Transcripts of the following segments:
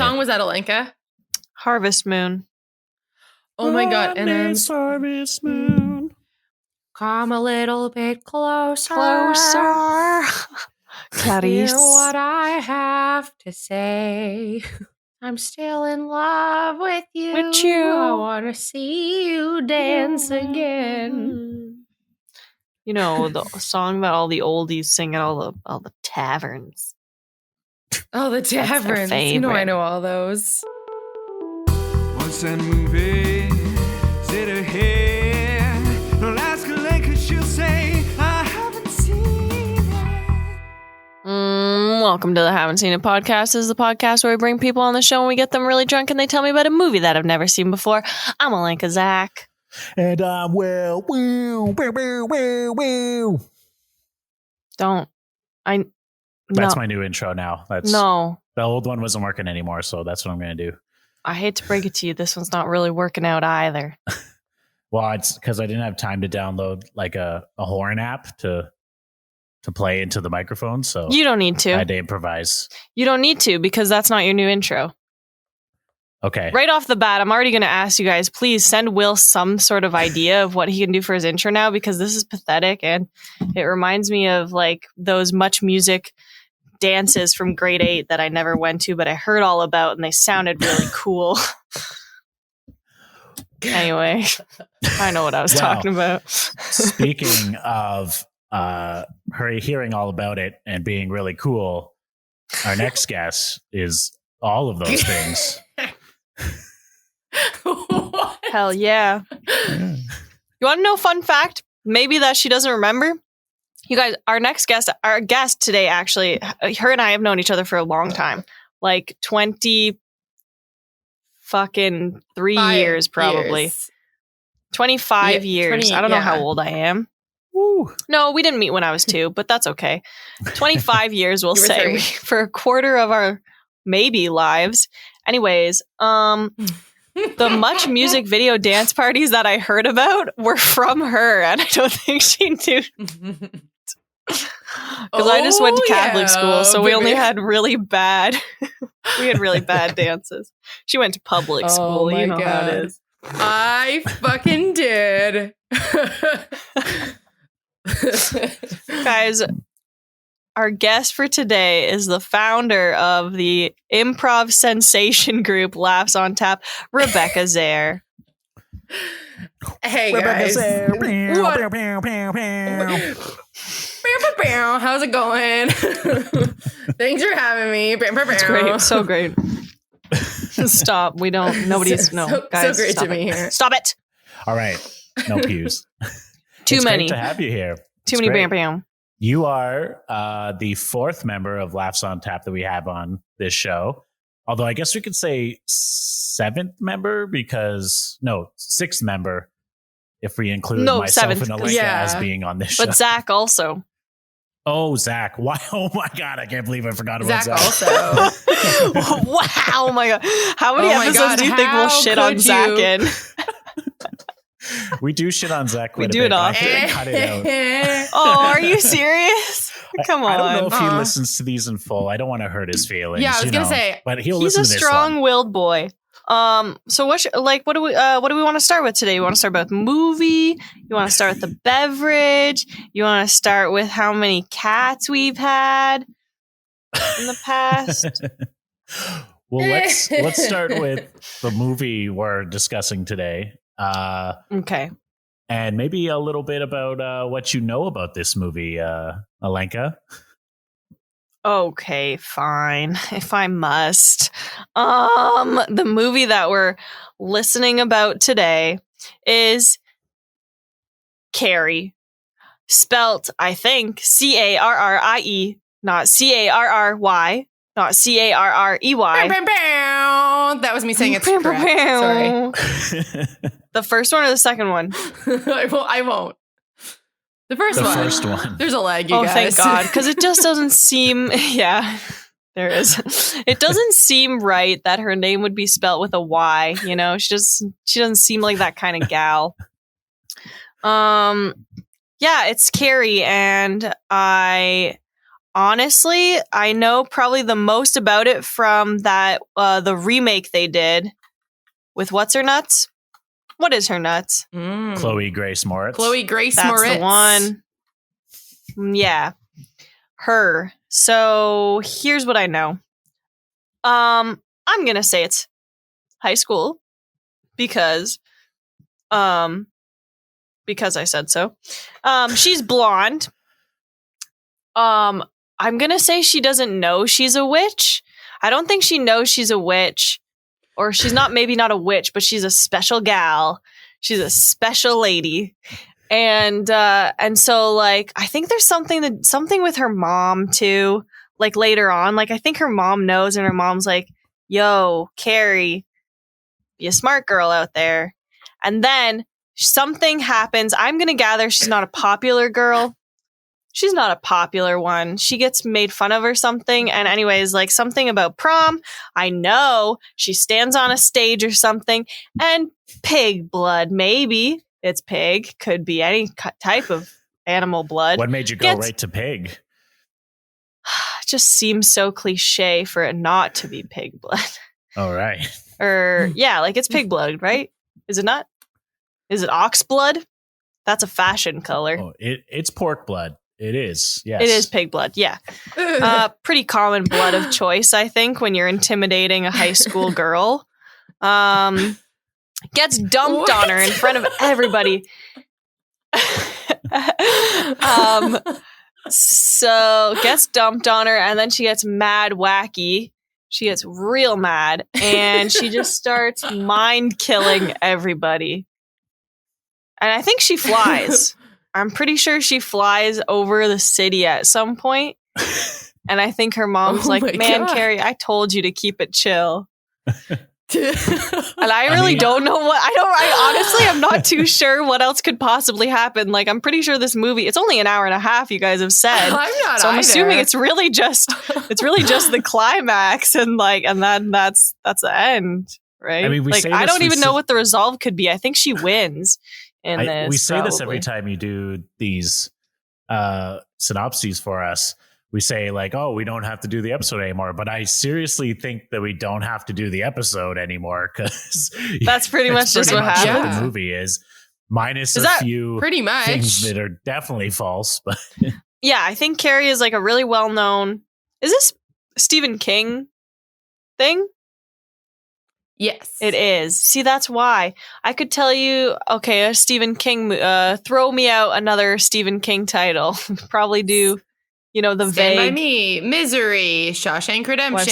song was that, Alenka? Harvest Moon. Oh my God. And then Harvest Moon. come a little bit closer. Clarice. Hear what I have to say. I'm still in love with you. I want to see you dance again. You know, the song that all the oldies sing at all the taverns. Oh, the taverns. You know I know all those. What's that movie? Is it ahead? I'll ask Alenka, she'll say, I haven't seen it. Welcome to the Haven't Seen It podcast. This is the podcast where we bring people on the show and we get them really drunk and they tell me about a movie that I've never seen before. I'm Alenka Zach. And I'm Will. That's my new intro now. No. The old one wasn't working anymore, so that's what I'm going to do. I hate to break it to you. This one's not really working out either. Well, it's because I didn't have time to download like a horn app to play into the microphone. So you don't need to. I had to improvise. You don't need to because that's not your new intro. Okay. Right off the bat, I'm already going to ask you guys, please send Will some sort of idea of what he can do for his intro now, because this is pathetic and it reminds me of like those Much Music dances from grade 8 that I never went to, but I heard all about and they sounded really cool. Anyway, I know what I was talking about. Speaking of her hearing all about it and being really cool, our next guest is all of those things. Hell yeah. You want to know a fun fact? Maybe that she doesn't remember? You guys, our guest today, actually, her and I have known each other for a long time. Like 20 fucking 3 years, probably. 25 years. 20, I don't know how old I am. Woo. No, we didn't meet when I was 2, but that's okay. 25 years, we'll say, for a quarter of our maybe lives. Anyways, the Much Music video dance parties that I heard about were from her, and I don't think she knew. Because I just went to Catholic school, so we only had really bad dances. She went to public school, you know how it is. I fucking did. Guys, our guest for today is the founder of the improv sensation group Laughs on Tap, Rebecca Zehr. Hey guys. How's it going? Thanks for having me. It's great. So great. Stop. Nobody's guys. So great stop to be here. Stop it. All right. No pews. Too many. Great to have you here. Too many bam bam. You are the fourth member of Laughs on Tap that we have on this show. Although I guess we could say sixth member if we include myself and Alenka as being on this show. But Zach also. Oh, Zach. Why? Oh my God. I can't believe I forgot about Zach. Also. Wow. Oh my God. How many episodes do you think we'll shit on Zach in? We do shit on Zach. We do it often. Cut it out. Oh, are you serious? Come on. I don't know if he listens to these in full. I don't want to hurt his feelings. Yeah, I was gonna say, but he's a strong-willed boy. So what do we want to start with today? You want to start with the movie? You want to start with the beverage? You want to start with how many cats we've had in the past? Well, let's start with the movie we're discussing today. Okay. And maybe a little bit about what you know about this movie, Alenka. Okay, fine. If I must. The movie that we're listening about today is Carrie. Spelt, I think, Carrie, not Carry, not Carrey. That was me saying it's correct. Sorry. The first one or the second one? I won't. The first one. There's a lag, you guys. Oh, thank God. Because it just doesn't seem... Yeah, there is. It doesn't seem right that her name would be spelt with a Y, you know? She doesn't seem like that kind of gal. Yeah, it's Carrie, and I honestly, I know probably the most about it from that the remake they did with what's her nuts? What is her nuts? Chloe Grace Moritz. Chloe Grace That's Moritz. the one. Yeah. Her. So here's what I know. I'm gonna say it's high school because I said so. She's blonde. I'm gonna say she doesn't know she's a witch. I don't think she knows she's a witch. Or she's maybe not a witch, but she's a special gal. She's a special lady. And so like I think there's something with her mom too, like later on. Like I think her mom knows and her mom's like, yo, Carrie, be a smart girl out there. And then something happens. I'm gonna gather she's not a popular girl. She's not a popular one. She gets made fun of or something. And anyways, like something about prom. I know she stands on a stage or something. And pig blood, maybe. It's pig. Could be any type of animal blood. What made you go right to pig? Just seems so cliche for it not to be pig blood. All right. Or, yeah, like it's pig blood, right? Is it not? Is it ox blood? That's a fashion color. Oh, it's pork blood. It is, yes. It is pig blood, yeah. Pretty common blood of choice, I think, when you're intimidating a high school girl. Gets dumped on her in front of everybody. So gets dumped on her, and then she gets mad wacky. She gets real mad, and she just starts mind killing everybody. And I think she flies. I'm pretty sure she flies over the city at some point. And I think her mom's like, man, God. Carrie, I told you to keep it chill. And I really don't know I honestly, I'm not too sure what else could possibly happen. Like, I'm pretty sure this movie, it's only an hour and a half, you guys have said. I'm assuming it's really just the climax and then that's the end, right? I mean, I don't even know what the resolve could be. I think she wins. We say this every time you do these synopses for us. We say like, oh, we don't have to do the episode anymore. But I seriously think that we don't have to do the episode anymore because that's pretty much just what happened. What the movie is minus a few pretty much things that are definitely false. But yeah, I think Carrie is like a really well-known. Is this a Stephen King thing? Yes, it is. See, that's why I could tell you. Okay, a Stephen King. Throw me out another Stephen King title. Probably do. You know, the Stand vague. By Me, Misery, Shawshank Redemption. I've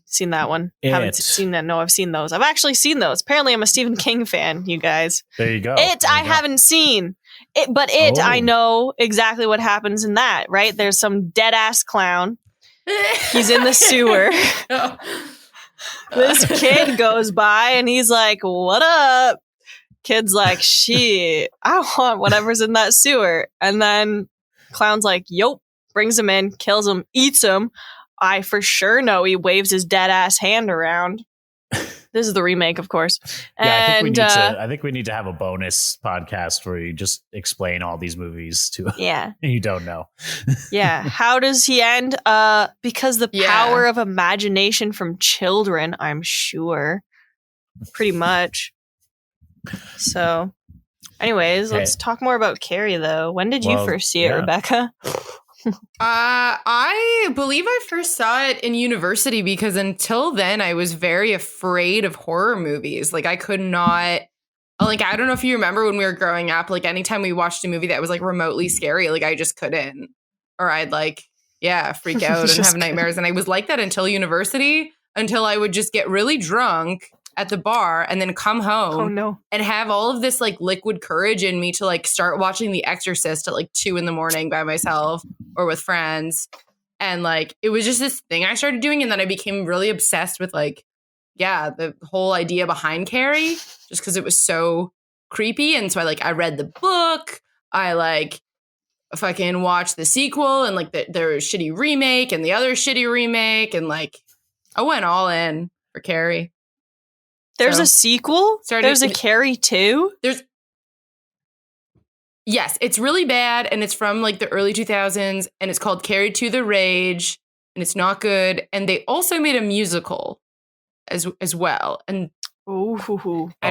seen that one. Haven't seen that. No, I've seen those. I've actually seen those. Apparently, I'm a Stephen King fan, you guys. There you go. Haven't seen. I know exactly what happens in that, right? There's some dead-ass clown. He's in the sewer. This kid goes by, and he's like, what up? Kid's like, shit, I want whatever's in that sewer. And then clown's like, yup. Brings him in, kills him, eats him. I for sure know he waves his dead ass hand around. This is the remake, of course. Yeah, I think we need to have a bonus podcast where you just explain all these movies to you don't know. Yeah. How does he end? Because the power of imagination from children, I'm sure. Pretty much. So anyways, let's talk more about Carrie though. When did you first see it, Rebecca? I believe I first saw it in university because until then I was very afraid of horror movies. Like I could not, like, I don't know if you remember when we were growing up, like anytime we watched a movie that was like remotely scary, like I just couldn't, or I'd like, freak out and have nightmares. And I was like that until university, until I would just get really drunk at the bar and then come home and have all of this like liquid courage in me to like start watching The Exorcist at like 2 a.m. by myself or with friends. And like, it was just this thing I started doing. And then I became really obsessed with like, the whole idea behind Carrie, just because it was so creepy. And so I read the book. I like fucking watched the sequel and like their shitty remake and the other shitty remake. And like, I went all in for Carrie. There's a sequel? There's a Carrie 2? Yes, it's really bad, and it's from like the early 2000s, and it's called Carried to the Rage, and it's not good. And they also made a musical as well. And Ooh. I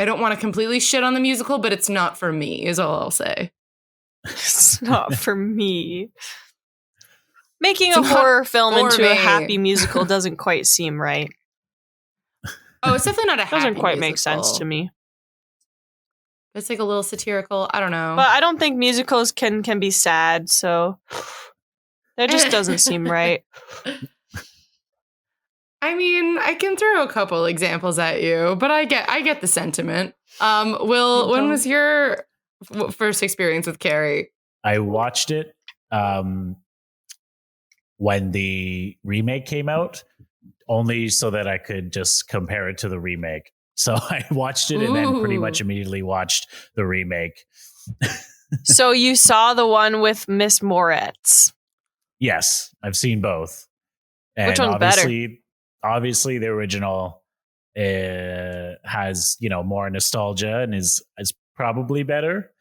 don't want to completely shit on the musical, but it's not for me, is all I'll say. It's not for me. Making a horror film into a happy musical doesn't quite seem right. Oh, it's definitely not a happy Doesn't quite musical. make sense to me. It's like a little satirical. I don't know. But I don't think musicals can be sad, so that just doesn't seem right. I mean, I can throw a couple examples at you, but I get the sentiment. Will, when was your first experience with Carrie? I watched it when the remake came out, only so that I could just compare it to the remake. So I watched it and then pretty much immediately watched the remake. So you saw the one with Miss Moritz? Yes, I've seen both. And which one's better? Obviously, the original has more nostalgia and is probably better.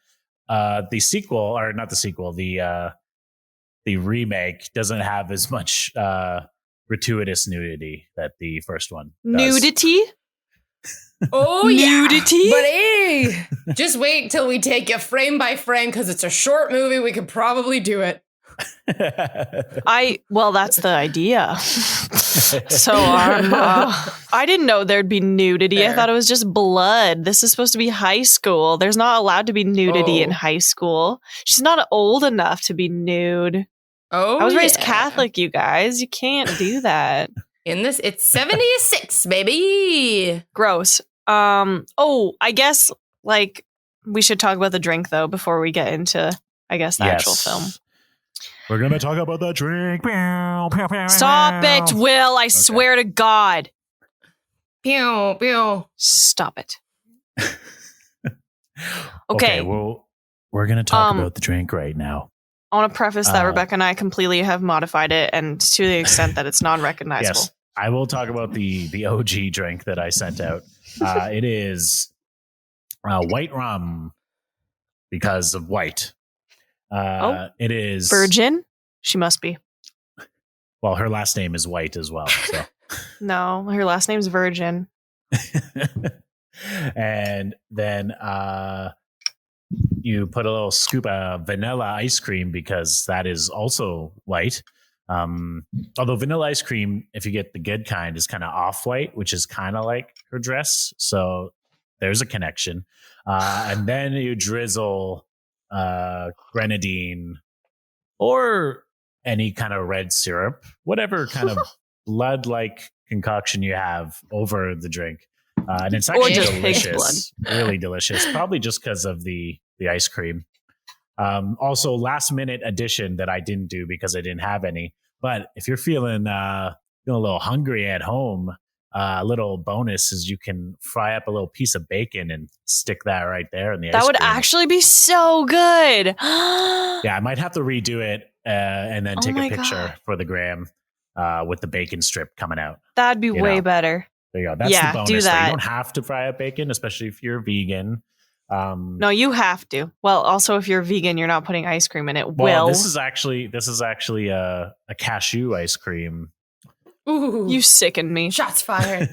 The sequel, or not the sequel, the remake doesn't have as much gratuitous nudity that the first one does. Nudity? Oh, nudity? Yeah. But hey, just wait till we take you frame by frame because it's a short movie. We could probably do it. Well, that's the idea. So I didn't know there'd be nudity. Fair. I thought it was just blood. This is supposed to be high school. There's not allowed to be nudity in high school. She's not old enough to be nude. Oh, I was raised Catholic, you guys. You can't do that. It's 76, baby. Gross. I guess like we should talk about the drink though before we get into, I guess, the actual film. We're going to talk about the drink. Stop it, Will. I swear to God. Pew, pew. Stop it. Okay, well, we're going to talk about the drink right now. I want to preface that Rebecca and I completely have modified it, and to the extent that it's non-recognizable. Yes, I will talk about the OG drink that I sent out. It is white rum because of white. It is virgin. She must be. Well, her last name is White as well. So. No, her last name's Virgin. And then you put a little scoop of vanilla ice cream because that is also white. Although vanilla ice cream, if you get the good kind, is kind of off-white, which is kind of like her dress. So there's a connection. And then you drizzle grenadine or any kind of red syrup, whatever kind of blood-like concoction you have over the drink. And it's actually delicious, really delicious, probably just because of the ice cream. Also, last-minute addition that I didn't do because I didn't have any. But if you're feeling a little hungry at home, a little bonus is you can fry up a little piece of bacon and stick that right there in the ice cream. That would actually be so good. Yeah, I might have to redo it and then take a picture for the gram with the bacon strip coming out. That'd be way better. There you go. That's the bonus. Do that. You don't have to fry up bacon, especially if you're vegan. No, you have to. Well, also if you're vegan, you're not putting ice cream in it. Well, this is actually a cashew ice cream. Ooh, you sickened me. Shots fired.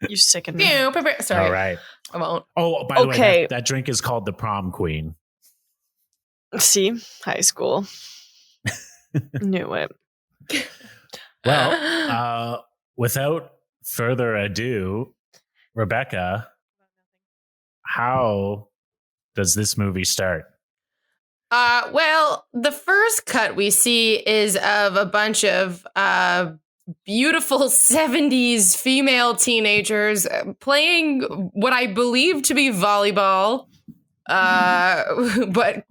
You sickened me. Sorry. All right. I won't. Oh, by the way, that drink is called the Prom Queen. See? High school. Knew it. Well, without further ado, Rebecca, how does this movie start? Well, the first cut we see is of a bunch of beautiful 70s female teenagers playing what I believe to be volleyball. But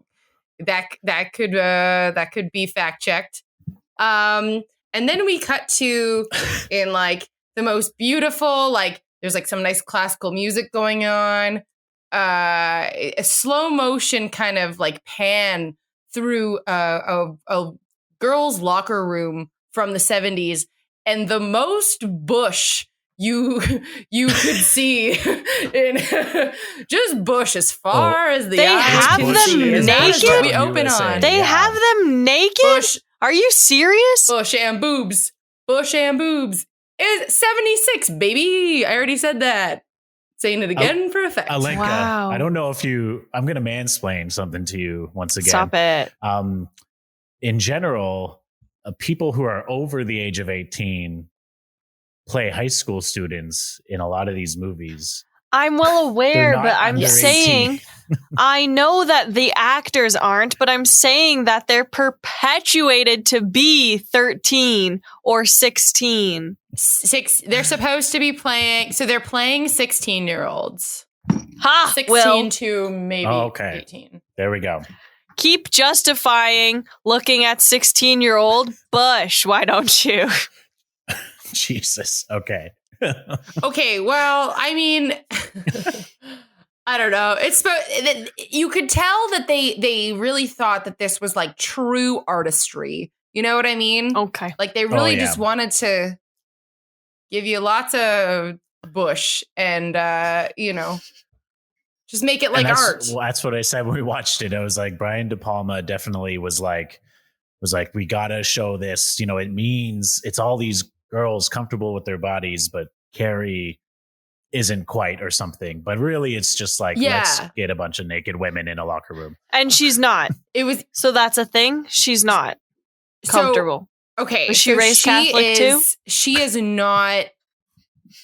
that could be fact checked. And then we cut to in like the most beautiful, like there's like some nice classical music going on. A slow motion kind of like pan through a girls' locker room from the 70s, and the most bush you could see in just bush as far as the They eye have can them see. As that is naked? what we open USA. on. They Yeah. have them naked? Bush, Are you serious? bush and boobs. Bush and boobs. Is 76, baby. I already said that. Saying it again for effect. Alenka, Wow. I don't know if I'm going to mansplain something to you once again. Stop it. In general, people who are over the age of 18 play high school students in a lot of these movies. I'm well aware, They're not but I'm under saying 18. I know that the actors aren't, but I'm saying that they're perpetuated to be 13 or 16. They're supposed to be playing. So they're playing 16-year-olds. Ha! 16 Will, to maybe Oh, okay. 18. There we go. keep justifying looking at 16-year-old Bush. Why don't you? Jesus. Okay. Okay, well, I mean, I don't know. You could tell that they really thought that this was like true artistry. You know what I mean? Okay. Like they really yeah. just wanted to give you lots of bush and just make it like And art. Well, that's what I said when we watched it. I was like, Brian De Palma definitely was like, we gotta show this. You know, it means it's all these girls comfortable with their bodies, but Carrie isn't quite or something. But really, it's just like, let's get a bunch of naked women in a locker room. And she's not. It was So that's a thing? She's not comfortable. okay. Was she raised Catholic too? She is not.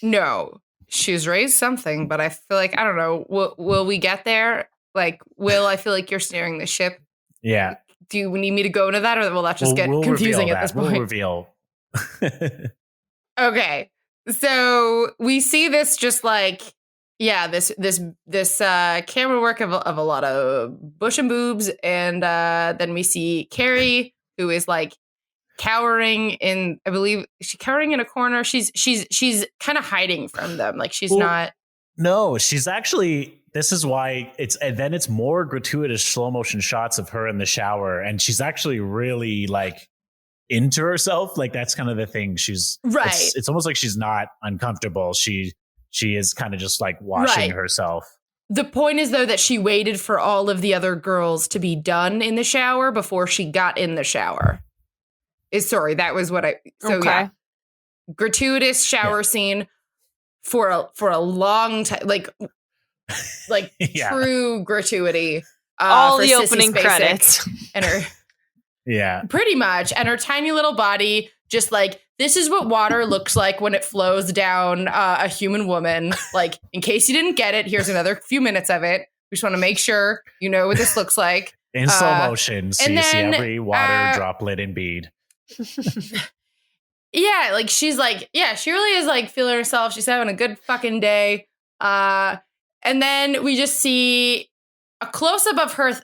No, she was raised something, but I feel like I don't know. Will we get there? Like, I feel like you're steering the ship. Yeah. Do you need me to go into that, or will that just get We'll confusing reveal at this that. point? We'll reveal. Okay, so we see this just like this camera work of a lot of bush and boobs, and then we see Carrie, who is like cowering in, I believe she's cowering in a corner. She's kind of hiding from them, like she's not. No, she's actually. This is why it's more gratuitous slow motion shots of her in the shower, and she's actually really like into herself. Like that's kind of the thing. She's right. It's almost like she's not uncomfortable. She is kind of just like washing herself. The point is though that she waited for all of the other girls to be done in the shower before she got in the shower. That was what gratuitous shower scene for a long time, like true gratuity. All for the Sissy opening Spacek credits. and her. Yeah. Pretty much. And her tiny little body, just like, this is what water looks like when it flows down a human woman. Like, in case you didn't get it, here's another few minutes of it. We just want to make sure you know what this looks like. In slow motion, so you see every water droplet and bead. Yeah, like she's like, she really is like feeling herself. She's having a good fucking day. And then we just see a close-up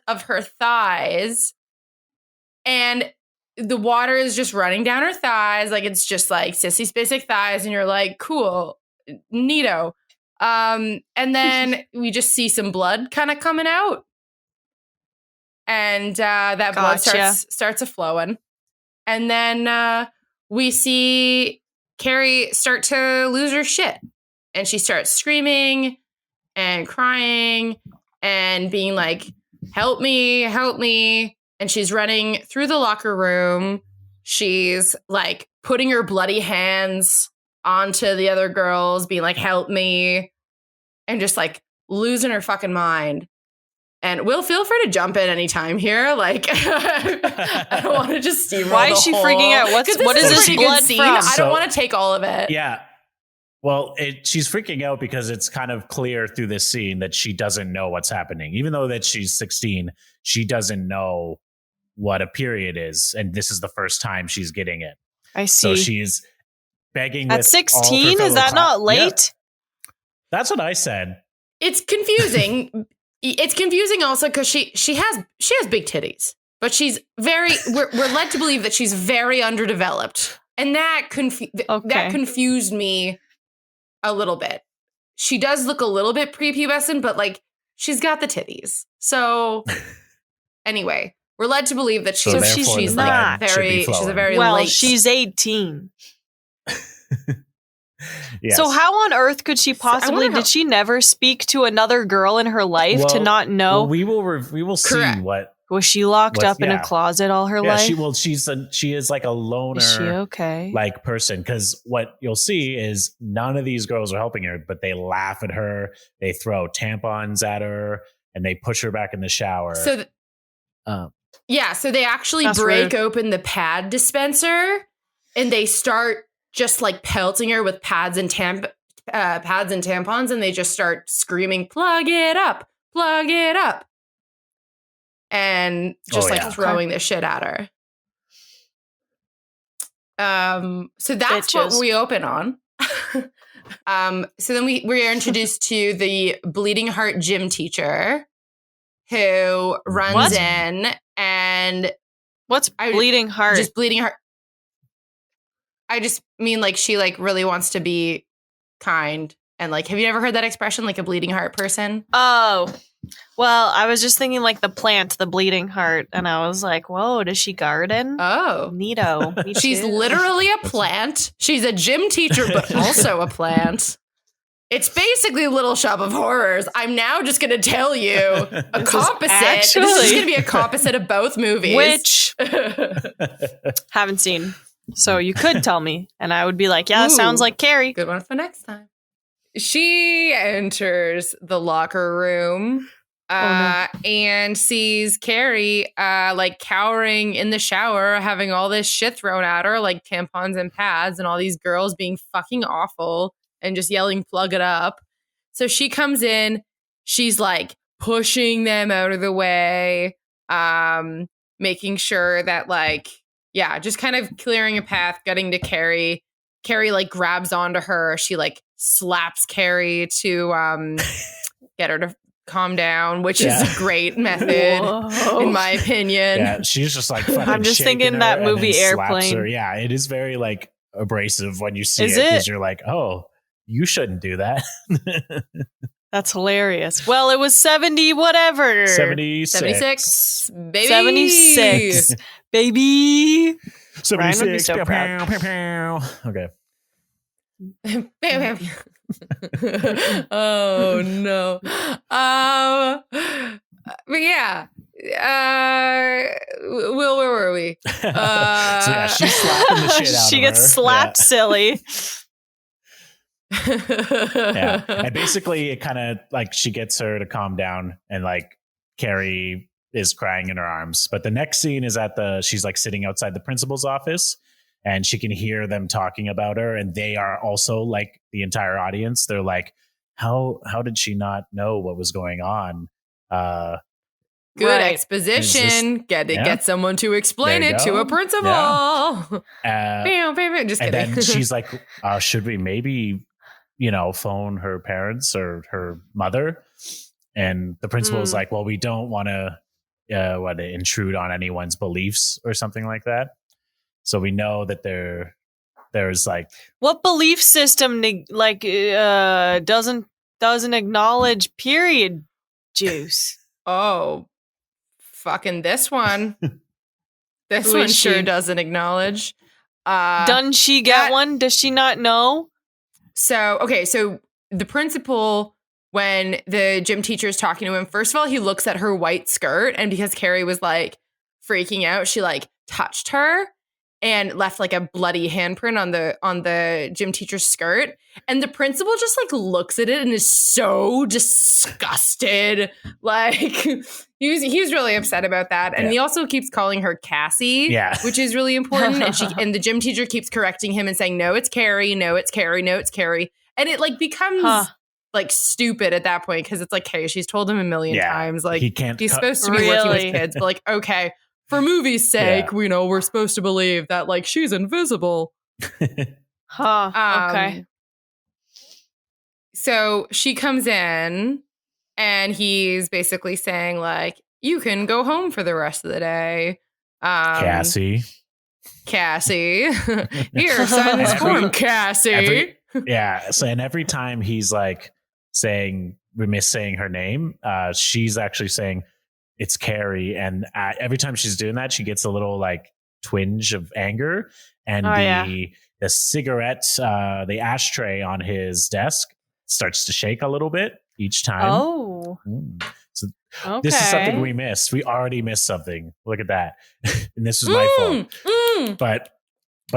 of her thighs. And the water is just running down her thighs. Like, it's just like Sissy Spacek thighs. And you're like, cool, neato. And then we just see some blood kind of coming out. And that blood starts a-flowing. And then we see Carrie start to lose her shit. And she starts screaming and crying and being like, help me, help me. And she's running through the locker room. She's like putting her bloody hands onto the other girls, being like, help me. And just like losing her fucking mind. And Will, feel free to jump in anytime here. Like, I don't want to just steamroll. Why is she freaking out? What is this blood from? I don't want to take all of it. Yeah. Well, she's freaking out because it's kind of clear through this scene that she doesn't know what's happening. Even though that she's 16, she doesn't know what a period is. And this is the first time she's getting it. I see. So she's begging at 16? Is that not late? Yeah. That's what I said. It's confusing. It's confusing also because she has big titties, but she's we're led to believe that she's very underdeveloped, and that confused me a little bit. She does look a little bit prepubescent, but like she's got the titties. So anyway, we're led to believe that she's like she's a very well, late. she's 18. Yes. So how on earth could she possibly? Did she never speak to another girl in her life to not know? Well, we will see Correct. what. Was she locked up in a closet all her life? She is like a loner. Is she okay? Like person, because what you'll see is none of these girls are helping her, but they laugh at her, they throw tampons at her, and they push her back in the shower. So, so they actually break open the pad dispenser, and they start just like pelting her with pads and tampons, and they just start screaming, "Plug it up, plug it up," and just throwing the shit at her. So that's what we open on. So then we are introduced to the bleeding heart gym teacher who runs in and what's bleeding heart? Just bleeding heart. I just mean like she like really wants to be kind and like, have you ever heard that expression, like a bleeding heart person? Oh, well, I was just thinking like the plant, the bleeding heart, and I was like, whoa, does she garden? Oh, neato. She's literally a plant. She's a gym teacher, but also a plant. It's basically Little Shop of Horrors. I'm now just going to tell you a composite. This is going to be a composite of both movies. Which haven't seen. So you could tell me, and I would be like, yeah, that sounds like Carrie. Good one for next time. She enters the locker room and sees Carrie like cowering in the shower, having all this shit thrown at her, like tampons and pads, and all these girls being fucking awful and just yelling, "Plug it up." So she comes in, she's like pushing them out of the way, making sure that like, just kind of clearing a path, getting to Carrie. Carrie like grabs onto her. She like slaps Carrie to get her to calm down, which is a great method in my opinion. Yeah, she's just like fucking I'm just thinking that movie Airplane. Yeah, it is very like abrasive when you see it because you're like, oh, you shouldn't do that. That's hilarious. Well, it was 70 whatever. 76 baby. 76 baby. 76. So proud. Okay. Oh no. But yeah. Will, where were we? So yeah, she's slapping the shit out She of gets her. slapped silly. Yeah. And basically it kind of like she gets her to calm down and like Carrie is crying in her arms. But the next scene is she's like sitting outside the principal's office and she can hear them talking about her. And they are also like the entire audience. They're like, how did she not know what was going on? Good exposition. Get someone to explain it to a principal. Yeah. Just and kidding. then she's like, should we maybe, phone her parents or her mother? And the principal is like, well, we don't want to intrude on anyone's beliefs or something like that. So we know that there's like, what belief system like doesn't acknowledge period juice? Oh, fucking this one. This one sure doesn't acknowledge. Doesn't she get one? Does she not know? So the principal, when the gym teacher is talking to him, first of all, he looks at her white skirt, and because Carrie was like freaking out, she like touched her and left like a bloody handprint on the gym teacher's skirt. And the principal just like looks at it and is so disgusted. Like he was really upset about that. And he also keeps calling her Cassie, which is really important. And the gym teacher keeps correcting him and saying, no, it's Carrie. No, it's Carrie. No, it's Carrie. And it like becomes like stupid at that point. Cause it's like, hey, she's told him a million times. Like he's supposed to be working with kids, but like, okay, for movie's sake, we know we're supposed to believe that like she's invisible. Okay. So she comes in and he's basically saying like, you can go home for the rest of the day. Cassie. Here, sign this form, Cassie. So and every time he's like saying her name, she's actually saying it's Carrie, and every time she's doing that, she gets a little like twinge of anger, and the cigarette, the ashtray on his desk starts to shake a little bit each time. Oh. So Okay. this is something we missed. We already missed something. Look at that. And this was my fault. But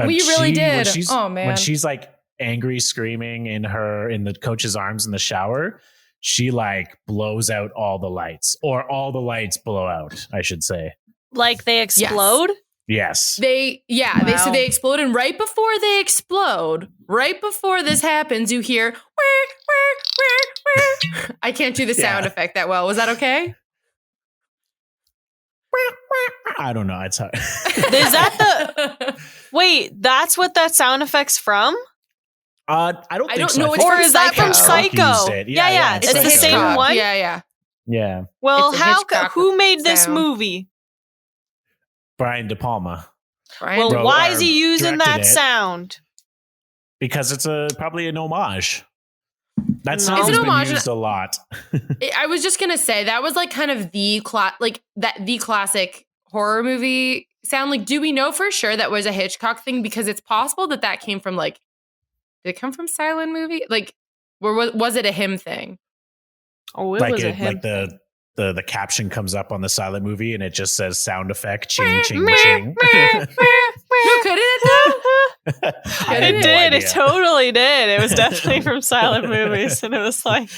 we really did. When she's like angry screaming in the coach's arms in the shower, she like blows out all the lights, or all the lights blow out, I should say. Like they explode? Yes. They explode, and right before they explode, right before this happens, you hear I can't do the sound effect that well. Was that okay? I don't know. It's hard. Is that wait, that's what that sound effect's from? I don't know. Or is that from Psycho? Yeah. It's the same one. Yeah. Well, who made this movie? Brian De Palma. Well, why is he using that sound? Because it's probably an homage. That sound's been used a lot. I was just gonna say that was like kind of the classic horror movie sound. Like, do we know for sure that was a Hitchcock thing? Because it's possible that came from did it come from silent movie? Like, or was it a him thing? Oh, it was a him. Like the caption comes up on the silent movie and it just says sound effect ching ching ching. No, couldn't it though? It did. It totally did. It was definitely from silent movies, and it was like,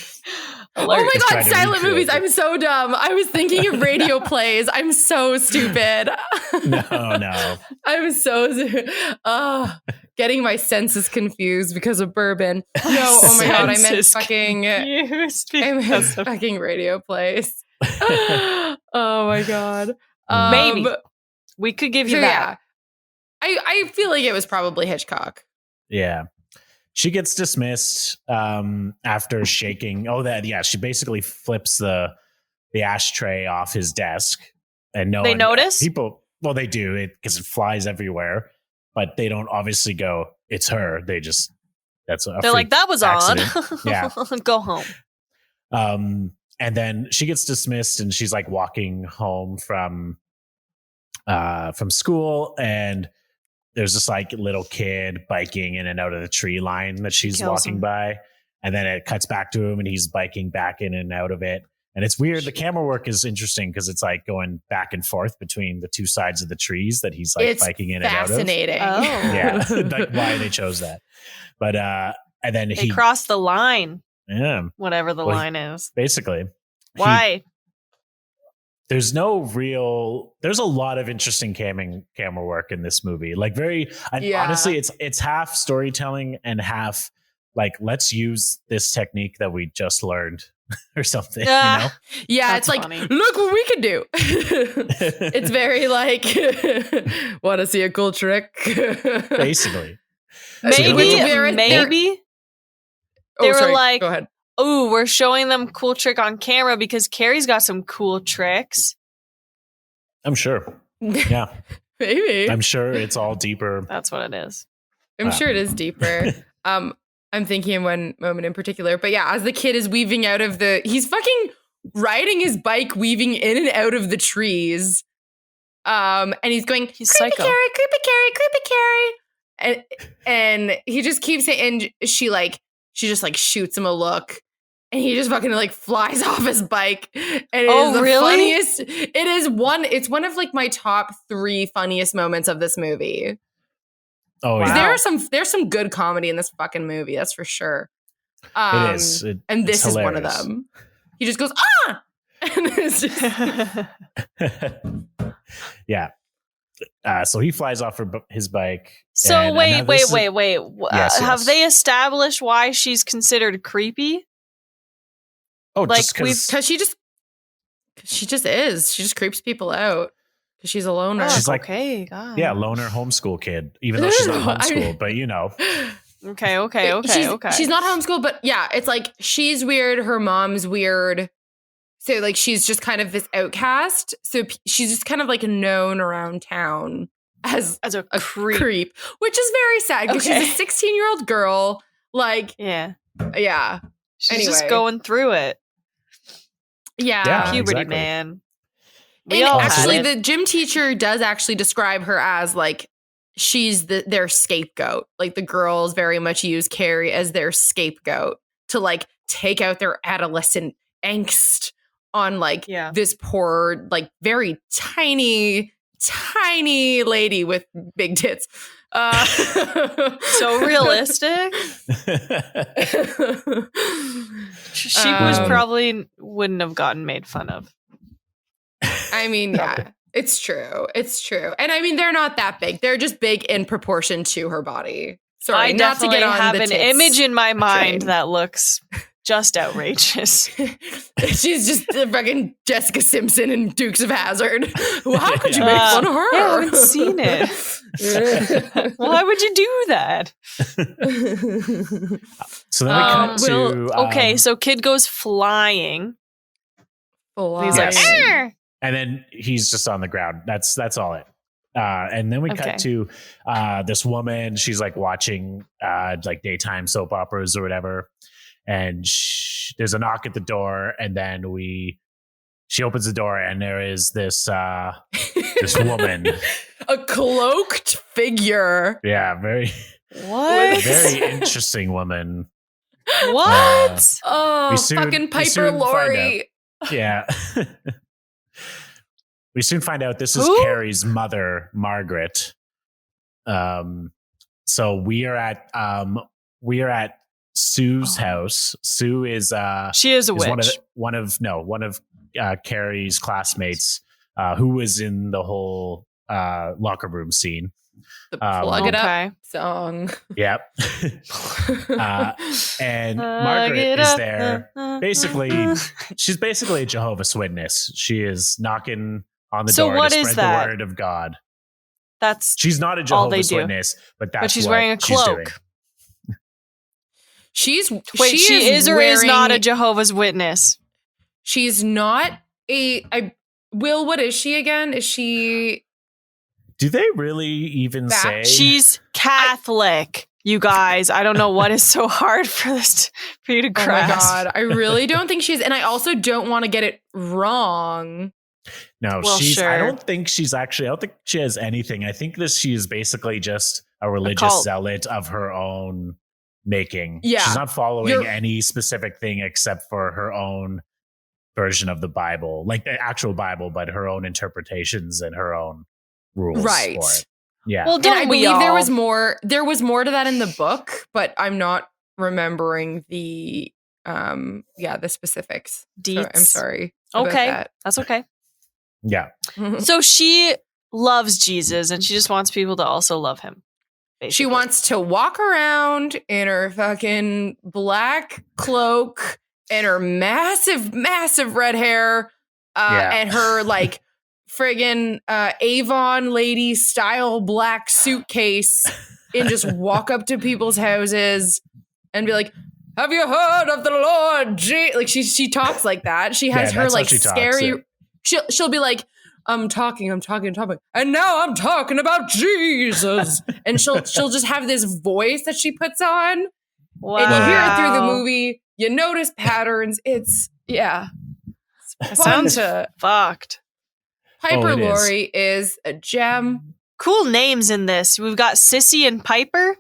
alert. Oh my god, silent movies! I'm so dumb. I was thinking of radio plays. I'm so stupid. No. I'm so getting my senses confused because of bourbon. No, oh my god, I meant fucking radio plays. Oh my god. Maybe we could give you that. I feel like it was probably Hitchcock. Yeah. She gets dismissed after shaking. She basically flips the ashtray off his desk. And they notice? They do, because it flies everywhere. But they don't obviously go, it's her. They're like, that was accident. odd. Yeah. Go home. And then she gets dismissed and she's like walking home from school, and there's this like little kid biking in and out of the tree line that she's walking by. And then it cuts back to him and he's biking back in and out of it. And it's weird. The camera work is interesting because it's like going back and forth between the two sides of the trees that he's like biking in and out of. Fascinating. Oh. Yeah. Like why they chose that. But and then he crossed the line. Yeah. Whatever the line is. Basically. Why? There's a lot of interesting camera work in this movie. Like honestly, it's half storytelling and half like, let's use this technique that we just learned or something. Yeah, that's it's funny. Like, look what we can do. It's very like, want to see a cool trick? Basically. Maybe. They were like, go ahead. Oh, we're showing them cool trick on camera because Carrie's got some cool tricks. I'm sure. Yeah. Maybe. I'm sure it's all deeper. That's what it is. I'm sure it is deeper. I'm thinking in one moment in particular. But yeah, as the kid is weaving out of he's fucking riding his bike, weaving in and out of the trees. And he's going, he's creepy psycho. Carrie, creepy Carrie, creepy Carrie. And he just keeps saying, and she just like shoots him a look, and he just fucking like flies off his bike. And it is the funniest. It's one of like my top 3 funniest moments of this movie. Oh, yeah. There's some good comedy in this fucking movie. That's for sure. It is. And this is one of them. He just goes, ah! And it's just yeah. So he flies off his bike. So wait. Yes. Have they established why she's considered creepy? Oh, like because she just is. She just creeps people out because she's a loner. She's like, okay, God. Yeah, loner homeschool kid. Even though she's not homeschooled, but you know. Okay. She's not homeschooled, but yeah, it's like she's weird. Her mom's weird. So like she's just kind of this outcast. So she's just kind of like known around town as a creep, which is very sad because she's a 16-year-old girl. Like, yeah. She's just going through it. Yeah. Puberty, exactly. man. And actually, the gym teacher does actually describe her as like she's their scapegoat. Like the girls very much use Carrie as their scapegoat to like take out their adolescent angst on like this poor, like very tiny lady with big tits. So realistic. She was probably wouldn't have gotten made fun of. I mean, yeah, it's true. It's true. And I mean, they're not that big. They're just big in proportion to her body. Sorry, I not to get on have the an tits image in my mind train. that looks just outrageous. She's just the fucking Jessica Simpson and Dukes of Hazzard. Well, how could you make fun of her? Yeah, I haven't seen it. Why would you do that? So then we cut to... okay, so kid goes flying. He's like, "Arr!" And then he's just on the ground. That's all it. And then we cut to this woman. She's like watching like daytime soap operas or whatever. And there's a knock at the door, and then she opens the door, and there is this this woman, a cloaked figure. Yeah, very interesting woman. What? Fucking Piper Laurie. Yeah. We soon find out this is Carrie's mother, Margaret. So we are at Sue's house. Sue is she is a witch. One of Carrie's classmates who was in the whole locker room scene. The Plug It Up song. Yep. And Margaret is there. Basically, she's basically a Jehovah's Witness. She is knocking on the door to spread the word of God. She's not a Jehovah's Witness, but she's wearing a cloak. She is or is not a Jehovah's Witness? She's not Will, what is she again? Is she... Do they really even say? She's Catholic, you guys. I don't know what is so hard for you to grasp. Oh my God. I really don't think she's... And I also don't want to get it wrong. No, I don't think she has anything. I think she is basically just a religious zealot of her own making. Yeah. She's not following any specific thing except for her own version of the Bible, like the actual Bible, but her own interpretations and her own rules for it. Yeah. Well, I believe there was more to that in the book, but I'm not remembering the specifics. Deets. So I'm sorry. Okay. That's okay. Yeah. So she loves Jesus and she just wants people to also love him. Basically. She wants to walk around in her fucking black cloak and her massive, massive red hair and her like friggin' Avon lady style black suitcase and just walk up to people's houses and be like, have you heard of the Lord Jesus? Like she talks like that. She has her like scary... She'll be like, I'm talking. And now I'm talking about Jesus. And she'll just have this voice that she puts on. Wow. And you hear it through the movie. You notice patterns. It's sounds fucked. Piper Laurie is a gem. Cool names in this. We've got Sissy and Piper.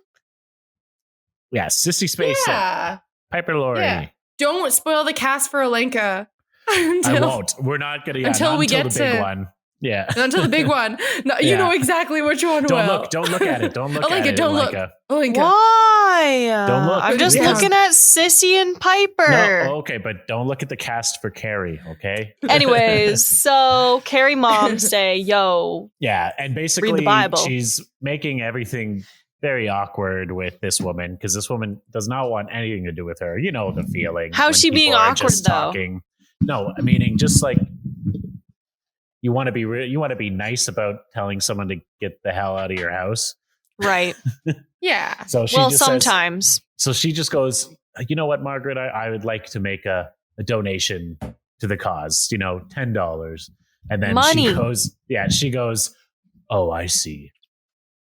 Yeah, Sissy Spacek. Yeah. Piper Laurie. Yeah. Don't spoil the cast for Alenka. I won't. We're not going to until we get to the big one. Yeah, until the big one. No, you know exactly which one. Don't look at it. Don't look at it. Don't look. Alenka. Why? Don't look. I'm just looking at Sissy and Piper. No, okay, but don't look at the cast for Carrie. Okay. Anyways, so Carrie mom say, "Yo." Yeah, and basically read the Bible. She's making everything very awkward with this woman because this woman does not want anything to do with her. You know the feeling. How's she being awkward though? Talking. No, meaning just like you want to be nice about telling someone to get the hell out of your house, right? Yeah. So she sometimes. So she just goes, you know what, Margaret, I would like to make a donation to the cause. $10, and then money. She goes, oh, I see.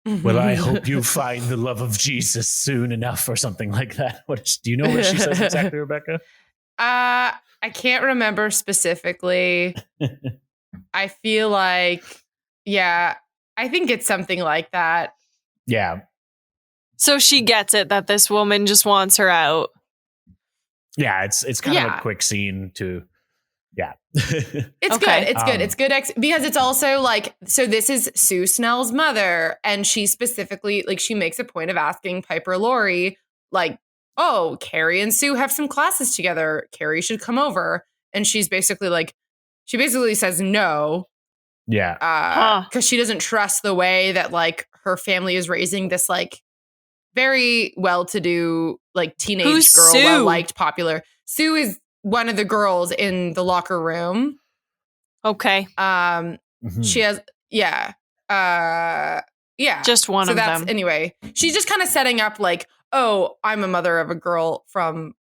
Well, I hope you find the love of Jesus soon enough, or something like that. Do you know what she says exactly, Rebecca? I can't remember specifically. I feel like, I think it's something like that. Yeah. So she gets it that this woman just wants her out. Yeah, it's kind of a quick scene to It's Okay. good. It's good. It's good because it's also like, so this is Sue Snell's mother, and she specifically, like, she makes a point of asking Piper Laurie, like, oh, Carrie and Sue have some classes together. Carrie should come over. And she's basically like, she basically says no. Yeah. Because she doesn't trust the way that, like, her family is raising this, like, very well-to-do, like, teenage Who's girl, Sue? well-liked, popular. Sue is one of the girls in the locker room. Okay. She has, yeah. Just one so of that's, them. Anyway, she's just kind of setting up like, oh, I'm a mother of a girl from,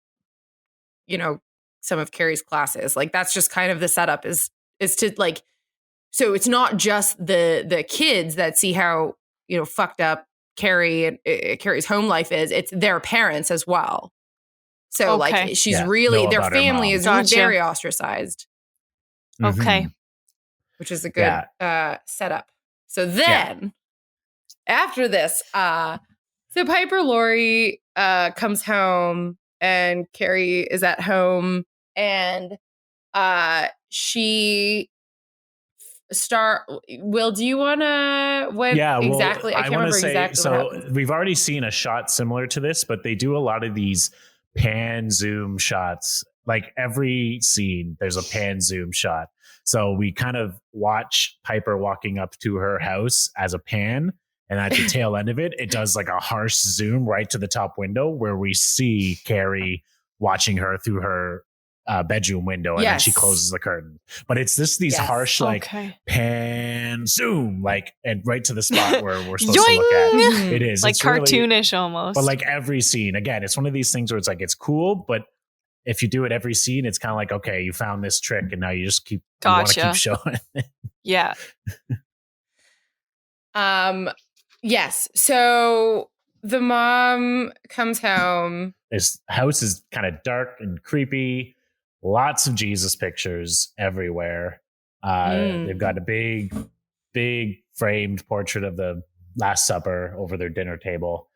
you know, some of Carrie's classes. Like, that's just kind of the setup is to, like, so it's not just the kids that see how, you know, fucked up Carrie's home life is. It's their parents as well. So like, she's really, their family is very ostracized. Okay. Which is a good setup. So then after this, so Piper Laurie comes home and Carrie is at home, and she Will, do you want to exactly? I can't remember exactly. So we've already seen a shot similar to this, but they do a lot of these pan zoom shots. Like every scene, there's a pan zoom shot. So we kind of watch Piper walking up to her house as a pan, and at the tail end of it, it does like a harsh zoom right to the top window where we see Carrie watching her through her bedroom window, and then she closes the curtain. But it's these harsh like pan zoom, like, and right to the spot where we're supposed to look at. It is like it's cartoonish really, almost. but like every scene, again, it's one of these things where it's like it's cool, but if you do it every scene, it's kind of like, okay, you found this trick, and now you just you want to keep showing it. Yeah. Yes. So the mom comes home. This house is kind of dark and creepy. Lots of Jesus pictures everywhere. They've got a big framed portrait of the Last Supper over their dinner table.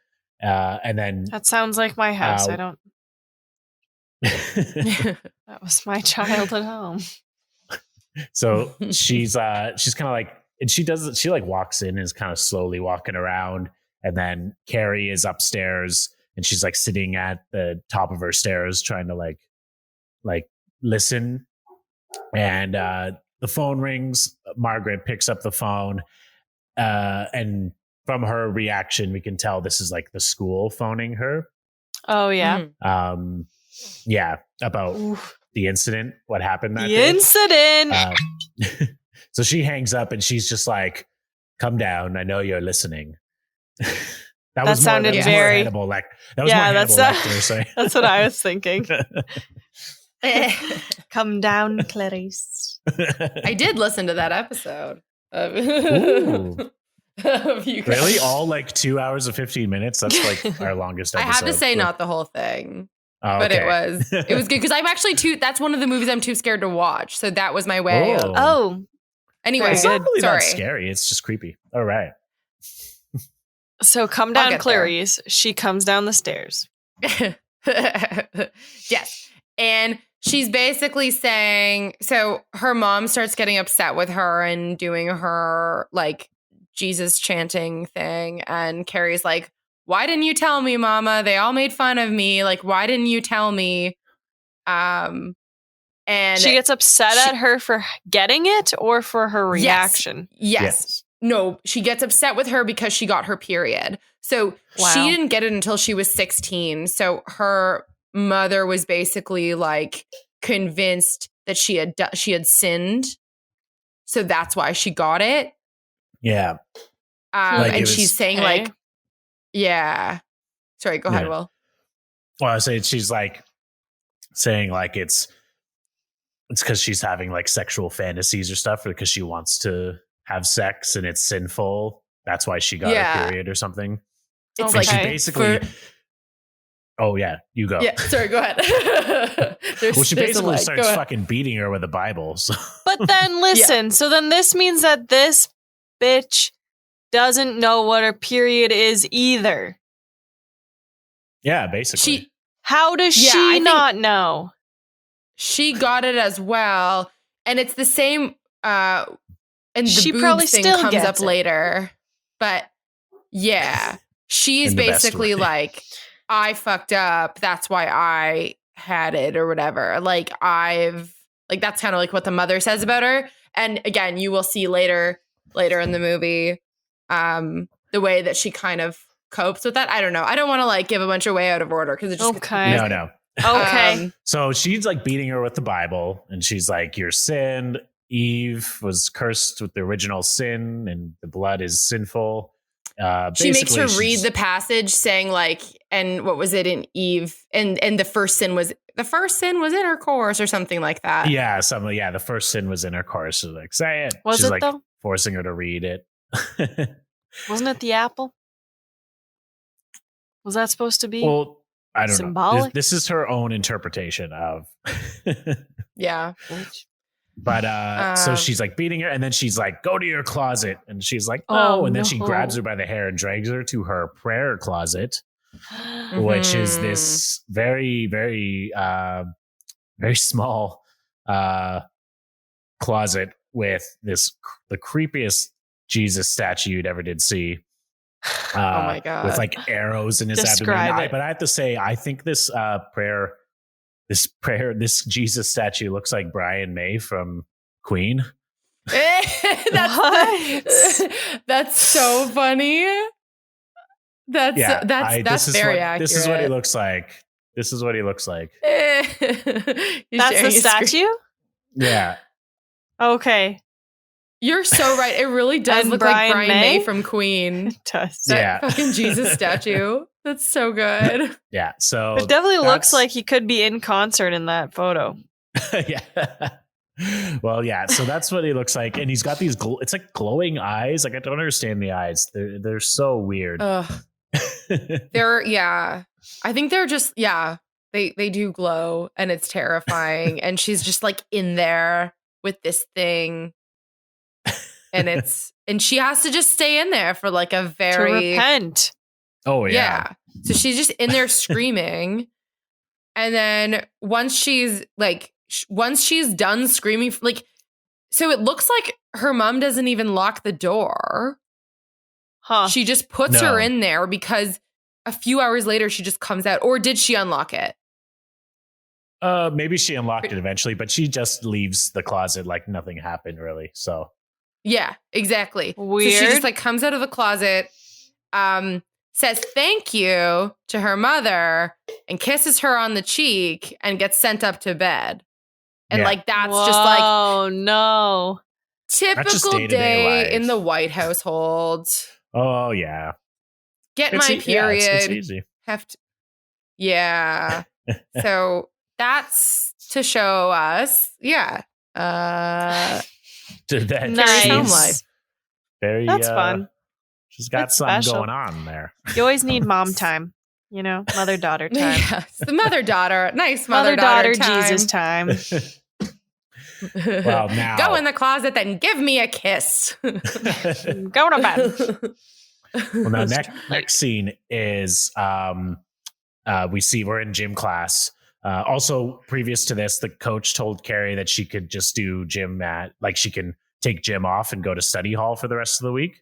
And then that sounds like my house. I don't. That was my childhood home. So she's kind of like, and she like walks in and is kind of slowly walking around, and then Carrie is upstairs and she's like sitting at the top of her stairs trying to like listen, and the phone rings. Margaret picks up the phone, and from her reaction we can tell this is like the school phoning her. Oh yeah. About the incident, what happened that day. Incident. So she hangs up and she's just like, "Come down. I know you're listening." that sounded more very Hannibal Lecter. That was more Hannibal Lecter. So. That's what I was thinking. Come down, Clarice. I did listen to that episode of you guys. Really? All like 2 hours and 15 minutes? That's like our longest episode. I have to say, not the whole thing. Oh, but okay. it was good because I'm actually that's one of the movies I'm too scared to watch. So that was my way. Anyway, it's not really sorry. that scary. It's just creepy. All right. So come down, Clarice. She comes down the stairs. Yes. And she's basically saying, so her mom starts getting upset with her and doing her like Jesus chanting thing. And Carrie's like, "Why didn't you tell me, Mama? They all made fun of me. Like, why didn't you tell me?" And she gets upset at her for getting it or for her reaction. Yes. No, she gets upset with her because she got her period. So she didn't get it until she was 16. So her mother was basically like convinced that she had sinned. So that's why she got it. Yeah. And she's saying like, yeah. Sorry, go ahead, Will. Well, I say she's like saying like it's because she's having like sexual fantasies or stuff, or because she wants to have sex and it's sinful. That's why she got her period or something. It's like she basically. Oh yeah, you go. Yeah, sorry, go ahead. Well, she basically starts fucking beating her with a Bible. So. But then listen, so then this means that this bitch doesn't know what her period is either. Yeah, basically. How does she not know? She got it as well. And it's the same, and the She boobs probably thing still comes gets up it. later. But yeah, she's In the best basically way. like, I fucked up. That's why I had it or whatever. Like that's kind of like what the mother says about her. And again, you will see later in the movie, the way that she kind of copes with that. I don't know. I don't want to like give a bunch of way out of order because it just gets Okay. confusing. No. Okay. So she's like beating her with the Bible, and she's like, "You're sinned. Eve was cursed with the original sin, and the blood is sinful." She makes her basically, read the passage saying like, and what was it in Eve? And the first sin was intercourse or something like that. Yeah, the first sin was intercourse. So like, say it. Was she's it like though? forcing her to read it. Wasn't it the apple? Was that supposed to be? Well, I don't know. Symbolic? This is her own interpretation of. Yeah. But so she's like beating her, and then she's like, "Go to your closet," and she's like, Oh, "Oh," and then she no. grabs her by the hair and drags her to her prayer closet, which is this very, very, very small closet with the creepiest Jesus statue you'd ever did see. Oh my God. With like arrows in his Describe abdomen. it. But I have to say, I think this this Jesus statue looks like Brian May from Queen. That's so funny. That's very accurate. This is what he looks like. This is what he looks like. That's the statue? Yeah. Okay. You're so right. It really does And look Brian like Brian May? May from Queen. It does. That Yeah. fucking Jesus statue. That's so good. Yeah. So It definitely looks that's- like he could be in concert in that photo. yeah. Well, yeah. So that's what he looks like, and he's got these. It's like glowing eyes. Like I don't understand the eyes. They're so weird. Ugh. I think they're just They do glow, and it's terrifying. And she's just like in there with this thing, and she has to just stay in there for like a To very repent. Oh yeah. yeah. So she's just in there screaming. And then once she's done screaming, like, so it looks like her mom doesn't even lock the door. Huh. She just puts her in there because a few hours later she just comes out. Or did she unlock it? Maybe she unlocked it eventually, but she just leaves the closet like nothing happened really. So Yeah, exactly. Weird. So she just like comes out of the closet, says thank you to her mother, and kisses her on the cheek, and gets sent up to bed. And Yeah. like that's just like Oh no. typical day-to-day day life. in the White household. oh yeah. Get It's my yeah, period. it's easy. Yeah. So that's to show us. Yeah. That Nice. Carrie's home life. Very That's fun. She's got That's something special. going on there. You always need mom time. You know, mother-daughter time. Yes. The mother-daughter. Nice Mother-daughter mother-daughter Jesus time. Well, now Go in the closet and give me a kiss. Go to bed. Well, now next scene is we're in gym class. Also, previous to this, the coach told Carrie that she could just do gym she can take gym off and go to study hall for the rest of the week.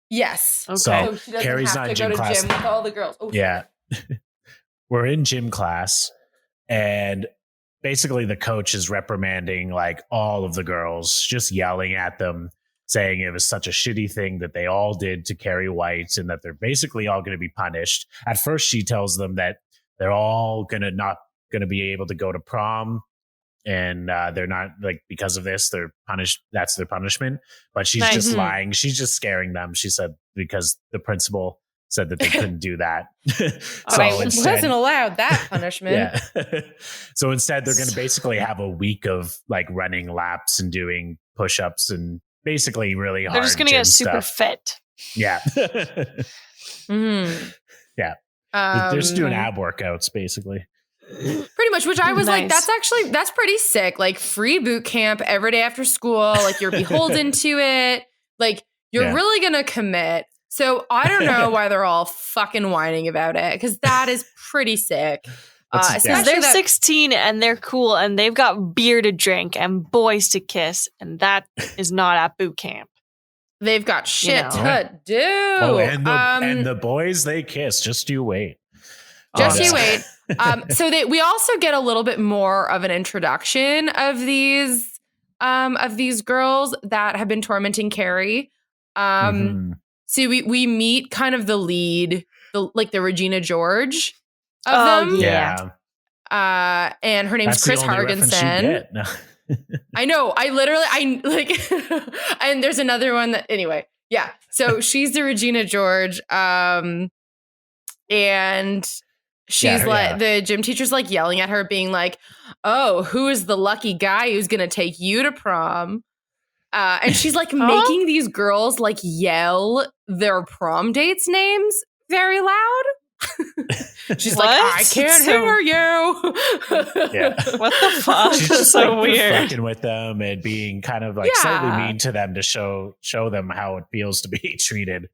Yes. Okay. So she doesn't Carrie's have not to in go gym to class. gym with all the girls. Oh, Yeah. We're in gym class, and basically the coach is reprimanding like all of the girls, just yelling at them, saying it was such a shitty thing that they all did to Carrie White and that they're basically all going to be punished. At first, she tells them that they're all not going to be able to go to prom, and they're not, like, because of this, they're punished. That's their punishment. But she's Nice. just lying. She's just scaring them. She said because the principal said that they couldn't do that. I instead- wasn't allowed that punishment. yeah. So instead, they're going to basically have a week of like running laps and doing push-ups and basically really hard. They're just going to gym get super stuff. fit. Yeah. Mhm. Yeah. They're just doing ab workouts, basically. Pretty much, which I was like, Nice. that's pretty sick. Like free boot camp every day after school. Like you're beholden to it. Like you're Yeah. really going to commit. So I don't know why they're all fucking whining about it, because that is pretty sick. Because they're 16 and they're cool and they've got beer to drink and boys to kiss, and that is not at boot camp. They've got shit to do. Oh, and the boys, they kiss. Just you wait. Just you wait. So we also get a little bit more of an introduction of these girls that have been tormenting Carrie. So we meet kind of the lead, the Regina George of them. Yeah. And her name's Chris Hargensen. No. I know. And there's another one that, anyway. Yeah. So she's the Regina George. And she's the gym teacher's like yelling at her, being like, "Oh, who is the lucky guy who's going to take you to prom?" And she's like making these girls like yell their prom dates' names very loud. She's like, "I can't hear you." Yeah. What the fuck? She's just so like weird. fucking with them and being kind of like slightly mean to them to show them how it feels to be treated.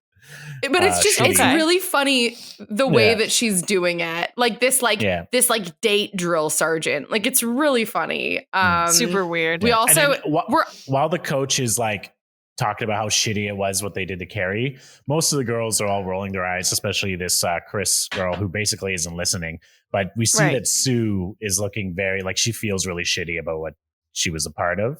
But it's just it's really funny the way that she's doing it. Like this date drill sergeant. Like it's really funny. Super weird. We also while the coach is like talking about how shitty it was what they did to Carrie, most of the girls are all rolling their eyes, especially this Chris girl who basically isn't listening. But we see that Sue is looking very like she feels really shitty about what she was a part of.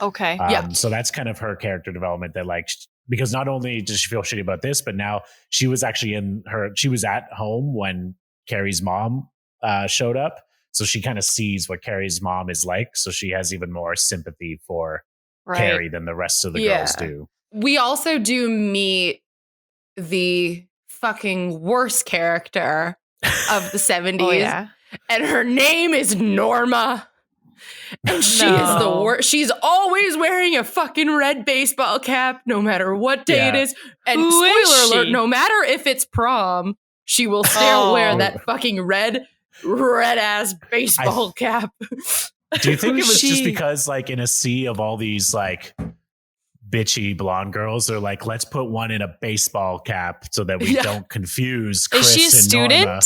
Okay. So that's kind of her character development, that like, because not only does she feel shitty about this, but now she was actually she was at home when Carrie's mom showed up. So she kind of sees what Carrie's mom is like. So she has even more sympathy for Carrie than the rest of the girls do. We also do meet the fucking worst character of the 70s. And her name is Norma. And she is the worst. She's always wearing a fucking red baseball cap, no matter what day it is. And spoiler alert, no matter if it's prom, she will still wear that fucking red ass baseball cap. Do you think it was just because, like, in a sea of all these, like, bitchy blonde girls, they're like, let's put one in a baseball cap so that we don't confuse Chris Is she a and student? Norma.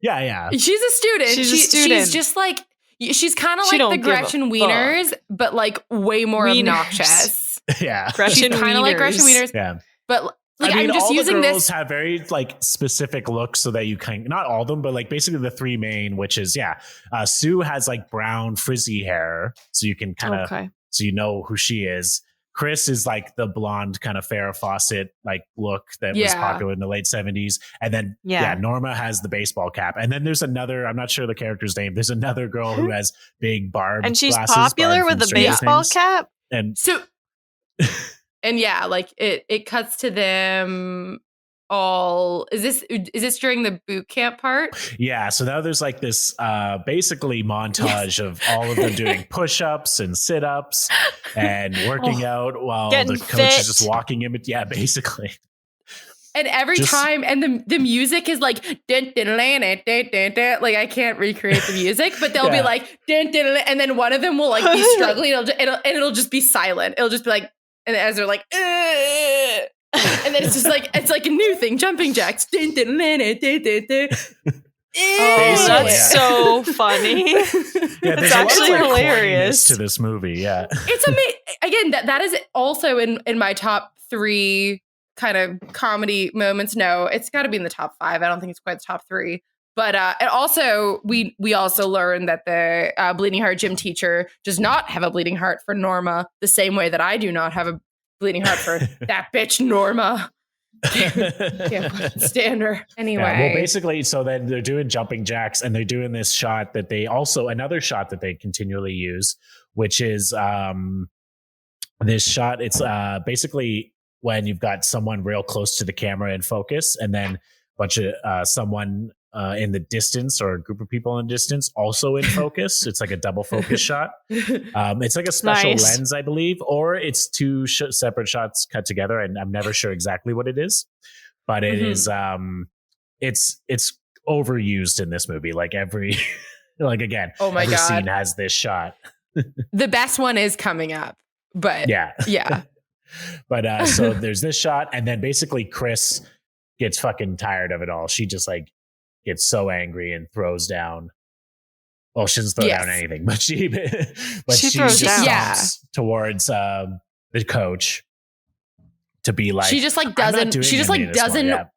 Yeah. She's a student. She's a student. She's just like, she's kind of like the Gretchen Wieners, but like way more obnoxious. Yeah. She's kind of like Gretchen Wieners. Yeah. But like, I mean, I'm just all using the girls this. have very like specific looks so that you can, not all of them, but like basically the three main, which is, Sue has like brown frizzy hair. So you can kind of, so you know who she is. Chris is like the blonde kind of Farrah Fawcett like look that was popular in the late 70s. And then Norma has the baseball cap. And then there's another, I'm not sure the character's name. There's another girl who has big barb and she's glasses, popular with the baseball cap. And so and like it cuts to them all. Is this during the boot camp part? Yeah, so now there's like this basically montage of all of them doing push-ups and sit-ups and working out while the coach is just walking in. Yeah, basically. And every time, and the music is like, dun, dun, dun, dun, dun, dun, dun. Like I can't recreate the music, but they'll be like, dun, dun, dun, and then one of them will like be struggling, and it'll just be silent. It'll just be like, and as they're like, ugh. And then it's just like, it's like a new thing, jumping jacks. Dun, dun, dun, dun, dun, dun, dun. That's so funny. It's actually hilarious to this movie. Yeah, it's amazing. Again, that is also in my top 3 kind of comedy moments. No, it's got to be in the top 5. I don't think it's quite the top 3. But and also we also learned that the bleeding heart gym teacher does not have a bleeding heart for Norma, the same way that I do not have a bleeding heart for that bitch Norma. Can't stand her. Anyway. Yeah, well, basically, so then they're doing jumping jacks, and they're doing this shot that they also, another shot that they continually use, which is this shot. It's basically when you've got someone real close to the camera in focus, and then a bunch of someone in the distance, or a group of people in distance also in focus. It's like a double focus shot. It's like a special lens, I believe, or it's 2 separate shots cut together, and I'm never sure exactly what it is, but it is it's overused in this movie. Like every every scene has this shot. The best one is coming up, but yeah. But so there's this shot, and then basically Chris gets fucking tired of it all. She just like gets so angry and throws down. Well, she doesn't throw down anything, but she throws just down. stomps towards the coach to be like, she just like doesn't. She just like doesn't.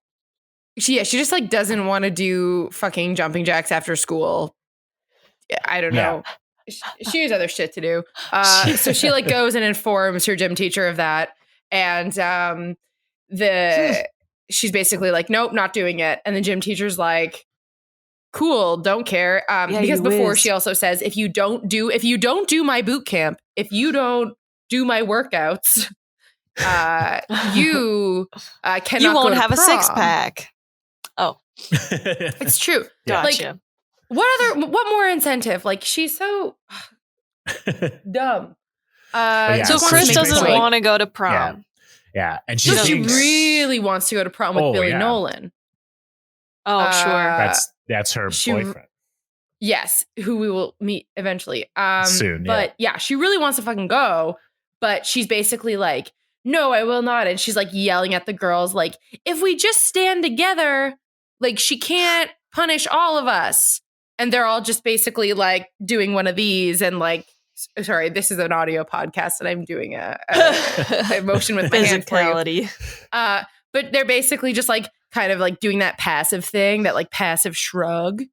She just like doesn't want to do fucking jumping jacks after school. I don't know. She has other shit to do. So she like goes and informs her gym teacher of that, and she's basically like, nope, not doing it. And the gym teacher's like, cool, don't care. Because before she also says, if you don't do my boot camp, if you don't do my workouts, you cannot. You won't go to have a prom. 6-pack. Oh, It's true. gotcha. Like, what more incentive? Like, she's so dumb. So Chris doesn't want to go to prom. Yeah. And she really wants to go to prom with Billy Nolan. Oh, sure. That's her boyfriend. Yes, who we will meet eventually. Soon. But she really wants to fucking go, but she's basically like, no, I will not. And she's like yelling at the girls, like, if we just stand together, like, she can't punish all of us. And they're all just basically like doing one of these and like, sorry, this is an audio podcast and I'm doing a motion with my hand for you. Physicality. But they're basically just like kind of like doing that passive thing, that like passive shrug.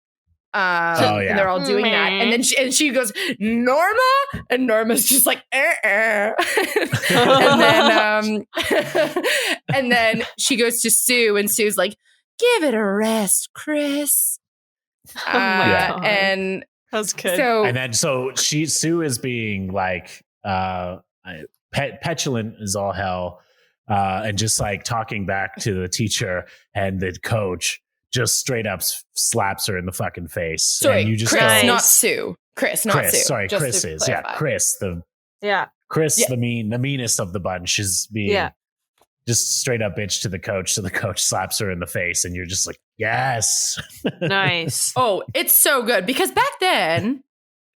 And they're all doing that. And then she goes, Norma? And Norma's just like, and then and then she goes to Sue, and Sue's like, give it a rest, Chris. Oh my God. And that's good. So Sue is being like petulant as all hell, and just like talking back to the teacher, and the coach just straight up slaps her in the fucking face. Sorry, and you just Chris, go, not Sue. Chris, not Sue. Sorry, just Chris is. clarify. Yeah, Chris. The meanest of the bunch is being just straight up bitch to the coach. So the coach slaps her in the face, and you're just like, yes. Nice. Oh, it's so good. Because back then,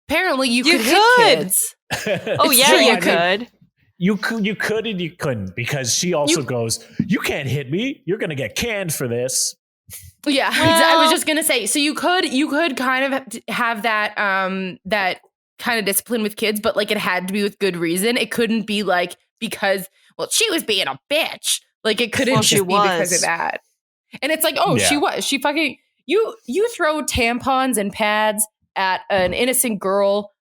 apparently you could hit kids. Oh, yeah, true. you could. You could and you couldn't, because she also goes, you can't hit me. You're going to get canned for this. Yeah, I was just gonna say. So you could kind of have that that kind of discipline with kids, but like it had to be with good reason. It couldn't be like because she was being a bitch. Like it couldn't just be because of that. And it's like, she fucking you throw tampons and pads at an innocent girl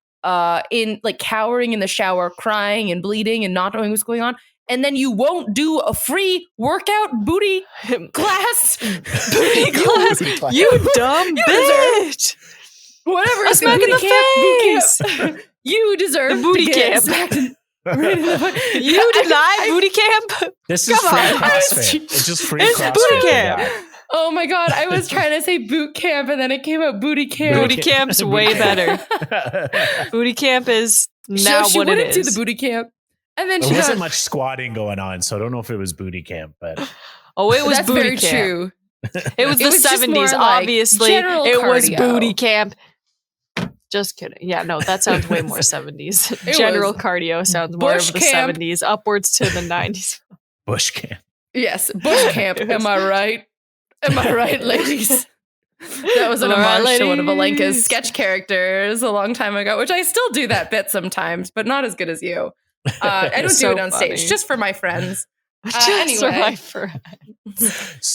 in like cowering in the shower, crying and bleeding and not knowing what's going on. And then you won't do a free workout booty class. Booty class. You dumb bitch. Whatever. A smack in the face. You deserve the booty camp. You deny booty camp? This is free CrossFit. It's just free CrossFit. Booty camp. Oh my God. I was trying to say boot camp and then it came out booty camp. Booty camp's way better. Booty camp is now what it is. She wouldn't do the booty camp. And then there wasn't much squatting going on, so I don't know if it was booty camp, but it was that's booty very camp. True. It was the 70s. Obviously, it was booty camp. Just kidding. Yeah, no, that sounds way more 70s. General cardio sounds more of the camp. 70s, upwards to the 90s. Bush camp. Yes, bush camp. Am I right? Am I right, ladies? That was an homage to one of Alenka's sketch characters a long time ago, which I still do that bit sometimes, but not as good as you. I don't do it on stage, just for my friends. Just for my friends.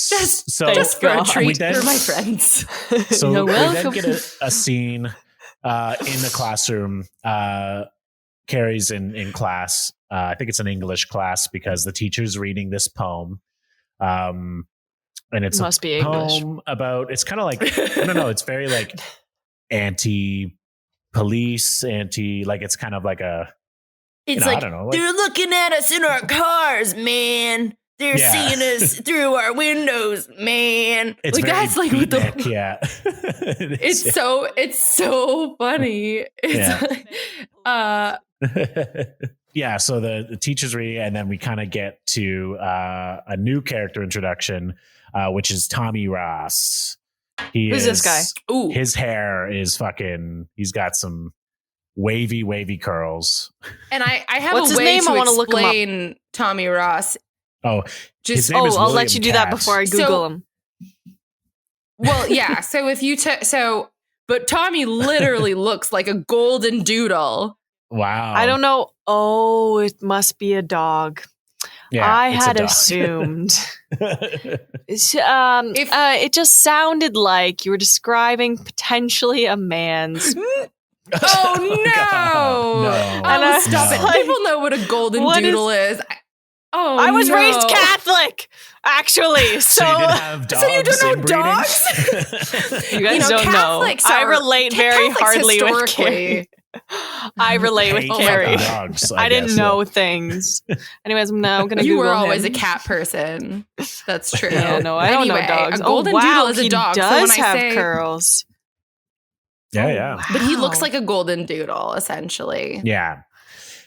Just for a treat for my friends. So we then get a scene in the classroom. Carrie's in class. I think it's an English class because the teacher's reading this poem. And it's must be English. Poem about, it's kind of like, I don't know, it's very like anti-police, like it's kind of like a, it's like, I don't know, like, they're looking at us in our cars, man. They're seeing us through our windows, man. It's like that's like what the it's so funny. So the teacher's reading, and then we kind of get to a new character introduction, which is Tommy Ross. Who's this guy? Ooh. His hair is fucking. He's got some wavy curls. And I have What's a his way name? to I wanna look him up. explain Tommy Ross. Oh, Just his name is I'll William let you do that Katz. before I Google him. Well, yeah. So if you but Tommy literally looks like a golden doodle. Wow. I don't know. Oh, it must be a dog. Yeah, I it's a had dog. assumed. It just sounded like you were describing potentially a man's. Oh no! No. Oh, stop No. it! People know what a golden What doodle is. I was no. raised Catholic, actually. So you didn't have dogs. So you don't know inbreeding? dogs? You guys don't know. Catholics I are- relate very Catholics hardly with historically- Carrie. I relate with Hate Carrie. dogs, I didn't guess, know things. Anyways, I'm now going to You Google were always him. a cat person. That's true. Yeah, no, I don't know Anyway, dogs. A golden oh, wow, doodle is a he dog. So does when I have say, curls. Yeah, Oh, yeah. but he looks wow. like a golden doodle, essentially. Yeah.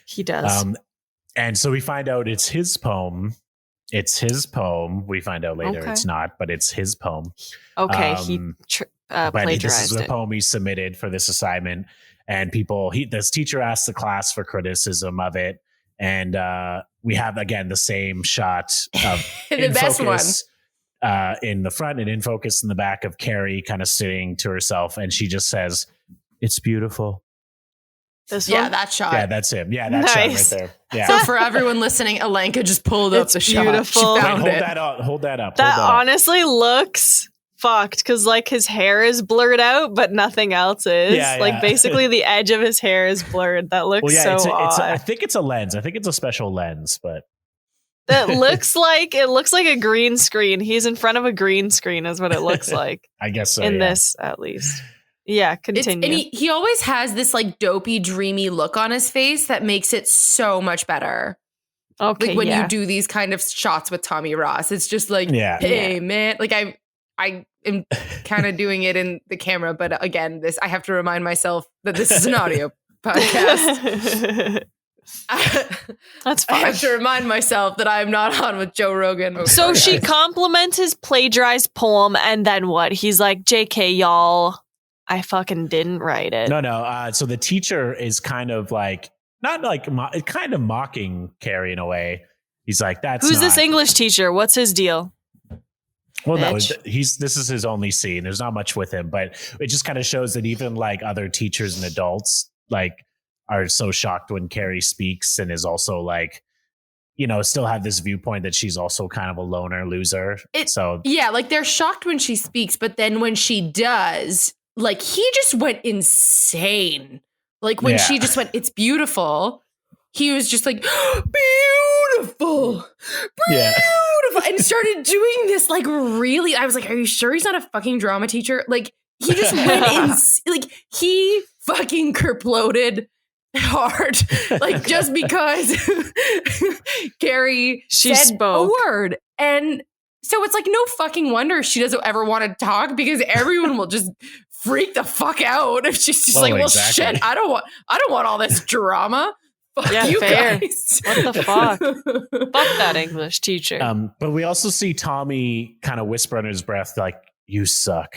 He does. And so we find out it's his poem. It's his poem. We find out later Okay. it's not, but it's his poem. Okay, he But this is plagiarized the it. poem he submitted for this assignment. And this teacher asked the class for criticism of it. And we have, again, the same shot of The best one. in the front and in focus in the back of Carrie kind of sitting to herself. And she just says, "It's beautiful." This Yeah, one? that shot. Yeah, that's him. Yeah, that shot Nice. right there. Yeah. So for everyone listening, Alenka just pulled up It's the shot. beautiful. She Wait, found hold it. that up. Hold that up. That hold that up. honestly looks fucked because like his hair is blurred out, but nothing else is. Yeah, like yeah. basically the edge of his hair is blurred. That looks Well, yeah, so odd. I think it's a lens. I think it's a special lens, but It looks like a green screen. He's in front of a green screen, is what it looks like I guess so. in yeah. this, at least. Yeah, continue. And he always has this like dopey, dreamy look on his face that makes it so much better. okay, Like when yeah. you do these kind of shots with Tommy Ross, it's just like, Yeah. hey man, like I am kind of doing it in the camera, but again, I have to remind myself that this is an audio podcast. That's I fine. have to remind myself that I'm not on with Joe Rogan. So she compliments his plagiarized poem, and then what? He's like, "JK, y'all, I fucking didn't write it." No. So the teacher is kind of like, not like, kind of mocking Carrie in a way. He's like, "That's Who's this not-" English teacher? What's his deal? Well, no, bitch? this is his only scene. There's not much with him, but it just kind of shows that even like other teachers and adults like are so shocked when Carrie speaks and is also like, still have this viewpoint that she's also kind of a loner loser. Yeah, like they're shocked when she speaks, but then when she does, like he just went insane. Like when she just went, "It's beautiful," he was just like, "Beautiful, Yeah. beautiful," and started doing this like really. I was like, "Are you sure he's not a fucking drama teacher?" Like he just went like he fucking kerploded hard, like just because Carrie She said spoke. a word. And so it's like no fucking wonder she doesn't ever want to talk, because everyone will just freak the fuck out if she's just Well, like, "Well, exactly. shit, I don't want all this drama." Fuck Yeah, you fair. guys. What the fuck? Fuck that English teacher. But we also see Tommy kind of whisper under his breath, like, "You suck."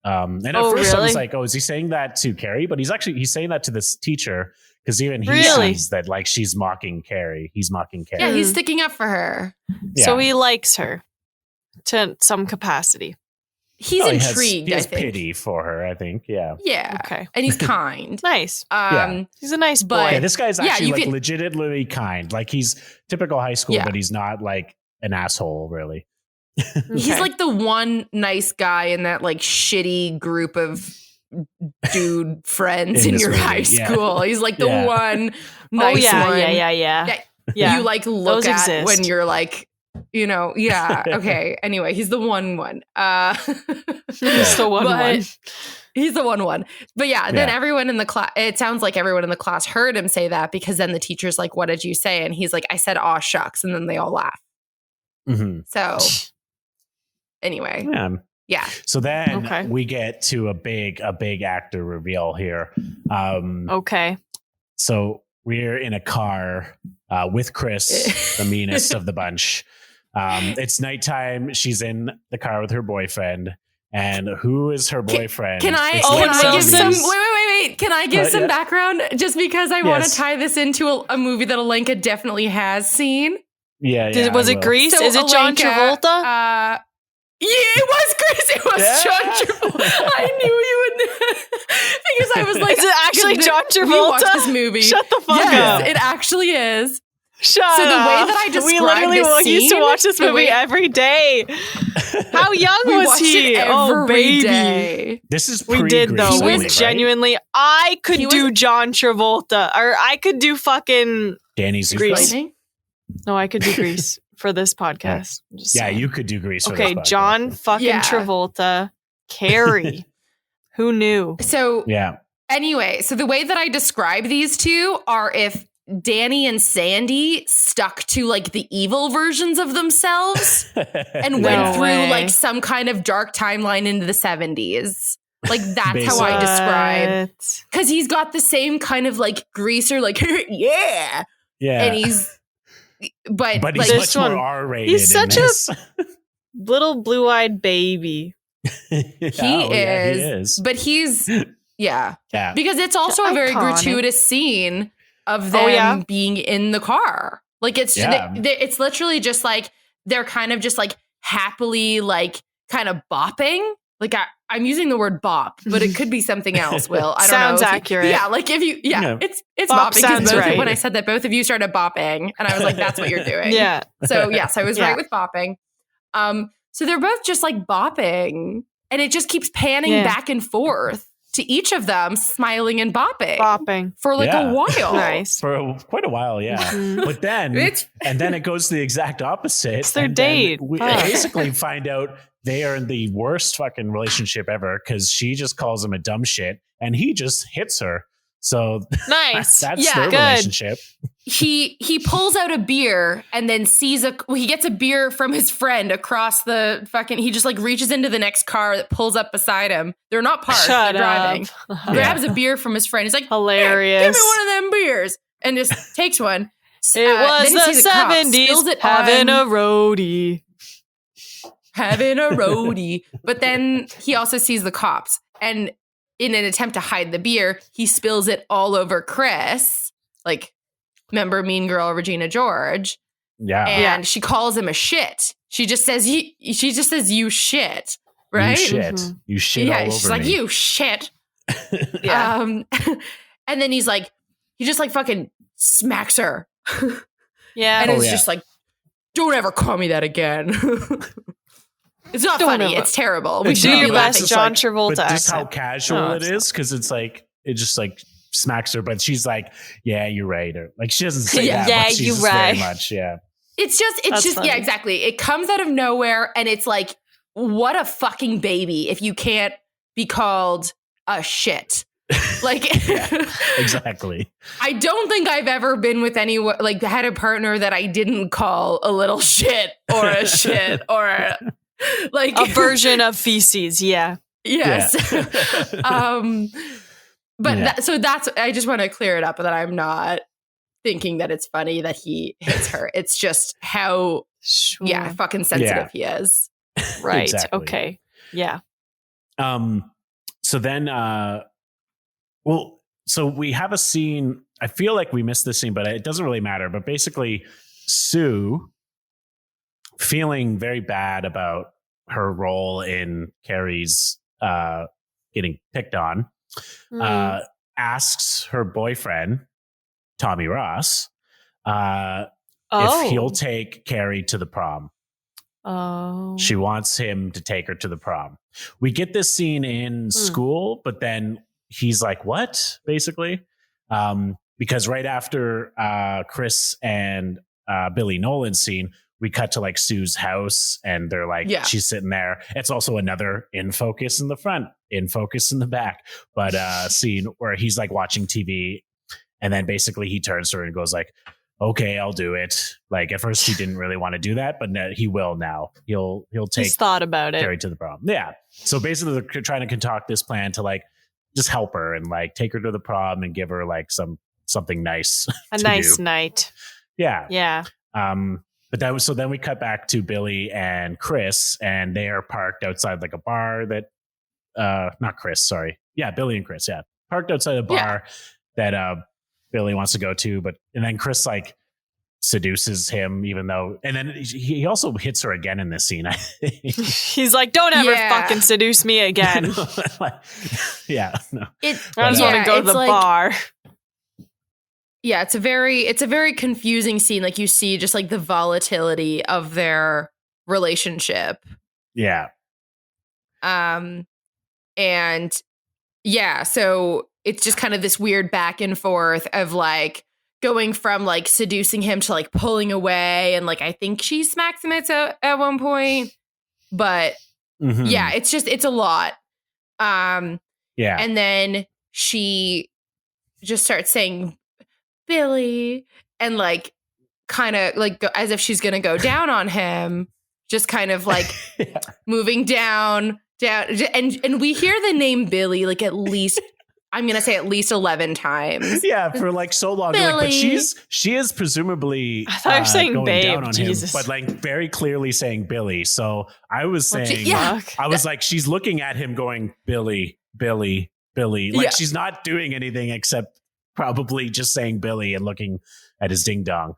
And at first I was really? like, "Oh, is he saying that to Carrie?" But he's saying that to this teacher, because even he Really? sees that like she's mocking Carrie. He's mocking Carrie. Yeah, he's sticking up for her. Yeah. So he likes her to some capacity. He's Oh, he has- intrigued, He has I think. pity for her, I think. Yeah. Yeah. Okay. And he's kind. Nice. He's a nice but- boy. Yeah, this guy's Yeah, actually you like could- legitimately kind. Like he's typical high school, Yeah. but he's not like an asshole, really. He's Okay. like the one nice guy in that like shitty group of dude friends In in this your movie, high yeah. school. He's like the Yeah. one Oh nice yeah, one. yeah. that Yeah. You like look Those at exist. when you're like, yeah, okay. Anyway, he's the one. He's the one. But- He's the one. But yeah, then Yeah. everyone in the class, it sounds like everyone in the class heard him say that, because then the teacher's like, "What did you say?" And he's like, "I said, aw, shucks." And then they all laugh. Mhm. So anyway, yeah. So then Okay. we get to a big actor reveal here. Okay. So we're in a car with Chris, the meanest of the bunch. It's nighttime. She's in the car with her boyfriend. And who is her boyfriend? Can I It's Owen give Wilson? some? Wait. Wait, can I give some background? Just because I want to tie this into a movie that Alenka definitely has seen. Yeah. Was it Grease? So Is it John Alenka, Travolta? Yeah, it was Grease. It was John Travolta. I knew you would because I was like, is it actually John Travolta? We watched this movie. Shut the fuck yes, up. it actually is. Shut so the up. way that I described we literally this scene, used to watch this movie every day. How young we was watched he? it Oh, baby. day. This is We did though. Grease, We right? genuinely, I could do John Travolta, or I could do fucking Danny Grease. Zuko. No, I could do Grease for this podcast. Just Yeah, saying. you could do Grease. For Okay, this podcast. John fucking Travolta, Carrie. Who knew? So yeah. Anyway, so the way that I describe these two are if Danny and Sandy stuck to like the evil versions of themselves and went through like some kind of dark timeline into the 70s. Like that's how I describe. Because he's got the same kind of like greaser, like yeah, and he's but he's like, much more R-rated. He's such a little blue-eyed baby. he is, but he's because it's also a very gratuitous scene of them being in the car. Like it's it's literally just like they're kind of just like happily like kind of bopping. Like I'm using the word bop, but it could be something else. Will I don't sounds know. accurate. Like if you it's bop bopping. sounds right. When I said that, both of you started bopping, and I was like, that's what you're doing. So yes, I was right with bopping. So they're both just like bopping, and it just keeps panning back and forth to each of them, smiling and bopping for like a while. Nice. For quite a while, But then, and then it goes the exact opposite. It's their date. We basically find out they are in the worst fucking relationship ever because she just calls him a dumb shit and he just hits her. So nice. that's their relationship. He pulls out a beer and then sees he gets a beer from his friend across the fucking, he just like reaches into the next car that pulls up beside him. They're not parked, they're driving. Grabs a beer from his friend. He's like, hilarious. Give me one of them beers. And just takes one. It was the 70s having a roadie. Having a roadie. But then he also sees the cops. And in an attempt to hide the beer, he spills it all over Chris. Like, remember Mean Girl Regina George? Yeah. And she calls him a shit. She just says you shit. Right? You shit. Mm-hmm. You shit all over me. She's like, you shit. And then he just like fucking smacks her. And it's just like, don't ever call me that again. It's not funny. It's terrible. We should be laughing. John Travolta. But just how casual it is, because it's like it just like smacks her, but she's like, "Yeah, you're right," or like she doesn't say that. Yeah, but you're right. Very much, It's just funny. Exactly. It comes out of nowhere, and it's like, what a fucking baby if you can't be called a shit. Like exactly. I don't think I've ever been with anyone like had a partner that I didn't call a little shit or a shit or like a version of feces. Yes. So that's I just want to clear it up that I'm not thinking that it's funny that he hits her. It's just how fucking sensitive he is. Right. Exactly. Okay. Yeah. So then so we have a scene. I feel like we missed this scene, but it doesn't really matter. But basically, Sue, feeling very bad about her role in Carrie's getting picked on, asks her boyfriend, Tommy Ross, if he'll take Carrie to the prom. She wants him to take her to the prom. We get this scene in school, but then he's like, what? Basically. Because right after Chris and Billy Nolan's scene, we cut to like Sue's house and they're like, she's sitting there. It's also another in focus in the front, in focus in the back, but scene where he's like watching TV. And then basically he turns to her and goes like, okay, I'll do it. Like at first he didn't really want to do that, but no, he will now. He'll take He's thought about it. Carrie to the prom. Yeah. So basically they're trying to concoct this plan to like just help her and like take her to the prom and give her like something nice. A nice night. Yeah. Yeah. But that was, so then we cut back to Billy and Chris and they are parked outside like a bar that, not Chris, sorry. Yeah. Billy and Chris. Yeah. parked outside the bar that Billy wants to go to, and then Chris like seduces him, even though, and then he also hits her again in this scene. He's like, "Don't ever fucking seduce me again." No. I just want to go to the bar. Yeah, it's a very confusing scene. Like you see just like the volatility of their relationship. Yeah. And yeah, so it's just kind of this weird back and forth of like going from like seducing him to like pulling away, and like I think she smacks him at one point. But yeah, it's a lot. And then she just starts saying Billy, and like kind of like as if she's gonna go down on him, just kind of like moving down, and we hear the name Billy like at least I'm gonna say at least 11 times. Yeah, for like so long. Like, but she is presumably I thought you were saying going babe, down on Jesus. him, but like very clearly saying Billy. So I was saying, I was like, she's looking at him going Billy, Billy, Billy. Like she's not doing anything except probably just saying Billy and looking at his ding dong.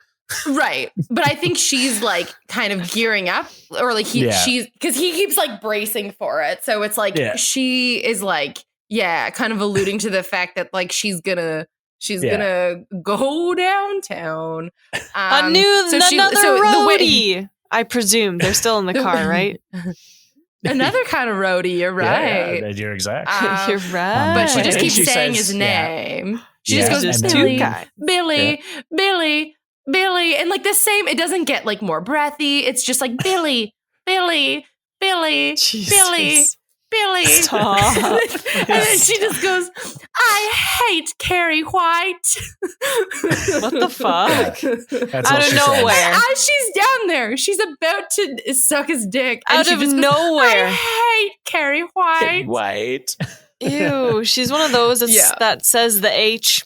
Right. But I think she's like kind of gearing up, or like she's because he keeps like bracing for it. So it's like she is like, kind of alluding to the fact that like she's gonna go downtown. Another roadie. I presume they're still in the car, right? Another kind of roadie. You're right. Yeah, you're exact. You're right. But she just keeps saying his name. She just goes, Billy, Billy, Billy. And like the same, it doesn't get like more breathy. It's just like Billy, Billy, Billy, Billy, Billy. Stop. And then she just goes, I hate Carrie White. What the fuck? Out of nowhere. As she's down there, she's about to suck his dick. And Out of nowhere. I hate Carrie White. White. Ew, she's one of those that says the H.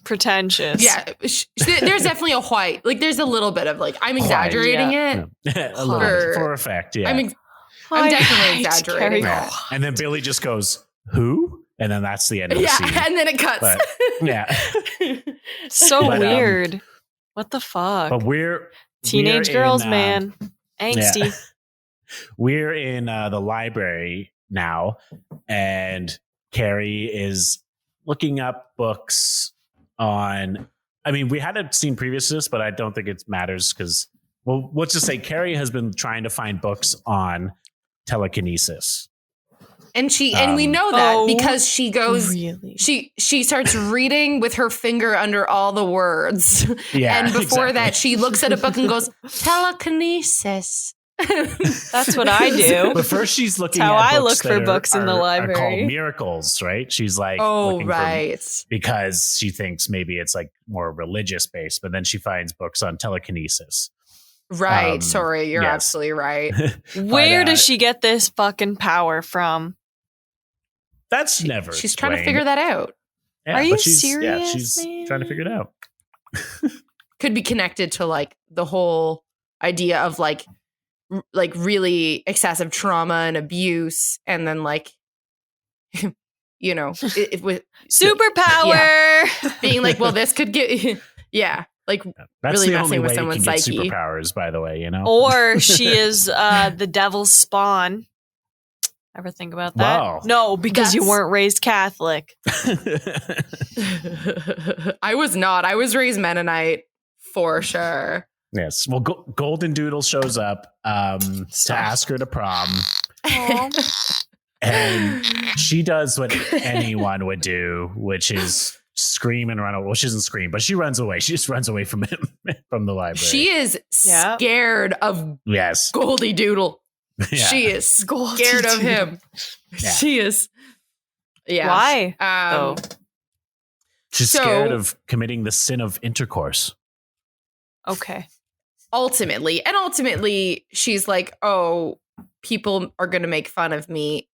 Pretentious. Yeah, there's definitely a white. Like, there's a little bit of like, I'm exaggerating it. A little bit, for effect, yeah. I'm definitely exaggerating it. And then Billy just goes, who? And then that's the end of the scene. Yeah, and then it cuts. But, so weird. What the fuck? But we're teenage girls, man. Angsty. Yeah. We're in the library now, and Carrie is looking up books on, I mean, we hadn't seen previous to this, but I don't think it matters because, well, let's just say Carrie has been trying to find books on telekinesis. And we know that because she goes, she starts reading with her finger under all the words. Yeah, and before that, she looks at a book and goes, telekinesis. That's what I do. But first she's looking That's at how I books look for books in the library. Are called miracles, right? She's like, because she thinks maybe it's like more religious based, but then she finds books on telekinesis. Right. Sorry, you're absolutely right. Where does she get this fucking power from? That's never. She's trying to figure that out. Yeah, Are you serious? Yeah, she's trying to figure it out. Could be connected to like the whole idea of like really excessive trauma and abuse, and then like, you know, with superpower being like, well, this could get, like that's really the messing only with way someone's you can psyche. get superpowers, by the way, you know, or she is the devil's spawn. Ever think about that? Wow. No, because you weren't raised Catholic. I was not. I was raised Mennonite for sure. Yes. Well, Golden Doodle shows up to ask her to prom. And she does what anyone would do, which is scream and run away. Well, she doesn't scream, but she runs away. She just runs away from him, from the library. She is scared of Goldie Doodle. Yeah. She is scared of him. Yeah. She is. Yeah. Why? She's scared of committing the sin of intercourse. Okay. Ultimately, she's like, oh, people are going to make fun of me.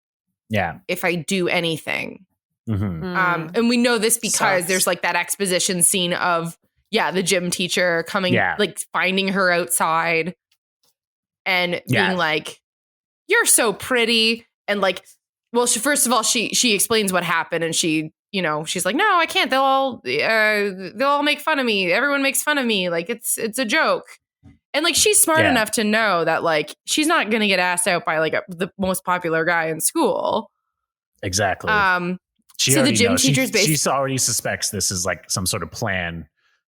Yeah. If I do anything. Mm-hmm. And we know this because there's like that exposition scene of, the gym teacher coming, like finding her outside and being like, you're so pretty. And like well, first of all, she explains what happened, and she's like, no, I can't. They'll all make fun of me. Everyone makes fun of me. Like it's a joke. And like she's smart enough to know that like she's not gonna get asked out by like the most popular guy in school. Exactly. So the gym teacher's she already suspects this is like some sort of plan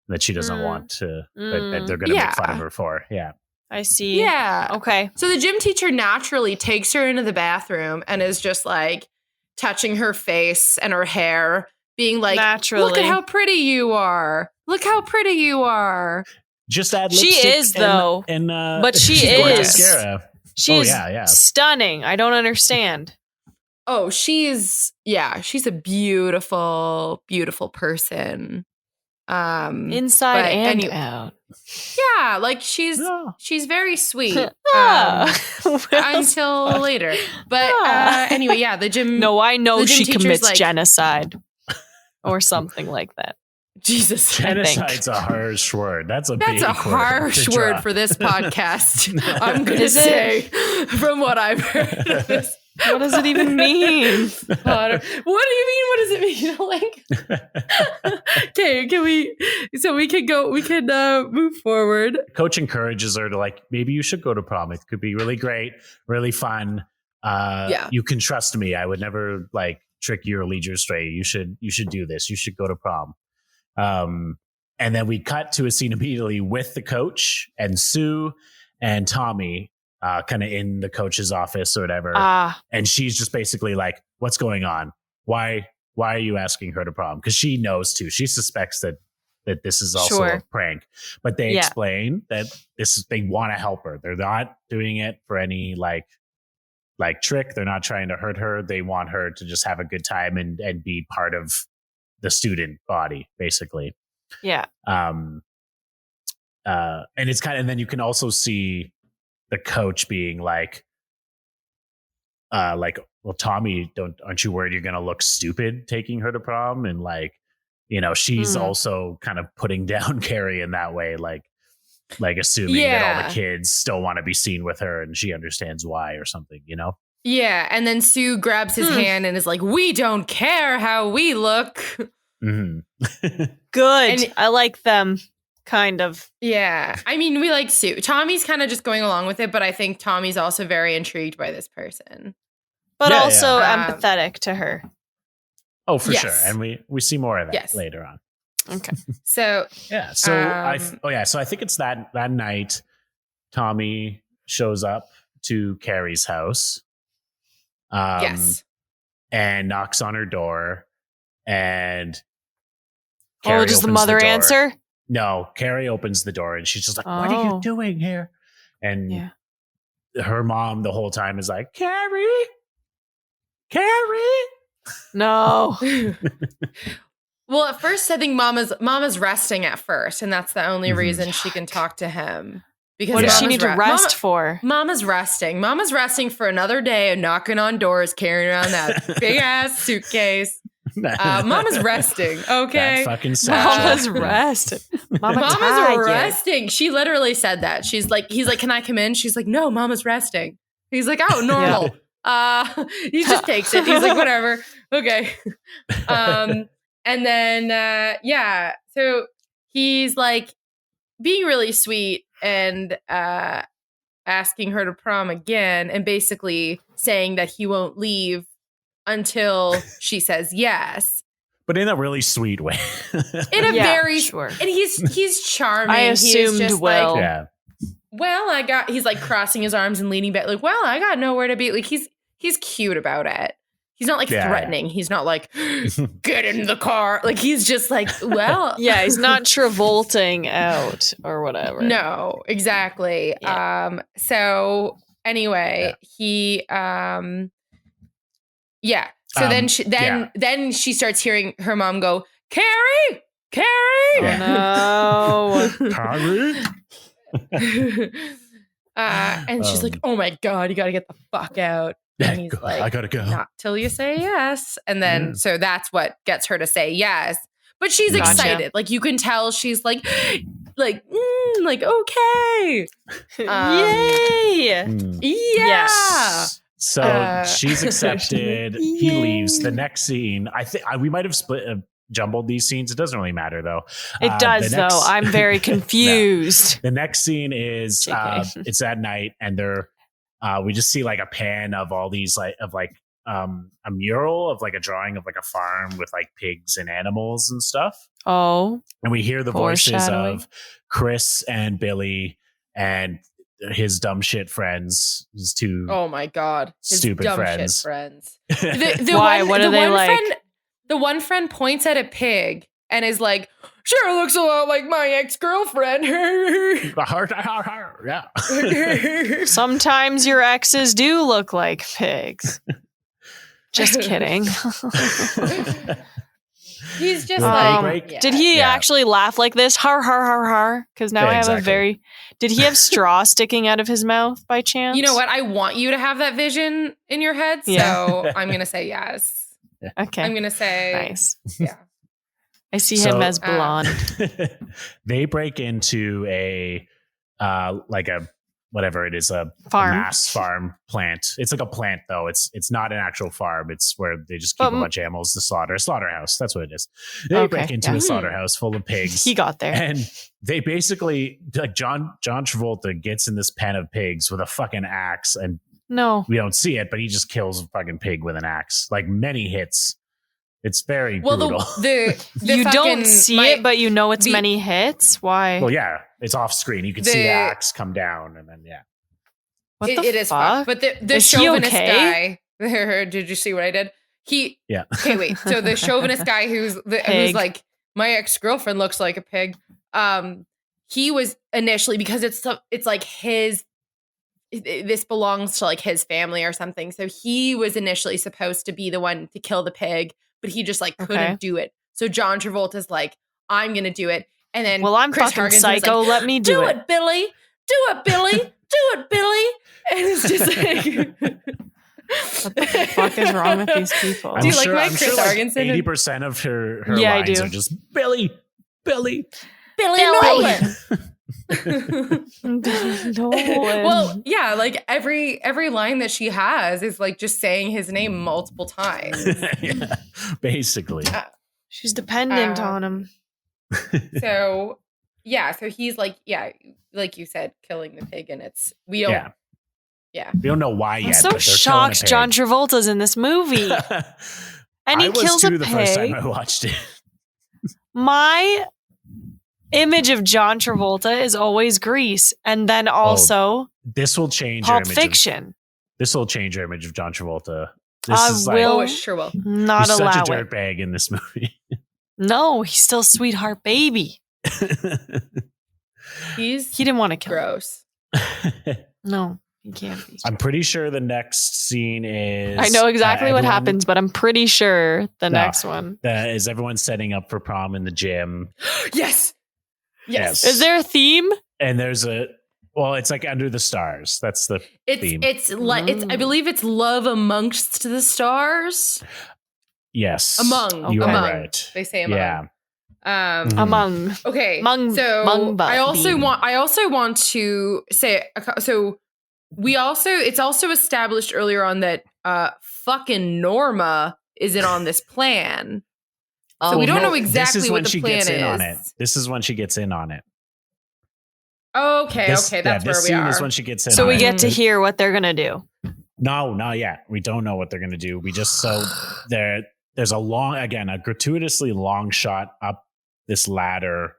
that she doesn't want to that they're gonna make fun of her for. Yeah. I see. Yeah. Okay. So the gym teacher naturally takes her into the bathroom and is just like touching her face and her hair, being like, naturally. Look at how pretty you are. Look how pretty you are. Just add she lipstick is though, and but she is. She's yeah. stunning. I don't understand. Oh, she's a beautiful, beautiful person. Inside and out. Yeah, like she's very sweet. Until later. But anyway, yeah, the gym. No, I know she commits like, genocide or something like that. Jesus, genocide's a harsh word. That's a harsh word for this podcast. I'm going to say, from what I've heard of this. What does it even mean? What do you mean? What does it mean? Like, okay, we could move forward. Coach encourages her to like, maybe you should go to prom. It could be really great, really fun. You can trust me. I would never like trick you or lead you astray. You should do this. You should go to prom. And then we cut to a scene immediately with the coach and Sue and Tommy kind of in the coach's office or whatever. And she's just basically like, what's going on? Why are you asking her to prom? Because she knows too. She suspects that this is also a prank. But they explain that they want to help her. They're not doing it for any like trick. They're not trying to hurt her. They want her to just have a good time and be part of the student body, basically. Yeah. And it's and then you can also see the coach being like, well, Tommy, aren't you worried you're going to look stupid taking her to prom? And like, she's also kind of putting down Carrie in that way, like assuming that all the kids still want to be seen with her and she understands why or something, Yeah. And then Sue grabs his hand and is like, we don't care how we look. Mm-hmm. Good. I like them. Kind of. Yeah. I mean, we like Sue. Tommy's kind of just going along with it, but I think Tommy's also very intrigued by this person. But also empathetic to her. Oh, for sure. And we see more of that later on. Okay. So So I think it's that night Tommy shows up to Carrie's house. And knocks on her door and Carrie does the mother answer? No, Carrie opens the door and she's just like, what are you doing here? And her mom the whole time is like, Carrie. No. Well, at first I think Mama's resting at first, and that's the only reason she can talk to him. Because what does she need to rest for? Mama's resting. Mama's resting for another day of knocking on doors, carrying around that big ass suitcase. Mama's resting. Okay. That fucking Mama's resting. Mama's resting. She literally said that. He's like, can I come in? She's like, no, Mama's resting. He's like, oh, normal. He just takes it. He's like, whatever. Okay. And then, so he's like being really sweet and asking her to prom again and basically saying that he won't leave until she says yes. But in a really sweet way. In a very sure. And he's charming. I assumed just Will. Like, well, he's like crossing his arms and leaning back like, well, I got nowhere to be. Like he's cute about it. He's not like threatening. He's not like, get in the car. Like he's just like, well. He's not Travolting out or whatever. No, exactly. Yeah. So anyway, he So then she starts hearing her mom go, Carrie. Oh, no. Carrie. And she's like, oh my God, you got to get the fuck out. And he's like, I gotta go. Not till you say yes. And then, so that's what gets her to say yes. But she's excited. Like you can tell she's like, okay. Yay. Yeah. Yes. So she's accepted. He leaves. The next scene, I think we might have jumbled these scenes. It doesn't really matter though. It does though. I'm very confused. The next scene is it's at night, and we just see like a pan of all these a mural of like a drawing of like a farm with like pigs and animals and stuff. Oh, and we hear the voices of Chris and Billy and his dumb shit friends, his two oh my god, his stupid dumb friends. Shit friends. Why? What are they like? The one friend points at a pig and is like, "Sure, looks a lot like my ex-girlfriend." Yeah. Sometimes your exes do look like pigs. Just kidding. He's just Did he actually laugh like this? Har, har, har, har. Because now I have a very... Did he have straw sticking out of his mouth by chance? You know what? I want you to have that vision in your head. So I'm going to say yes. Okay. I'm going to say... Nice. Yeah. I see him as blonde. They break into a whatever it is, a mass farm plant. It's like a plant though. It's not an actual farm. It's where they just keep a bunch of animals to slaughter. A slaughterhouse. That's what it is. They break into a slaughterhouse full of pigs. He got there. And they basically, like John Travolta gets in this pen of pigs with a fucking axe, and we don't see it, but he just kills a fucking pig with an axe. Like many hits. It's very brutal. You don't see it, but you know it's many hits. Why? Well, yeah, it's off screen. You can see the axe come down, and then What the it is fun. But the chauvinist guy. Did you see what I did? Okay, wait. So the chauvinist guy who's like, my ex-girlfriend looks like a pig. He was initially, because it's like this belongs to like his family or something. So he was initially supposed to be the one to kill the pig, but he just like couldn't do it. So John Travolta's like, I'm gonna do it. And then I'm Chris fucking Hargensen's psycho. Like, let me do it, Billy. Do it, Billy. Do it, Billy. And it's just like, what the fuck is wrong with these people? Do you like my Chris Hargensen? 80% of her lines are just Billy. Nolan. Nolan. Well, yeah, like every line that she has is like just saying his name multiple times. Yeah, basically. She's dependent on him. So he's like, like you said, killing the pig, and we don't know why yet. I'm so shocked John Travolta's in this movie. And he kills a pig. The first time I watched it. My image of John Travolta is always Grease, and then also this will change Pulp Fiction. This will change your image of John Travolta. It sure will. Not he's allow such a it. dirtbag in this movie. No, he's still sweetheart baby. He didn't want to kill gross. No, he can't be. I'm pretty sure the next scene is... I know exactly what happens, but I'm pretty sure the next one is everyone setting up for prom in the gym. Yes. Is there a theme? And there's it's like Under the Stars. That's the theme. I believe it's Love Amongst the Stars. Yes. Among. You are right. They say among. Yeah. Among. Okay. So I also want to say, so it's also established earlier on that fucking Norma isn't on this plan. So we don't know exactly what the plan is. This is when she gets in on it. Okay, that's where we are. This scene is when she gets in on it. So we get to hear what they're going to do. No, not yet. We don't know what they're going to do. We just there's a gratuitously long shot up this ladder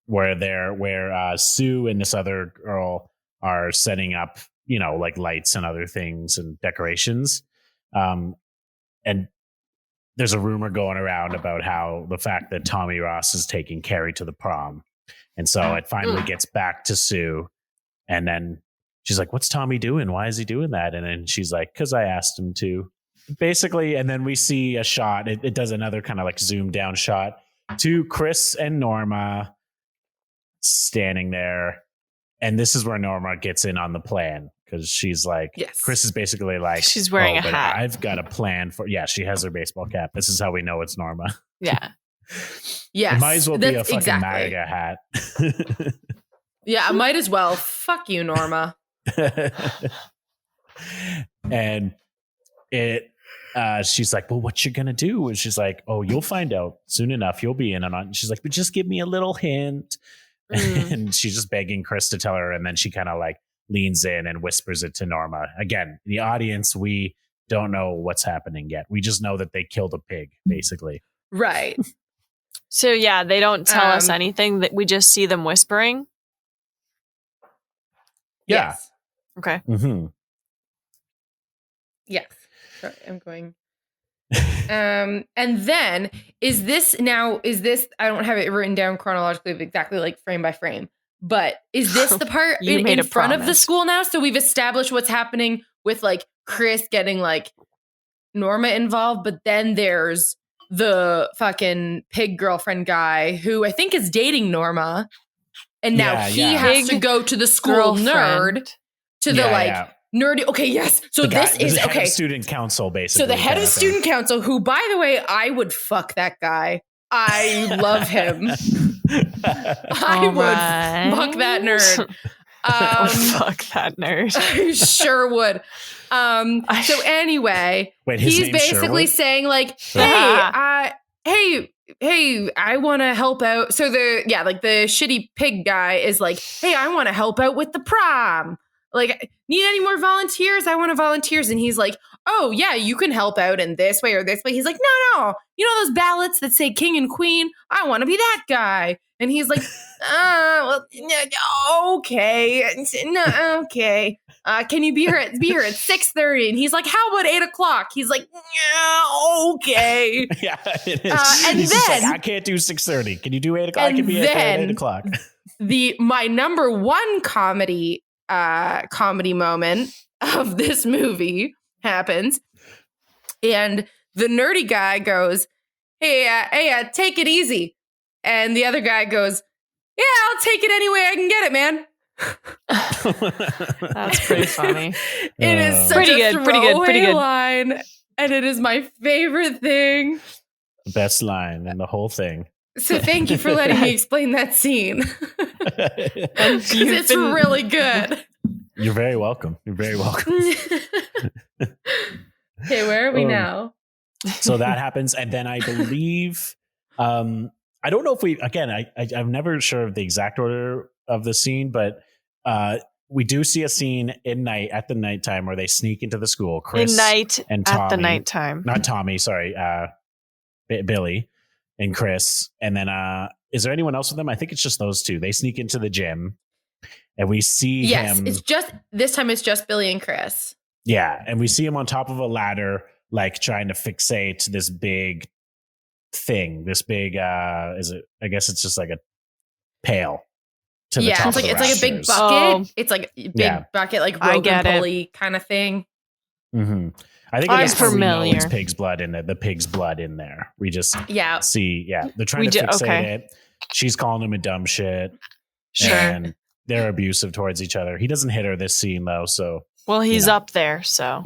where Sue and this other girl are setting up, like lights and other things and decorations. And there's a rumor going around about how the fact that Tommy Ross is taking Carrie to the prom. And so it finally gets back to Sue. And then she's like, what's Tommy doing? Why is he doing that? And then she's like, because I asked him to. Basically, and then we see a shot. It does another kind of like zoom down shot to Chris and Norma standing there. And this is where Norma gets in on the plan. Because she's like, Chris is basically like, she's wearing a hat. I've got a plan for, she has her baseball cap. This is how we know it's Norma. Yeah. Yes. It might as well be a fucking MAGA hat. Yeah, might as well. Fuck you, Norma. And she's like, well, what you gonna do? And she's like, oh, you'll find out soon enough. You'll be in on it. And she's like, but just give me a little hint. And she's just begging Chris to tell her. And then she kind of like leans in and whispers it to Norma. Again, the audience, we don't know what's happening yet. We just know that they killed a pig, basically. Right. So yeah, they don't tell us anything. That we just see them whispering. Yeah. Yes. Okay. Mm-hmm. Yes. Sorry, I'm going. And then is this, I don't have it written down chronologically exactly like frame by frame, but is this the part in front of the school now? So we've established what's happening with like Chris getting like Norma involved, but then there's the fucking pig girlfriend guy who I think is dating Norma. And now he has to go to the school nerd to the nerdy. Okay, yes. So this is okay. Head of student council, basically. So the head of student council, who, by the way, I would fuck that guy. I love him. I would fuck that nerd. Fuck that nerd. I sure would. So anyway, he's basically saying like, hey, I want to help out. So the shitty pig guy is like, hey, I want to help out with the prom. Like, need any more volunteers? I want to volunteers. And he's like, oh, yeah, you can help out in this way or this way. He's like, no. You know those ballots that say king and queen? I want to be that guy. And he's like, okay. No, okay. Can you be here at 6:30? And he's like, how about 8 o'clock? He's like, okay. Yeah, it is. And he's then, like, I can't do 6:30. Can you do 8 o'clock? I can be at 8 o'clock. My number one comedy moment of this movie happens, and the nerdy guy goes, hey, take it easy. And the other guy goes, yeah, I'll take it any way I can get it, man. That's pretty funny. It is such pretty a good line, and it is my favorite thing. The best line in the whole thing. So thank you for letting me explain that scene. It's really good. You're very welcome. Okay, where are we now? So that happens, and then I believe, I don't know if I'm never sure of the exact order of the scene, but we do see a scene at the nighttime where they sneak into the school. Chris and Tommy, at the nighttime. Not Tommy, sorry, Billy and Chris. And then is there anyone else with them? I think it's just those two. They sneak into the gym, and we see him. This time it's just Billy and Chris. Yeah, and we see him on top of a ladder, like trying to fixate this big thing. This big I guess it's just like a pail. To the top it's like a big bucket. It's like a big bucket, like rope pulley kind of thing. Mm-hmm. I think it's familiar. It's pig's blood in it. The pig's blood in there. We just see. They're trying to fixate it. She's calling him a dumb shit. Sure. And they're abusive towards each other. He doesn't hit her this scene though. So he's up there. So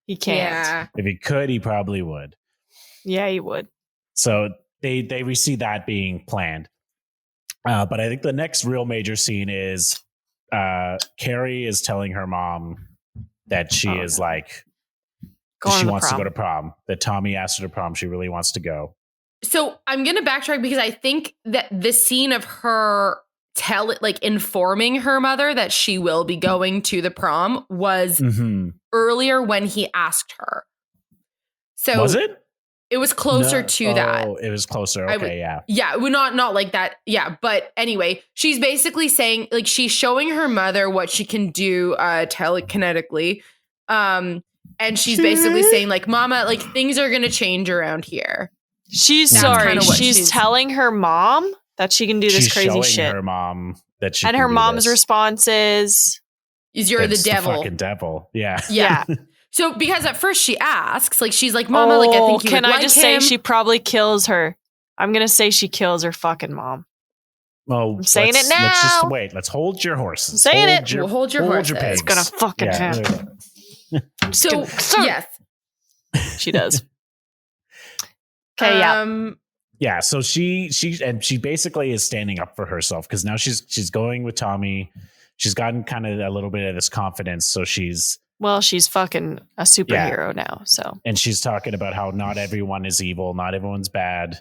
he can't. Yeah. If he could, he probably would. Yeah, he would. So we see that being planned. But I think the next real major scene is Carrie is telling her mom that she is like, she wants to go to prom, that Tommy asked her to prom. She really wants to go. So I'm going to backtrack because I think that the scene of her informing her mother that she will be going to the prom was earlier when he asked her. So was it? It was closer to that. Oh, it was closer. Okay, yeah. Yeah, not like that. Yeah, but anyway, she's basically saying, like, she's showing her mother what she can do telekinetically. And she's basically saying, like, Mama, like, things are going to change around here. She's telling her mom that she can do this crazy shit. Her mom that she and her mom's response is you're the devil. The fucking devil. Yeah. Yeah. So, because at first she asks, like, she's like, Mama, like, I think you would like him. Can I just say she probably kills her? I'm going to say she kills her fucking mom. Oh, I'm saying it now. Let's just wait. Let's hold your horses. I'm saying we'll hold your horses. It's going to fucking happen. So, yes. She does. Okay, yeah. Yeah, so she basically is standing up for herself because now she's going with Tommy. She's gotten kind of a little bit of this confidence, so she's Well, she's fucking a superhero now, so. And she's talking about how not everyone is evil, not everyone's bad.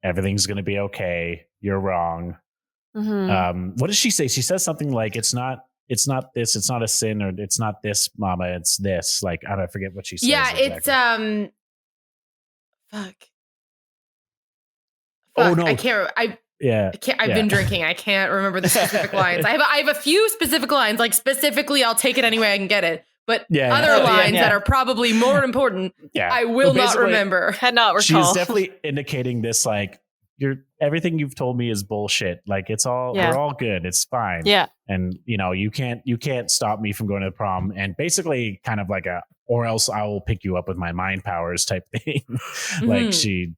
Everything's going to be okay. You're wrong. Mm-hmm. What does she say? She says something like, it's not this, it's not a sin, or it's not this, mama, it's this. Like, I forget what she says. Yeah, exactly. Fuck. Oh no. I can't. I've been drinking. I can't remember the specific lines. I have a few specific lines. Like specifically, I'll take it any way I can get it. But other lines that are probably more important, I will not remember. Cannot recall. She's definitely indicating this, like, everything you've told me is bullshit. Like, it's all we're all good. It's fine. Yeah. And you can't stop me from going to the prom. And basically, kind of like or else I will pick you up with my mind powers type thing. Like she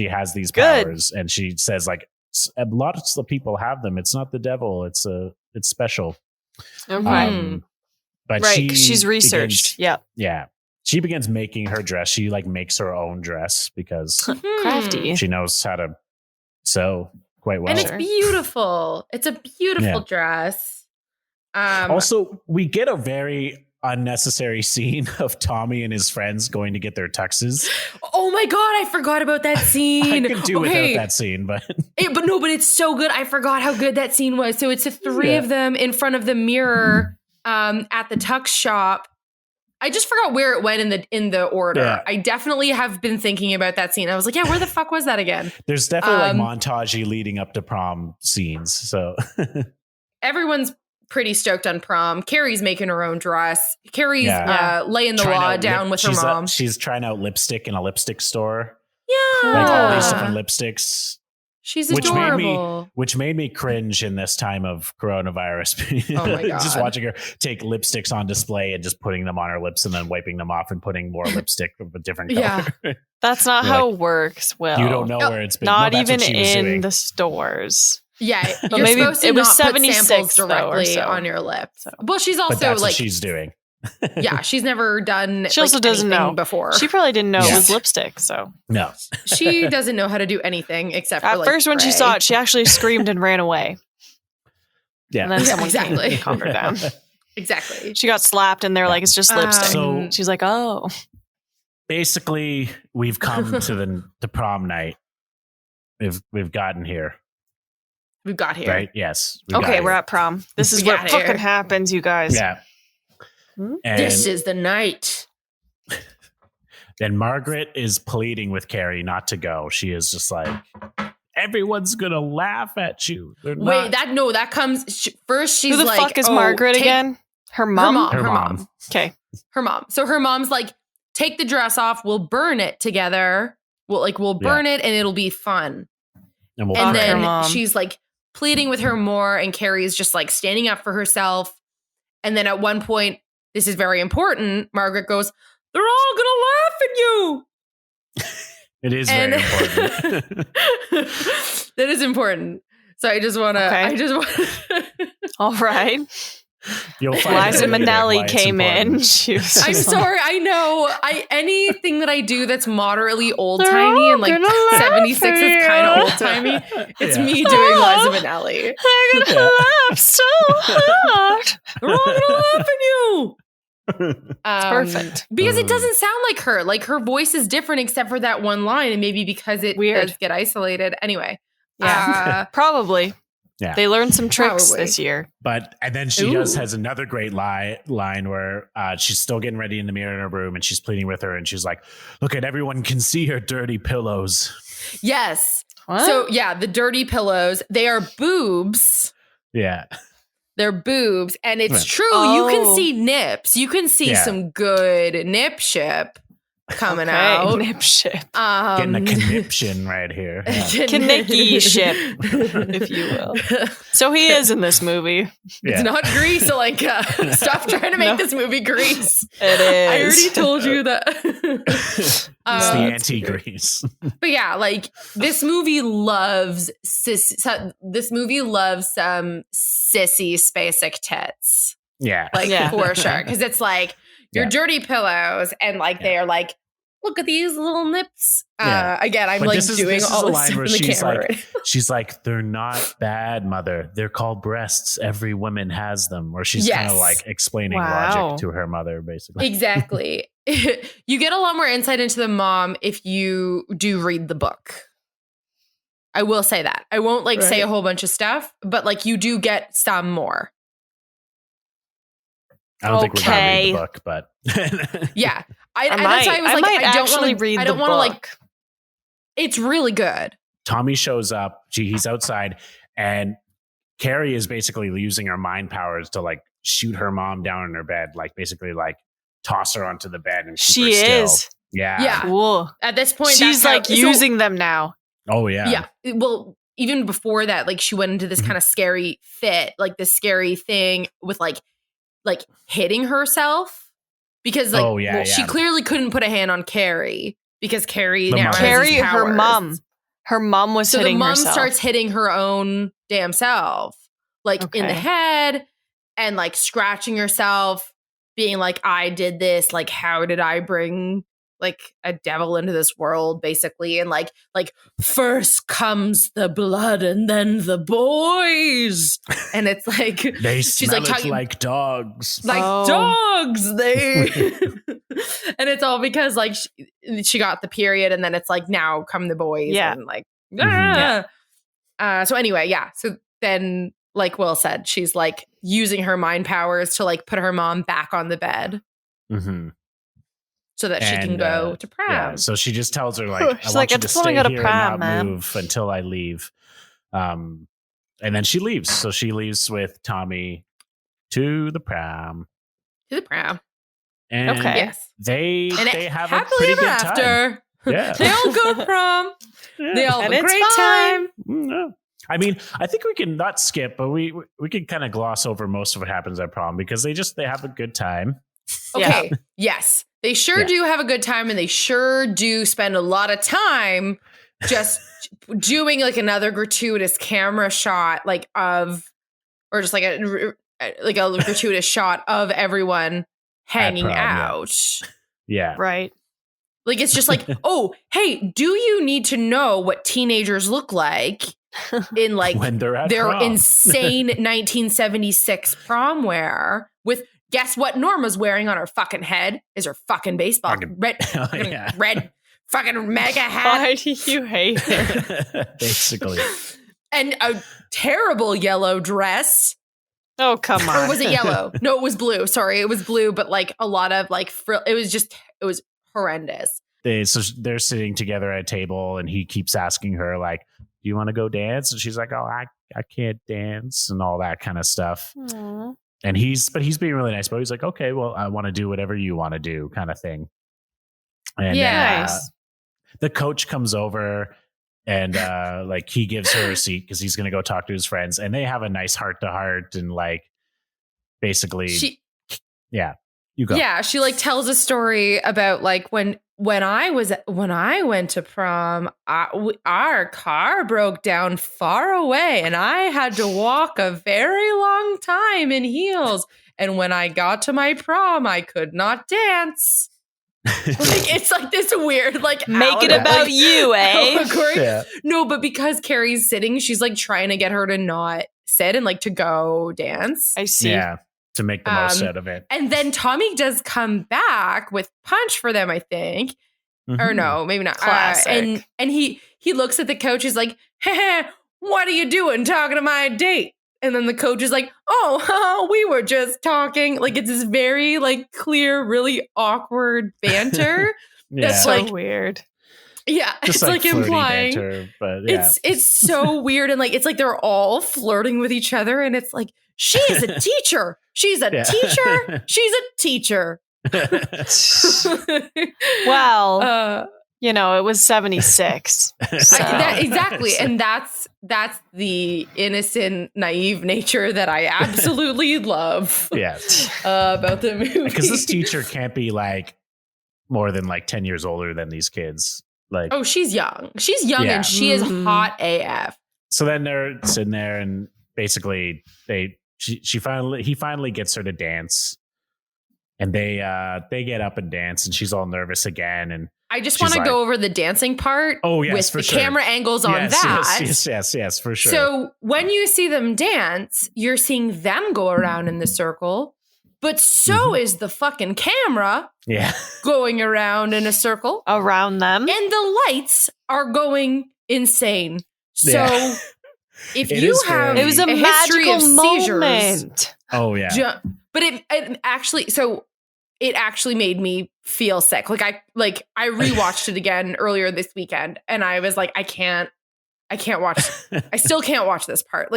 has these powers, and she says, like, a lot of people have them. It's not the devil. It's special. Okay. But she's researched. Yeah. She begins making her dress. She like makes her own dress because crafty. She knows how to sew quite well. And it's beautiful. It's a beautiful dress. Also, we get a very unnecessary scene of Tommy and his friends going to get their tuxes. Oh my God, I forgot about that scene. I could do without that scene, but it's so good. I forgot how good that scene was. So it's the three of them in front of the mirror at the tux shop. I just forgot where it went in the order. Yeah. I definitely have been thinking about that scene. I was like, where the fuck was that again? There's definitely like montagey leading up to prom scenes. So everyone's pretty stoked on prom. Carrie's making her own dress. Carrie's laying the law down with her mom. She's trying out lipstick in a lipstick store. Yeah. Like all these different lipsticks. She's adorable. Which made me cringe in this time of coronavirus. Oh my God. Just watching her take lipsticks on display and just putting them on her lips and then wiping them off and putting more lipstick of a different color. Yeah. That's not how it works, Will. You don't know where it's been. Not even in the stores. Yeah, you're maybe supposed to it was not 76 put samples directly so. on your lips. Well, she's also that's like what she's doing. Yeah, she's never done. She also doesn't know before. She probably didn't know it was lipstick. So no, she doesn't know how to do anything except for at first when she saw it, she actually screamed and ran away. Yeah, and then someone came and calmed her down. Exactly. She got slapped, and they're like, "It's just lipstick." So she's like, "Oh." Basically, we've come to the prom night. We've gotten here. We've got here. Right? Yes. We're at prom. This is what fucking happens, you guys. Yeah. And this is the night. And Margaret is pleading with Carrie not to go. She is just like, everyone's gonna laugh at you. That comes first. She's like, who the fuck is Margaret again? Her mom. Her mom. Okay. Her mom. So her mom's like, take the dress off. We'll burn it together. We'll burn it and it'll be fun. And then she's like pleading with her more, and Carrie's just like standing up for herself. And then at one point, this is very important, Margaret goes, "They're all gonna laugh at you." It is very important. That is important. So I just want to. All right. Liza Minnelli came in. She was I'm sorry. I know. Anything that I do that's moderately old timey and like 76 is kind of old timey. It's me doing Liza Minnelli. They're gonna laugh so hard. They're all gonna laugh at you. It's perfect because it doesn't sound like her. Like her voice is different except for that one line, and maybe because it does get isolated. Anyway, probably. Yeah. They learned some tricks this year. And then she has another great line where she's still getting ready in the mirror in her room, and she's pleading with her, and she's like, "Look at everyone can see her dirty pillows." Yes. What? So the dirty pillows, they are boobs. Yeah. They're boobs. And it's true. You can see nips. You can see some good nipship coming out. Nipship. Getting a conniption right here. Knicky ship, if you will. So he is in this movie. It's not Grease, Alenka. Stop trying to make this movie Grease. It is. I already told you that. It's the anti-Grease. But yeah, like this movie loves Sissy Spacek tits. Yeah. For sure. Because it's like your dirty pillows, and like they are like look at these little nips. Yeah. Again, I'm But like this is doing all a this line stuff where in the she's camera. like, she's like, they're not bad, mother. They're called breasts. Every woman has them. Or she's kind of Yes. like explaining Wow. logic to her mother, basically. Exactly. You get a lot more insight into the mom if you do read the book. I will say that. I won't like say a whole bunch of stuff, but like you do get some more. I don't think we're gonna read the book, but Yeah. I that's might, why I was I like, might I don't actually want to read I the don't want to like. book. It's really good. Tommy shows up. He's outside, and Carrie is basically using her mind powers to like shoot her mom down in her bed, like basically like toss her onto the bed and keep She her still. is. Yeah. Yeah. Cool. At this point, She's like using them now. Oh yeah. Yeah. Well, even before that, like she went into this kind of scary fit, like this scary thing with like hitting herself because like she clearly couldn't put a hand on Carrie because Carrie now has Carrie, these powers. her mom was so hitting the mom herself. starts hitting her own damn self, like in the head and like scratching herself, being like, I did this. Like, how did I bring like a devil into this world, basically? And like first comes the blood and then the boys. And it's like they she's smell like it talking like dogs. like dogs. They and it's all because like she got the period, and then it's like now come the boys. Yeah. And like so anyway, yeah. So then, like Will said, she's like using her mind powers to like put her mom back on the bed. Mm-hmm. So that she can go to prom. Yeah, so she just tells her like, She's I like, want you I to just wanna stay go to here prom, and not man. move until I leave. And then she leaves. So she leaves with Tommy to the prom. To the prom. And Yes. they have a happily pretty ever good after. time. Yeah. They all go prom. Yeah. They all have And a it's great fine. time. Yeah. I mean, I think we can not skip, but we can kind of gloss over most of what happens at prom because they have a good time. Okay. Yes. They sure do have a good time, and they sure do spend a lot of time just doing like another gratuitous camera shot, like or just like a gratuitous shot of everyone hanging prom, out. Yeah. Right. Like it's just like, oh, hey, do you need to know what teenagers look like in like When they're at their prom. insane 1976 prom wear with guess what Norma's wearing on her fucking head is her fucking baseball red fucking mega hat. Why do you hate her? Basically. And a terrible yellow dress. Oh, come on. Or was it yellow? No, it was blue. Sorry, it was blue, but like a lot of like it was horrendous. So they're sitting together at a table, and he keeps asking her like, do you want to go dance? And she's like, oh, I can't dance and all that kind of stuff. Aww. And he's being really nice, but he's like, okay, well, I want to do whatever you want to do kind of thing. And Nice. the coach comes over and like he gives her a seat because he's going to go talk to his friends, and they have a nice heart to heart, and like basically you go. Yeah, she like tells a story about like when I went to prom, our car broke down far away, and I had to walk a very long time in heels. And when I got to my prom, I could not dance. Like it's like this weird like Make it about you, eh? No, but because Carrie's sitting, she's like trying to get her to not sit and like to go dance. I see. Yeah, to make the most out of it. And then Tommy does come back with punch for them, I think. Mm-hmm. Or no, maybe not. Classic. And he looks at the coach. He's like, hey, what are you doing talking to my date? And then the coach is like, oh, we were just talking. Like it's this very like clear, really awkward banter. That's so like weird. Yeah, Just it's like implying banter, but yeah. it's so weird, and like it's like they're all flirting with each other, and it's like she's a teacher. She's a teacher. She's a teacher. Well, it was 76. So. Exactly. And that's the innocent, naive nature that I absolutely love. Yes. About the movie. Because this teacher can't be like more than like 10 years older than these kids. Like, oh, she's young. She's young and she is hot AF. So then they're sitting there, and basically he finally gets her to dance, and they get up and dance, and she's all nervous again, and I just She's want to like- go over the dancing part. Oh, yes, with for the sure. camera angles on Yes, that. yes, for sure. So when you see them dance, you're seeing them go around in the circle, but so is the fucking camera yeah. going around in a circle, Around them. and the lights are going insane. So Yeah. if It you is have very- It was a history magical of seizures, moment. Oh, yeah. but it actually made me feel sick. I rewatched it again earlier this weekend, and I was like, I can't watch. I still can't watch this part.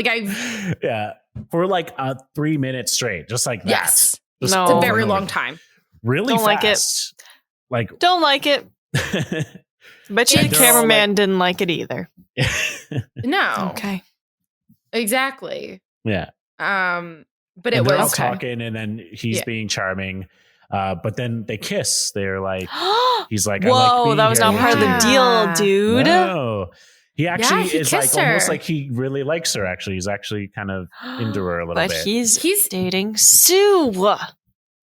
Yeah. For like 3 minutes straight, just like that. Yes, Just No. it's a over very and long over. time. Really Don't like it. fast. Like, Don't like it. Bet you And the they're all cameraman didn't like it either. No, Okay. exactly. yeah. But it And they're all was talking, and then he's Yeah. being charming. But then they kiss. They're like, he's like, Whoa, I like being that was here not part of the with you. deal, dude. No. He actually he is like kissed almost her. like he really likes her. Actually, he's actually kind of into her a little But bit. he's dating Sue.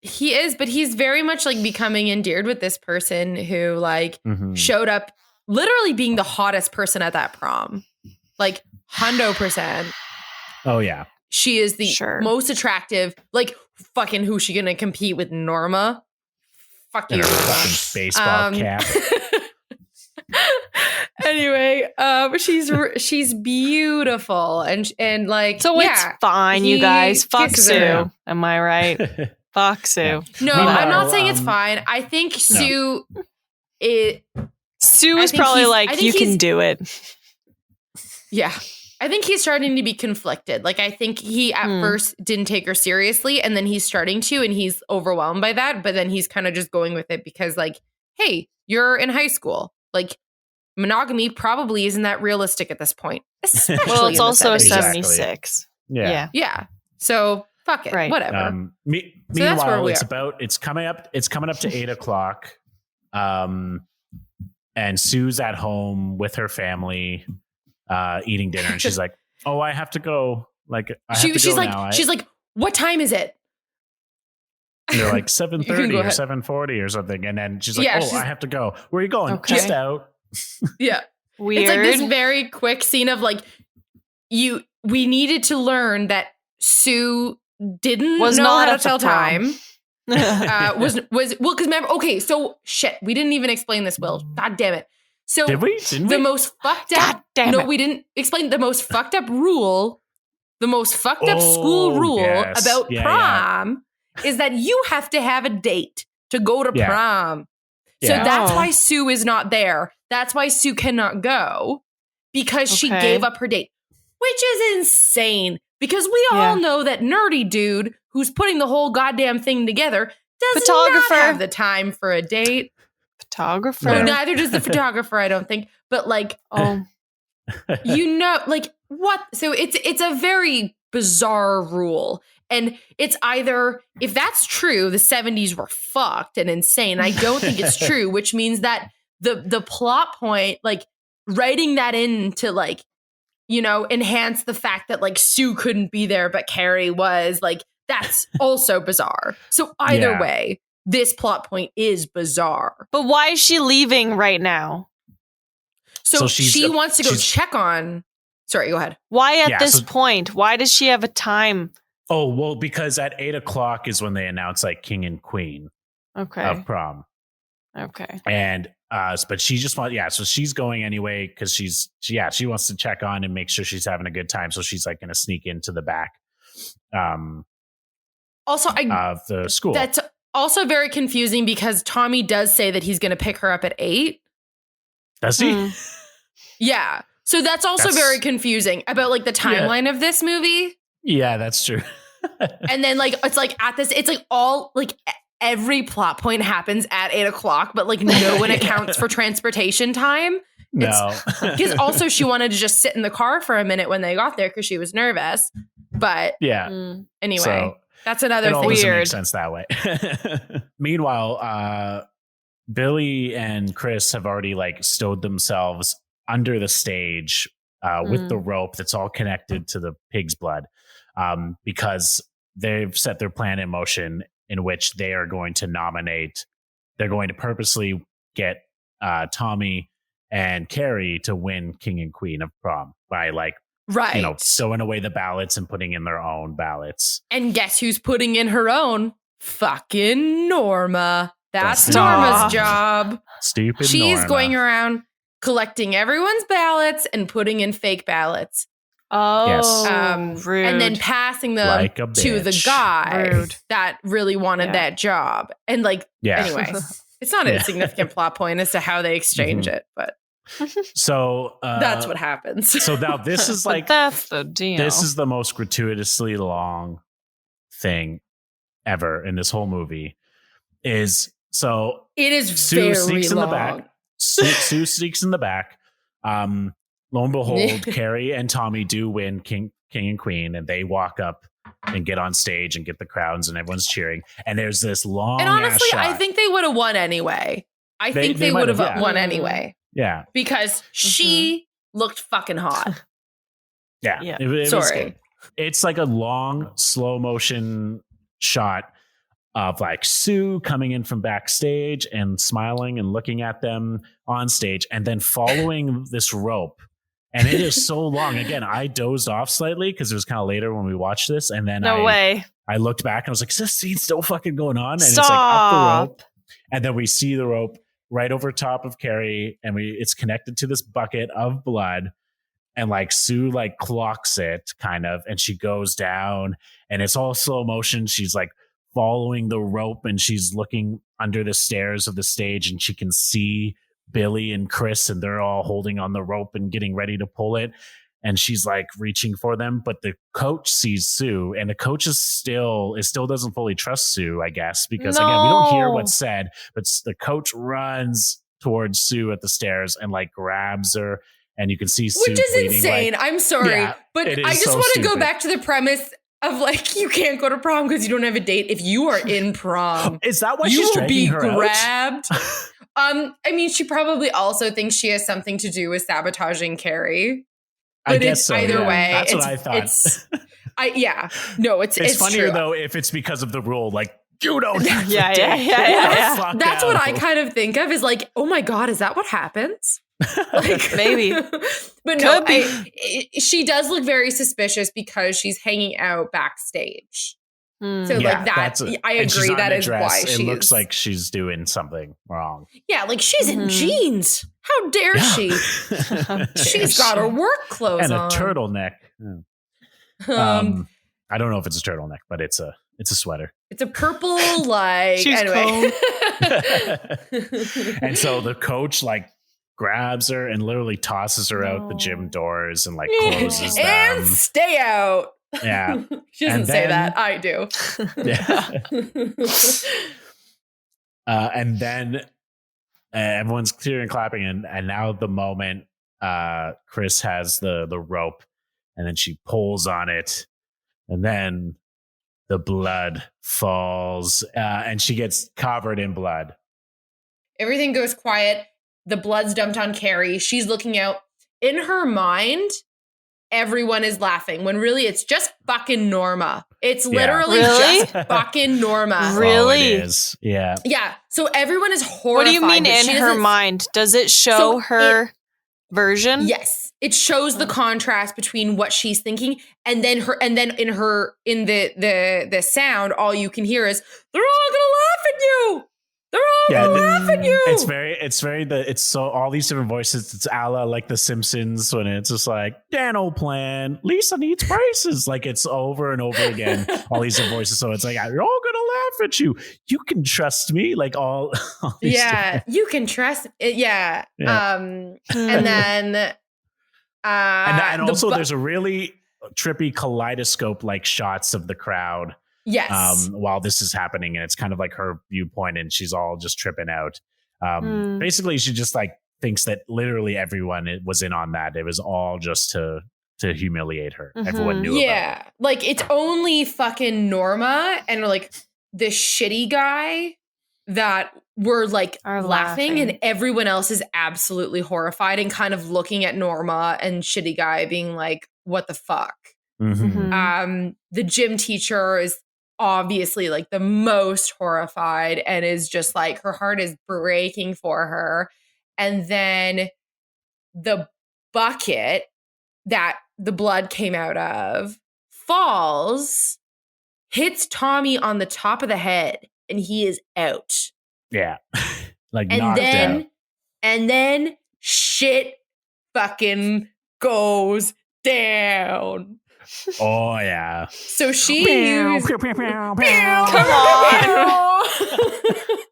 he is, but he's very much like becoming endeared with this person who like Mhm. showed up literally being the hottest person at that prom. Like 100%. Oh yeah, She is the Sure. most attractive. Like fucking who's she gonna compete with? Norma? Fuck and you. her Norma. fucking baseball cap. Anyway, she's beautiful and like So it's fine, you he guys. Fuck kisses Sue. her. Am I right? Fuck Sue. Yeah. No, Meanwhile, I'm not saying it's fine. I think no. Sue Sue I was think probably he's- like, I think you can he's- do it. Yeah. I think he's starting to be conflicted. Like, I think he at first didn't take her seriously, and then he's starting to, and he's overwhelmed by that. But then he's kind of just going with it because, like, hey, you're in high school. Like, monogamy probably isn't that realistic at this point. Especially Well, it's in the also a 70s. Exactly. 76. Yeah. Yeah. Yeah. So, fuck it. Right. Whatever. Meanwhile, that's where we it's coming up to 8:00. And Sue's at home with her family, eating dinner, and she's like, "Oh, I have to go. Like, I have to she's go like, now." she's like, what time is it? And they're like You 7:30 can go or ahead. 7:40 or something, and then she's like, Yeah, "Oh, she's- I have to go. Where are you going? Okay. Just out." Yeah. Weird. It's like this very quick scene of like, we needed to learn that Sue didn't Was know not how at to the tell prom. time. Was well, because remember, okay, so shit, we didn't even explain this, Will. God damn it. So Did we? Didn't the we? most fucked God up damn no, it. we didn't explain the most fucked up rule, the most fucked up school Oh, rule yes. about Yeah, prom is that you have to have a date to go to Yeah. prom. So Yeah. that's Oh. why Sue is not there. That's why Sue cannot go because she Okay. gave up her date, which is insane because we all Yeah. know that nerdy dude who's putting the whole goddamn thing together does Photographer. not have the time for a date. Photographer. No, neither does the photographer, I don't think. But like, Oh, like what? So it's a very bizarre rule. And it's either, if that's true, the 70s were fucked and insane. I don't think it's true, which means that the plot point, like writing that in to like, enhance the fact that like Sue couldn't be there, but Carrie was, like, that's also bizarre. So either Yeah. way, this plot point is bizarre. but why is she leaving right now? So she wants to go she's- check on. Sorry, go ahead. Why at Yeah, this so- point? Why does she have a time? Oh, well, because at 8:00 is when they announce like king and queen Okay. of prom. Okay. And but she just wants, so she's going anyway because she wants to check on and make sure she's having a good time. So she's like going to sneak into the back Also, of the school. that's also very confusing because Tommy does say that he's going to pick her up at 8. Does he? Hmm. Yeah. So that's also That's- very confusing about like the timeline of this movie. Yeah, that's true. And then like, it's like it's like all like every plot point happens at 8:00, but like no one accounts for transportation time. No. Because also she wanted to just sit in the car for a minute when they got there because she was nervous. But Yeah. Mm. anyway, So that's another it all thing. doesn't make Weird. sense that way. Meanwhile, Billy and Chris have already like stowed themselves under the stage with the rope that's all connected to the pig's blood because they've set their plan in motion in which they are going to they're going to purposely get Tommy and Carrie to win King and Queen of Prom by stowing away the ballots and putting in their own ballots. And guess who's putting in her own? Fucking Norma. That's Norma's job. Stupid She's Norma. going around collecting everyone's ballots and putting in fake ballots. Oh, yes. Rude. And then passing them to the guy that really wanted that job. And anyway, it's not a significant plot point as to how they exchange it, but so that's what happens. So now this is that's the deal. This is the most gratuitously long thing ever in this whole movie. It is Sue very sneaks long. in the back. Sue sneaks in the back. Lo and behold, Carrie and Tommy do win King and Queen, and they walk up and get on stage and get the crowns, and everyone's cheering. And there's this long. And honestly, shot. I think they would have won anyway. I think they would have won anyway. Yeah, because she looked fucking hot. Yeah. Sorry. It's like a long slow motion shot of Sue coming in from backstage and smiling and looking at them on stage, and then following this rope. And it is so long. Again, I dozed off slightly because it was kind of later when we watched this. And then I looked back and I was like, is this scene still fucking going on? And it's up the rope. And then we see the rope right over top of Carrie, and it's connected to this bucket of blood. And Sue clocks it kind of, and she goes down, and it's all slow motion. She's following the rope, and she's looking under the stairs of the stage, and she can see Billy and Chris, and they're all holding on the rope and getting ready to pull it. And she's reaching for them, but the coach sees Sue, and the coach still doesn't fully trust Sue, I guess, because again, we don't hear what's said, but the coach runs towards Sue at the stairs and grabs her, and you can see Sue which is bleeding, insane. I'm sorry, but I just want to go back to the premise of you can't go to prom because you don't have a date. If you are in prom, is that why you she's will be her grabbed. I mean, she probably also thinks she has something to do with sabotaging Carrie. But I guess so, either way, that's what I thought. It's funnier true. though if it's because of the rule. You don't. Yeah. That's what I kind of think of is oh my God, is that what happens? Maybe, but no, she does look very suspicious because she's hanging out backstage. So I agree that is why it looks like she's doing something wrong. Yeah, she's in jeans. How dare she? She's got her work clothes and on. A turtleneck. I don't know if it's a turtleneck, but it's a sweater. It's a purple She's anyway. And so the coach grabs her and literally tosses her out the gym doors and closes them. And stay out. Yeah. She doesn't say that. I do. Yeah. And then everyone's cheering and clapping. And now the moment Chris has the rope, and then she pulls on it, and then the blood falls and she gets covered in blood. Everything goes quiet. The blood's dumped on Carrie. She's looking out. In her mind, everyone is laughing when really it's just fucking Norma. It's literally just fucking Norma. Really? Oh, it is. Yeah. Yeah. So everyone is horrified. What do you mean in her mind? Does it show her version? Yes. It shows the contrast between what she's thinking and then in the sound, all you can hear is, they're all gonna laugh at you. They're all gonna laugh at you. It's so all these different voices. It's a la The Simpsons when it's just Dano plan. Lisa needs braces. It's over and over again. All these different voices. So it's you're all gonna laugh at you. You can trust me. All these different. You can trust it. Yeah. And then and also there's a really trippy kaleidoscope shots of the crowd. Yes. While this is happening, and it's kind of her viewpoint, and she's all just tripping out. Basically, she just thinks that literally everyone was in on that. It was all just to humiliate her. Mm-hmm. Everyone knew. Yeah, about it. It's only fucking Norma and the shitty guy that were are laughing, and everyone else is absolutely horrified and kind of looking at Norma and shitty guy being what the fuck. Mm-hmm. The gym teacher is obviously the most horrified and is just her heart is breaking for her. And then the bucket that the blood came out of falls, hits Tommy on the top of the head, and he is out. Yeah. Like knocked out. And then shit fucking goes down. Oh yeah. So she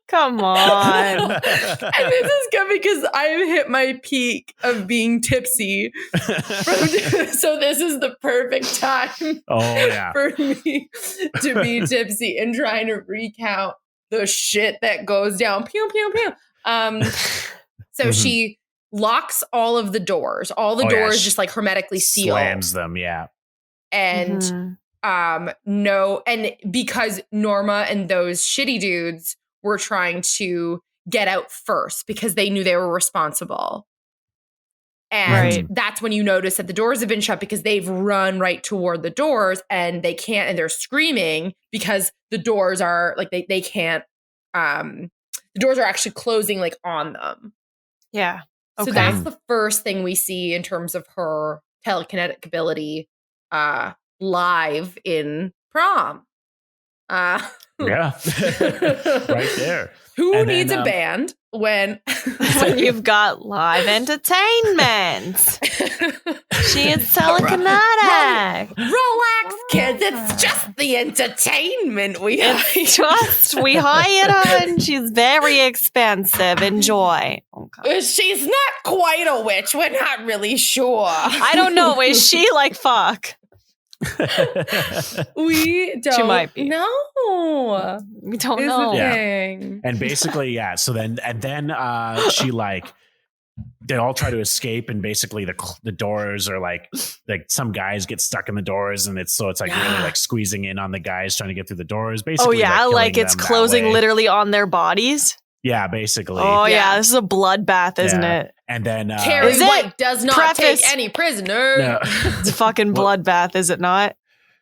Come on. And this is good because I've hit my peak of being tipsy. So this is the perfect time for me to be tipsy and trying to recount the shit that goes down. Pew, pew, pew. So she locks all of the doors. All the doors just like hermetically sealed. Slams them, yeah. And no, and because Norma and those shitty dudes were trying to get out first because they knew they were responsible. And that's when you notice that the doors have been shut because they've run right toward the doors and they can't, and they're screaming because the doors are like, they can't, the doors are actually closing like on them. Yeah. Okay. So that's the first thing we see in terms of her telekinetic ability live in Prom. Yeah. Right there. Who needs a band when you've got live entertainment? She is telekinetic. Relax, kids. It's just the entertainment we hired her and she's very expensive. Enjoy. Okay. She's not quite a witch. We're not really sure. I don't know. Is she like fuck? We don't. She might be. No, we don't know. Yeah. And basically, so then she like they all try to escape, and basically the doors are like some guys get stuck in the doors, and it's like really like squeezing in on the guys trying to get through the doors. Basically, like it's closing literally on their bodies. Yeah, basically. Oh yeah, this is a bloodbath, isn't it? And then Carrie White does not take any prisoner. No. It's a fucking bloodbath, is it not?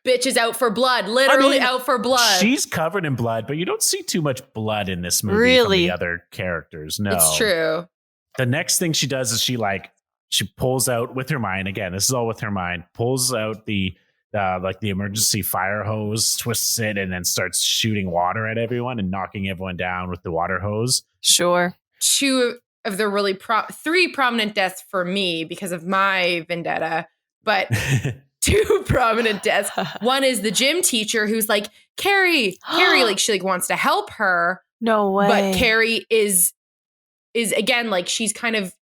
Bitch is out for blood, literally out for blood. She's covered in blood, but you don't see too much blood in this movie from the other characters. No, it's true. The next thing she does is she pulls out with her mind. Again, this is all with her mind. Pulls out the emergency fire hose, twists it, and then starts shooting water at everyone and knocking everyone down with the water hose. Sure. Two of the three prominent deaths for me because of my vendetta, but two prominent deaths. One is the gym teacher who's like, Carrie, like she like wants to help her. No way. But Carrie is again, like she's kind of,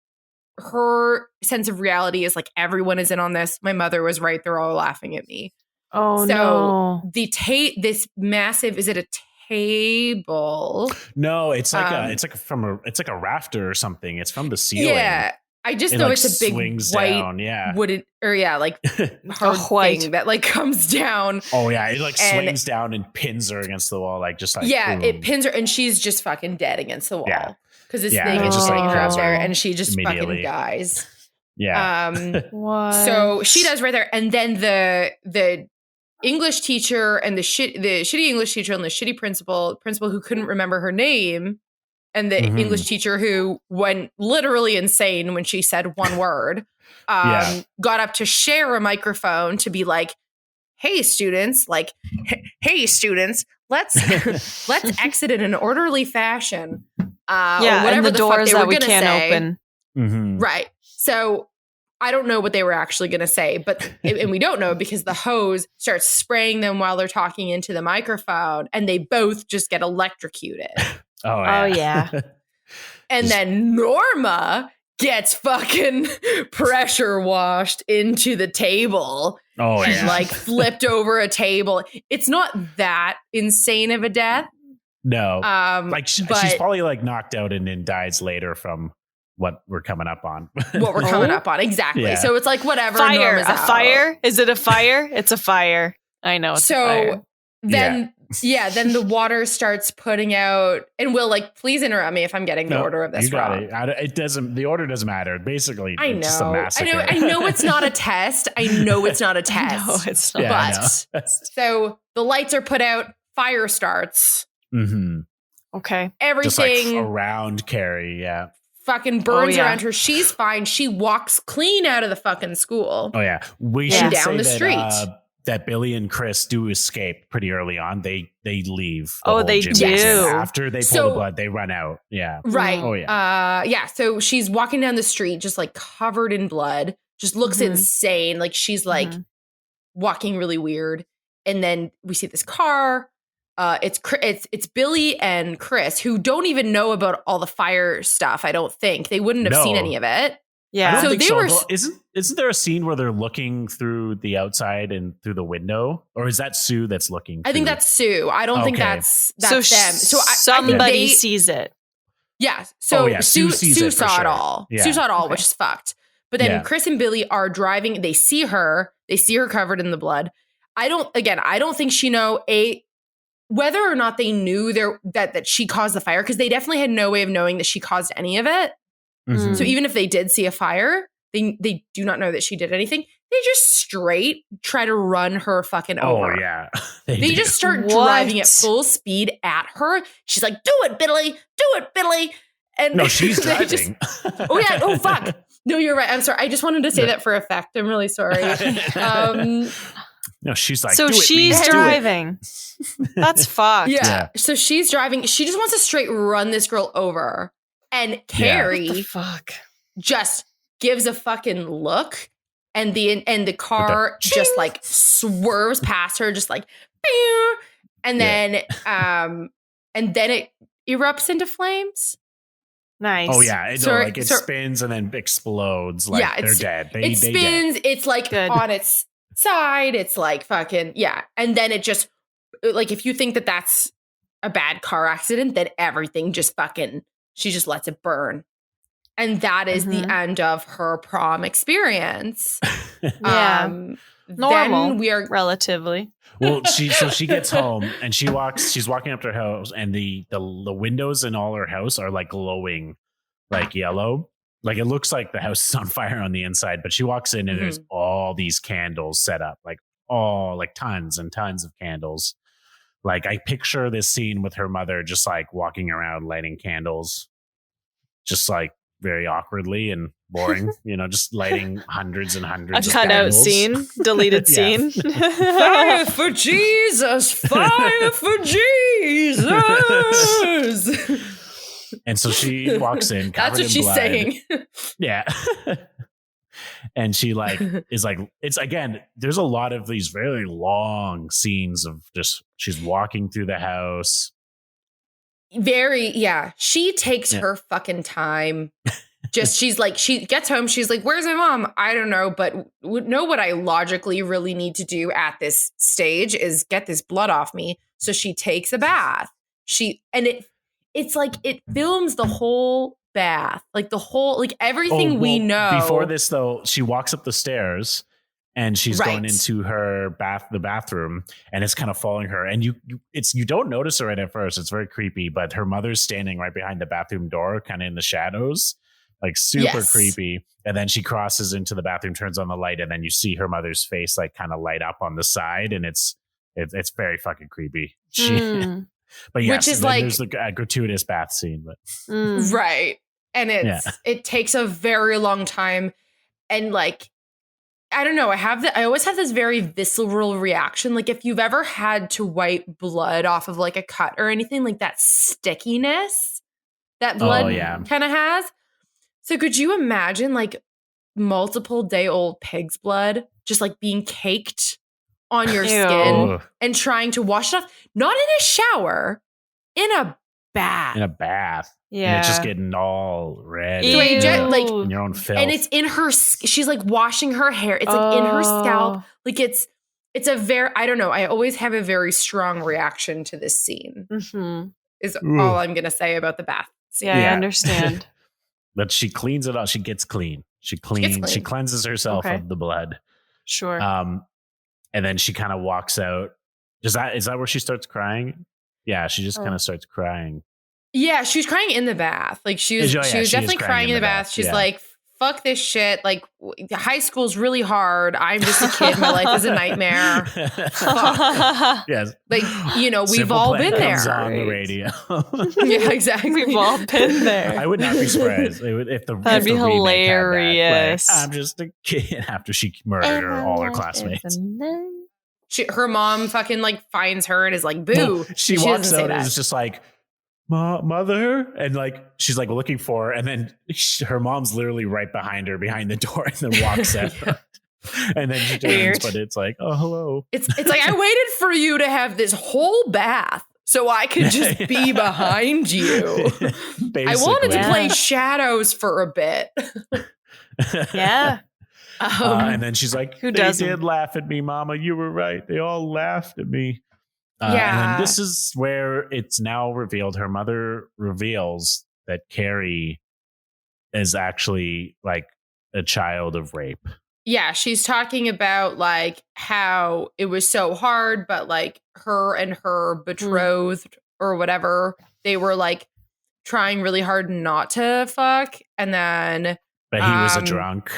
her sense of reality is like, everyone is in on this. My mother was right. They're all laughing at me. Oh, no. This massive, is it a table? No, it's like a rafter or something. It's from the ceiling. Yeah. I just know it's a big white down, wooden, or like hard thing that like comes down. Oh yeah, it like swings down and pins her against the wall, like just like boom. It pins her and she's just fucking dead against the wall because this thing is just hitting her up there and she just fucking dies. Yeah. What? So she does right there, and then the English teacher and the shitty English teacher and the shitty principal who couldn't remember her name. And the English teacher who went literally insane when she said one word, got up to share a microphone to be like, hey students, let's exit in an orderly fashion. Or whatever and the doors that we can't open. Mm-hmm. Right. So I don't know what they were actually going to say, but and we don't know because the hose starts spraying them while they're talking into the microphone, and they both just get electrocuted. Oh yeah. And then Norma gets fucking pressure washed into the table. Oh She's yeah. like flipped over a table. It's not that insane of a death. No. She's probably like knocked out and then dies later from what we're coming up on. Exactly. Yeah. So it's like whatever. Fire. Norma's A out. fire? Is it a fire? It's a fire. I know it's a fire. Then the water starts putting out, and Will, like, please interrupt me if I'm getting the order of this wrong. It doesn't. The order doesn't matter. Basically, I know. It's just a massacre. I know it's not a test. I know it's not a test. No, it's not. But so the lights are put out. Fire starts. Mm-hmm. Okay. Everything just like around Carrie. Yeah. fucking burns around her. She's fine. She walks clean out of the fucking school. Oh yeah, we should down say the that, street. That Billy and Chris do escape pretty early on. They leave. They do. After they pull the blood, they run out. Yeah. Right. Oh yeah. So she's walking down the street, just like covered in blood. Just looks insane. Like she's like walking really weird. And then we see this car. It's Billy and Chris, who don't even know about all the fire stuff. I don't think they wouldn't have seen any of it. Yeah. So they were. Isn't there a scene where they're looking through the outside and through the window, or is that Sue that's looking? I think that's Sue. I don't think that's them. So somebody sees it. Yeah. So Sue saw it all. Yeah. Sue saw it all, which is fucked. But then Chris and Billy are driving. They see her. They see her covered in the blood. I don't think she know whether or not they knew that she caused the fire, because they definitely had no way of knowing that she caused any of it. Mm-hmm. So even if they did see a fire, they do not know that she did anything. They just straight try to run her fucking over. Oh yeah, they just start driving at full speed at her. She's like, "Do it, Billy! Do it, Billy!" And no, she's driving. Oh yeah. Oh fuck. No, you're right. I'm sorry. I just wanted to say that for effect. I'm really sorry. No, she's like, so she's driving. That's fucked. Yeah. So she's driving. She just wants to straight run this girl over. And Carrie what the fuck? Just gives a fucking look, and the car just like swerves past her, just like, and then it erupts into flames. Nice. Oh yeah, it spins and then explodes. Like they're dead. It spins. It's like on its side. It's like fucking and then it just like, if you think that that's a bad car accident, then everything just fucking. She just lets it burn. And that is the end of her prom experience. Normal. We are relatively. Well, she gets home and she's walking up to her house, and the windows in all her house are like glowing like yellow. Like it looks like the house is on fire on the inside, but she walks in and there's all these candles set up, like tons and tons of candles. Like I picture this scene with her mother just like walking around lighting candles, just like very awkwardly and boring, just lighting hundreds and hundreds of candles. Scene, deleted scene. Fire for Jesus! Fire for Jesus! And so she walks in. That's what she's saying. Yeah. And she is like, it's again, there's a lot of these very long scenes of just, she's walking through the house. She takes her fucking time. Just, she gets home. She's like, where's my mom? I don't know. But what I logically really need to do at this stage is get this blood off me. So she takes a bath. It's like, it films the whole bath, like the whole, like everything we know. Before this though, she walks up the stairs and she's going into the bathroom, and it's kind of following her, and you don't notice her right at first. It's very creepy, but her mother's standing right behind the bathroom door, kind of in the shadows, like super creepy. And then she crosses into the bathroom, turns on the light, and then you see her mother's face like kind of light up on the side, and it's very fucking creepy. But yes, which is like, there's a gratuitous bath scene, but right, and it takes a very long time, and like, I don't know, I always have this very visceral reaction, like if you've ever had to wipe blood off of like a cut or anything, like that stickiness that blood kind of has. So could you imagine like multiple day old pig's blood just like being caked on your skin and trying to wash it off? Not in a shower, in a bath. Yeah. And it's just getting all red. Like in your own filth. And it's in her, she's like washing her hair. It's like in her scalp. Like it's a very, I don't know. I always have a very strong reaction to this scene. Is all I'm going to say about the bath scene. Yeah, I understand. But she cleans it all. She gets clean. She cleanses herself of the blood. Sure. And then she kind of walks out. Is that where she starts crying? Yeah, she just kind of starts crying. Yeah, she was crying in the bath. Like she was definitely crying in the bath. She's like, fuck this shit. Like, high school's really hard. I'm just a kid. My life is a nightmare. Fuck. Yes. Like, you know, we've Simple all Plan been comes there. on the radio. Yeah, exactly. We've all been there. I would not be surprised if the That'd be if the remake had that, hilarious. like, I'm just a kid after she murdered all her classmates. Her mom fucking like finds her and is like, boo. No, she walks doesn't say out and that. is just like, mother, and like she's like looking for her, and then her mom's literally right behind her, behind the door, and then walks out. And then she turns, but it's like, oh, hello. It's like, I waited for you to have this whole bath so I could just be behind you. I wanted to play shadows for a bit. Yeah. And then she's like, who they doesn't? did laugh at me, Mama. You were right. They all laughed at me. And Yeah. then this is where it's now revealed. Her mother reveals that Carrie is actually like a child of rape. Yeah, she's talking about like how it was so hard, but like her and her betrothed or whatever, they were like trying really hard not to fuck. And then But he was a drunk.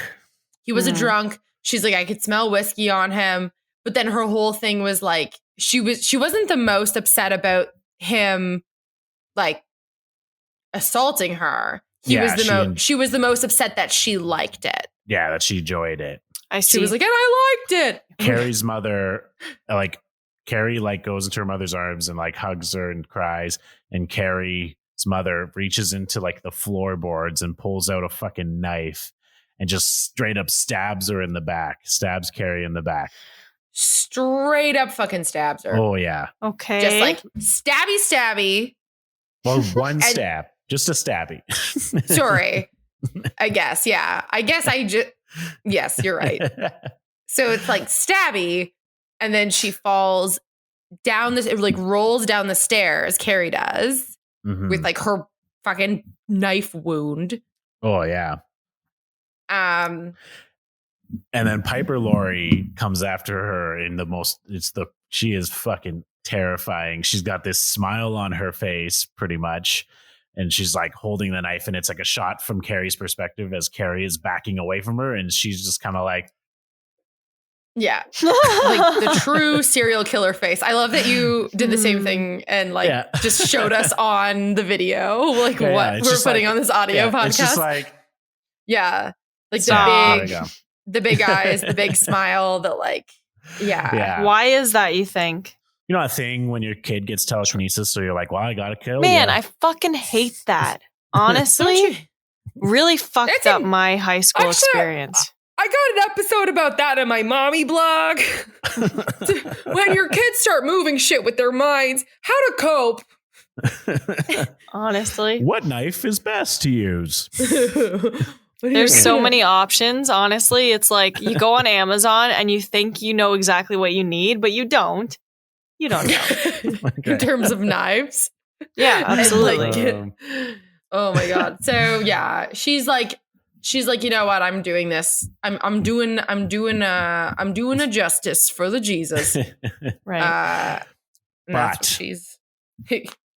He was a drunk. She's like, I could smell whiskey on him. But then her whole thing was like, she wasn't the most upset about him like assaulting her. She was the most upset that she liked it. Yeah, that she enjoyed it. I see. She was like, and I liked it. Carrie's mother, like Carrie, like goes into her mother's arms and like hugs her and cries. And Carrie's mother reaches into like the floorboards and pulls out a fucking knife and just straight up stabs her in the back. Stabs Carrie in the back. Straight up fucking stabs her. Oh yeah. Okay. Just like stabby. Well, one stab, just a stabby. Sorry. I guess. Yeah. Yes, you're right. So it's like stabby, and then she falls down this, like rolls down the stairs, Carrie does, with like her fucking knife wound. Oh yeah. And then Piper Laurie comes after her in the most, she is fucking terrifying. She's got this smile on her face pretty much. And she's like holding the knife, and it's like a shot from Carrie's perspective as Carrie is backing away from her. And she's just kind of like, yeah, like the true serial killer face. I love that you did the same thing and like just showed us on the video, like what we're putting on this audio podcast. It's just like, like the big eyes, the big smile, the like, yeah. Why is that, you think? You know, a thing when your kid gets telekinesis, so you're like, well, I gotta kill Man, you. I fucking hate that. Honestly, really fucked up my high school experience. I got an episode about that in my mommy blog. When your kids start moving shit with their minds, how to cope. Honestly. What knife is best to use? There's so many options. Honestly, it's like you go on Amazon and you think you know exactly what you need, but you don't. You don't know. In terms of knives. Yeah, absolutely. Oh my God. So yeah, she's like, you know what? I'm doing this. I'm doing a justice for the Jesus. Right. That's what she's.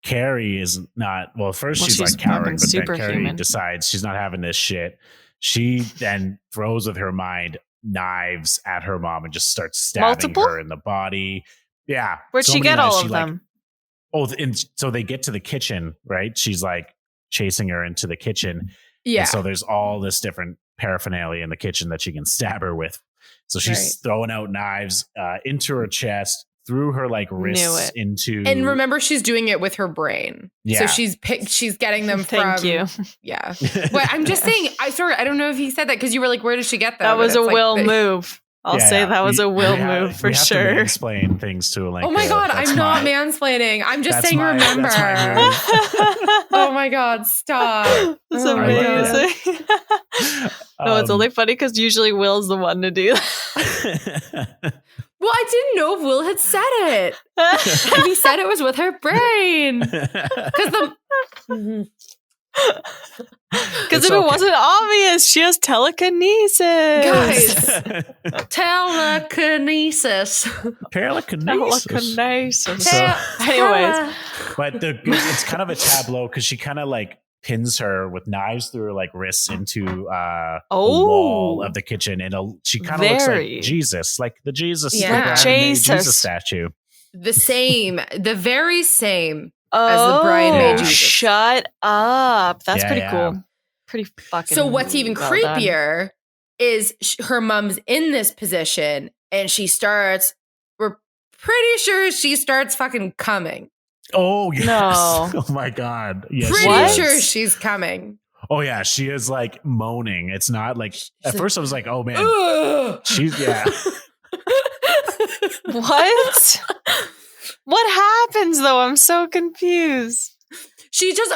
Carrie is not. Well, first she's like cowering, but then Carrie human. decides she's not having this shit. She then throws with her mind knives at her mom and just starts stabbing her in the body. Yeah. Where'd she get all of them? And so they get to the kitchen, right? She's like chasing her into the kitchen. Yeah. And so there's all this different paraphernalia in the kitchen that she can stab her with. So she's throwing out knives into her chest, through her like wrists into. And remember, she's doing it with her brain. Yeah. So she's getting them Thank from. you. Yeah. Well, I'm just saying. I don't know if he said that because you were like, where did she get them? That was a will move. I'll say that was a will move for sure. To explain things to like. Oh my God, I'm not mansplaining. I'm just saying, remember. Oh my God, stop. That's amazing. No, it's only funny because usually Will's the one to do that. Well, I didn't know if Will had said it. He said it was with her brain. Because if it wasn't obvious, she has telekinesis. Guys, telekinesis. Telekinesis. So, anyways. but it's kind of a tableau because she kind of like pins her with knives through her like wrists into the wall of the kitchen, and she kind of looks like Jesus, like the Jesus, Jesus statue. The very same as the Brian May Jesus. Shut up! That's pretty cool. Pretty fucking. So what's even creepier is her mom's in this position, and we're pretty sure she starts fucking coming. Oh yes! No. Oh my god! Yes, pretty sure she's coming. Oh yeah, she is like moaning. It's not like at first I was like, oh man, she's What? What happens though? I'm so confused. She just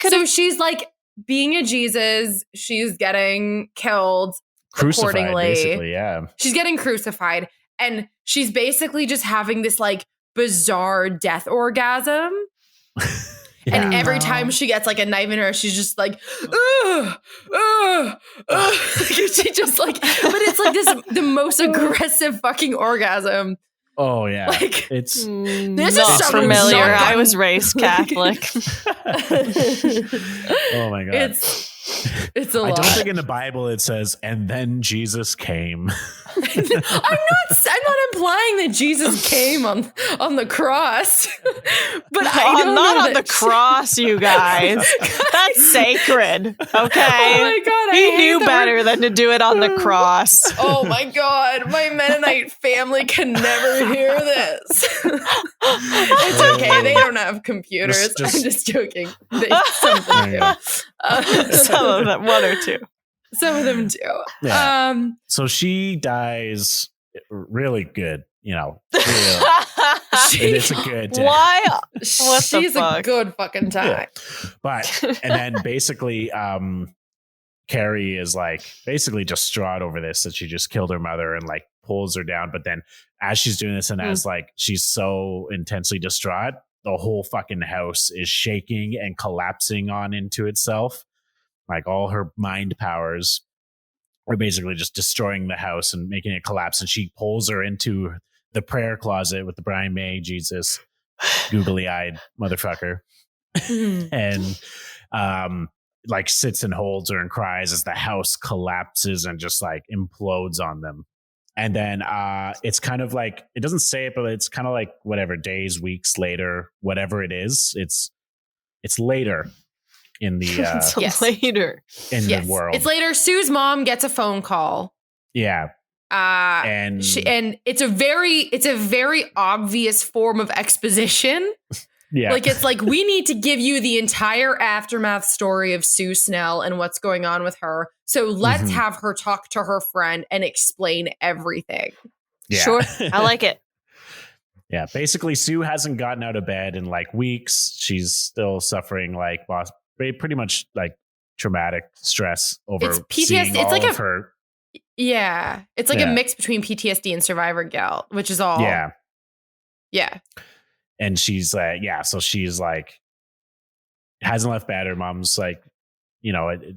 so she's like being a Jesus. She's getting killed, crucified, accordingly. Basically, yeah. She's getting crucified, and she's basically just having this like bizarre death orgasm. And every time she gets like a knife in her, she's just like, she just like, but it's like the most aggressive fucking orgasm. Oh yeah, like it's this is familiar. I was raised Catholic. Oh my god, it's a lot. I don't think in the Bible it says, "And then Jesus came." I'm not implying that Jesus came on the cross, but I don't not know on the cross, you guys. That's sacred. Okay. Oh my god, he knew better than to do it on the cross. Oh my god, my Mennonite family can never hear this. It's okay. They don't have computers. I'm just joking. Some of them, one or two. Some of them do. Yeah. So she dies really good, Really. It's a good day. Why? She's a good fucking time. Yeah. But and then basically, Carrie is like basically distraught over this, that she just killed her mother, and like pulls her down. But then as she's doing this, and as like she's so intensely distraught, the whole fucking house is shaking and collapsing on into itself. Like all her mind powers are basically just destroying the house and making it collapse. And she pulls her into the prayer closet with the Brian May Jesus, googly-eyed motherfucker, and like sits and holds her and cries as the house collapses and just like implodes on them. And then it's kind of like, it doesn't say it, but it's kind of like whatever, days, weeks later, whatever it is, it's later in the later in the world. It's later. Sue's mom gets a phone call. Yeah. And it's a very obvious form of exposition. Yeah. Like it's like, we need to give you the entire aftermath story of Sue Snell and what's going on with her. So let's have her talk to her friend and explain everything. Yeah. Sure. I like it. Yeah. Basically, Sue hasn't gotten out of bed in like weeks. She's still suffering like pretty much like traumatic stress over PTSD. It's like her. Yeah. It's like a mix between PTSD and survivor guilt, which is all. Yeah. Yeah. And she's like, so she's like, hasn't left bed. Her mom's like,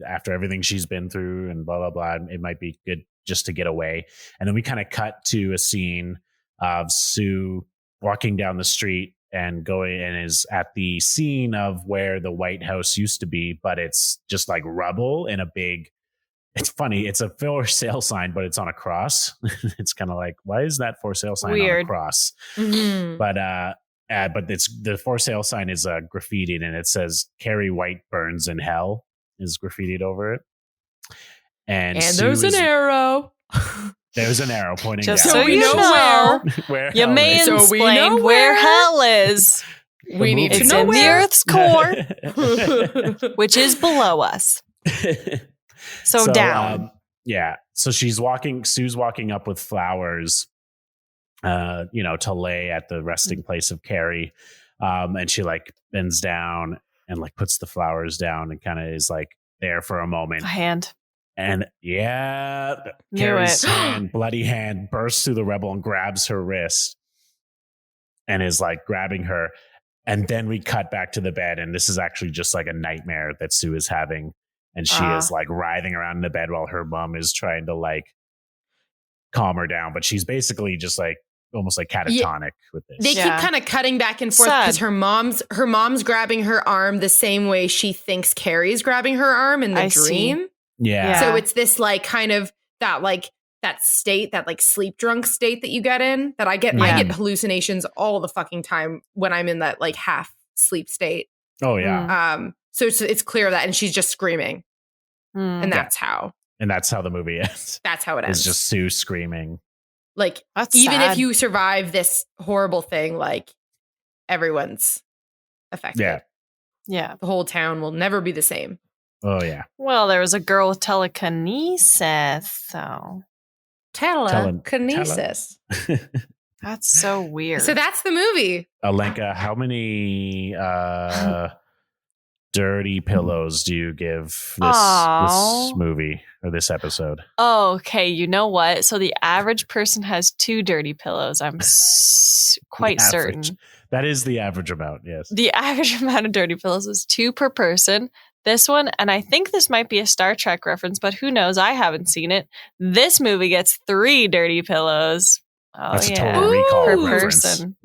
after everything she's been through and blah, blah, blah, it might be good just to get away. And then we kind of cut to a scene of Sue walking down the street and going, and is at the scene of where the White House used to be, but it's just like rubble in a big, it's funny. It's a for sale sign, but it's on a cross. It's kind of like, why is that for sale sign on a cross? Mm-hmm. But it's the for sale sign is graffitied, and it says Carrie White burns in hell is graffitied over it. And there's an arrow. There's an arrow pointing just down. So you know where you mansplained where hell is. We need to know in where. the Earth's core, which is below us. So down. So Sue's walking up with flowers, to lay at the resting place of Carrie. And she like bends down and like puts the flowers down and kind of is like there for a moment. A hand. And Carrie's bloody hand bursts through the rubble and grabs her wrist and is like grabbing her. And then we cut back to the bed. And this is actually just like a nightmare that Sue is having. And she is like writhing around in the bed while her mom is trying to like calm her down. But she's basically just like almost like catatonic with this. They keep kind of cutting back and forth because her mom's grabbing her arm the same way she thinks Carrie's grabbing her arm in the dream. Yeah. So it's this like kind of that state, that like sleep drunk state that you get in, that I get hallucinations all the fucking time when I'm in that like half sleep state. Oh yeah. So it's clear that, and she's just screaming. And that's how. And that's how the movie ends. That's how it ends. It's just Sue screaming. Like, that's even sad. if you survive this horrible thing, like everyone's affected. Yeah. Yeah. The whole town will never be the same. Oh yeah. Well, there was a girl with telekinesis, so Telekinesis. that's so weird. So that's the movie. Alenka, how many dirty pillows do you give this movie or this episode? Oh, okay, you know what? So the average person has 2 dirty pillows. I'm quite certain. That is the average amount, yes. The average amount of dirty pillows is 2 per person. This one, and I think this might be a Star Trek reference, but who knows? I haven't seen it. This movie gets 3 dirty pillows. Oh, that's yeah. a total recall per reference. person.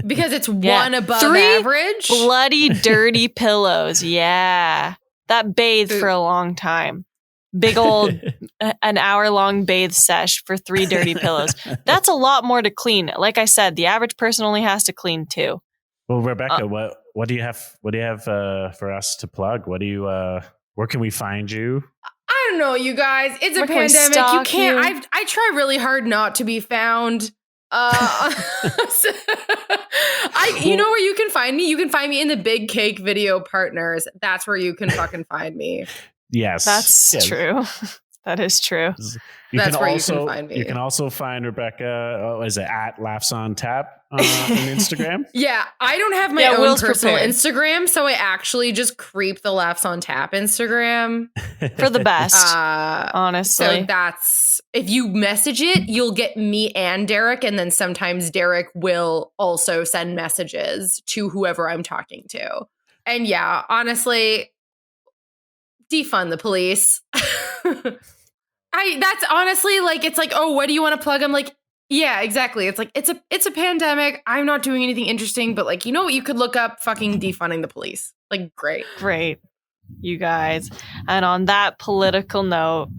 Because it's one above 3 average. Bloody dirty pillows. Yeah. That bathed for a long time. Big old an hour-long bathe sesh for 3 dirty pillows. That's a lot more to clean. Like I said, the average person only has to clean 2. Well, Rebecca, what do you have for us to plug? What do you where can we find you? I don't know, you guys. It's a Where can we pandemic. You stalk can't. you? I try really hard not to be found. You know where you can find me? You can find me in the Big Cake Video Partners. That's where you can fucking find me. Yes. That's true. That is true. That's where you can find me. You can also find Rebecca, is it at Laughs on Tap on Instagram? Yeah, I don't have my own Will's personal prepared. Instagram, so I actually just creep the Laughs on Tap Instagram. For the best, honestly. So that's, if you message it, you'll get me and Derek, and then sometimes Derek will also send messages to whoever I'm talking to. And yeah, honestly, defund the police. That's honestly like, it's like, oh, what do you want to plug? I'm like, yeah, exactly. It's like, it's a pandemic. I'm not doing anything interesting, but like, you know what? You could look up fucking defunding the police. Like, great. You guys. And on that political note,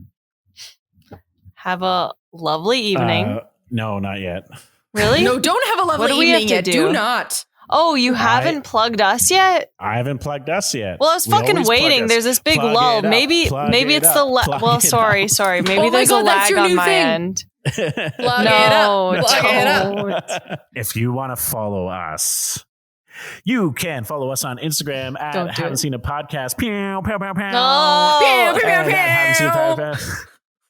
have a lovely evening. No, not yet. Really? No, don't have a lovely What do we evening have to yet. do? Do not. Oh, you haven't plugged us yet? I haven't plugged us yet. Well, I was We fucking always plug waiting. us. There's this big Plug lull. it up, Maybe plug it's it the up, plug well, it sorry. up. Maybe Oh my there's God, a that's lag your on new my thing. end. Plug No, it up. Plug it up. don't. If you want to follow us, you can follow us on Instagram at Don't do Haven't it. Seen a Podcast. Pew, pew, pew, pew. No. Pew, pew, And pew, at Haven't Seen a pew. Podcast.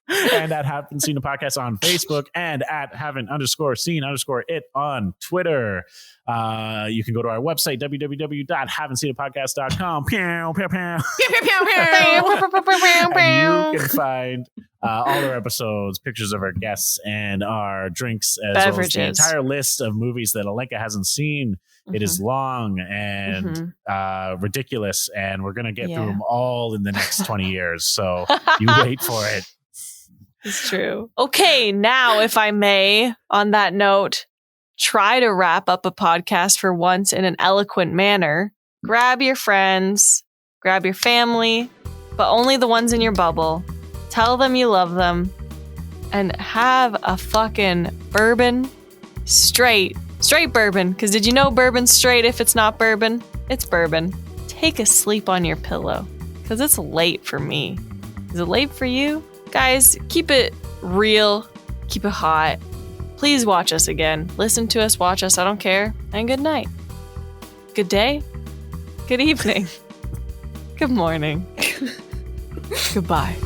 And at Haven't Seen a Podcast on Facebook, and at haven't_seen_it on Twitter. You can go to our website, www.haven'tseenapodcast.com. Pew, pew, pew. Pew, pew, pew, pew. And you can find all our episodes, pictures of our guests, and our drinks, as well as the Beverages. entire list of movies that Alenka hasn't seen. It is long and ridiculous, and we're going to get through them all in the next 20 years. So you wait for it. It's true. Okay, now, if I may, on that note, try to wrap up a podcast for once in an eloquent manner. Grab your friends, grab your family, but only the ones in your bubble. Tell them you love them, and have a fucking bourbon, straight bourbon. Because did you know bourbon's straight if it's not bourbon? It's bourbon. Take a sleep on your pillow, because it's late for me. Is it late for you? Guys, keep it real, keep it hot. Please watch us again. Listen to us, watch us, I don't care. And good night. Good day. Good evening. Good morning. Goodbye.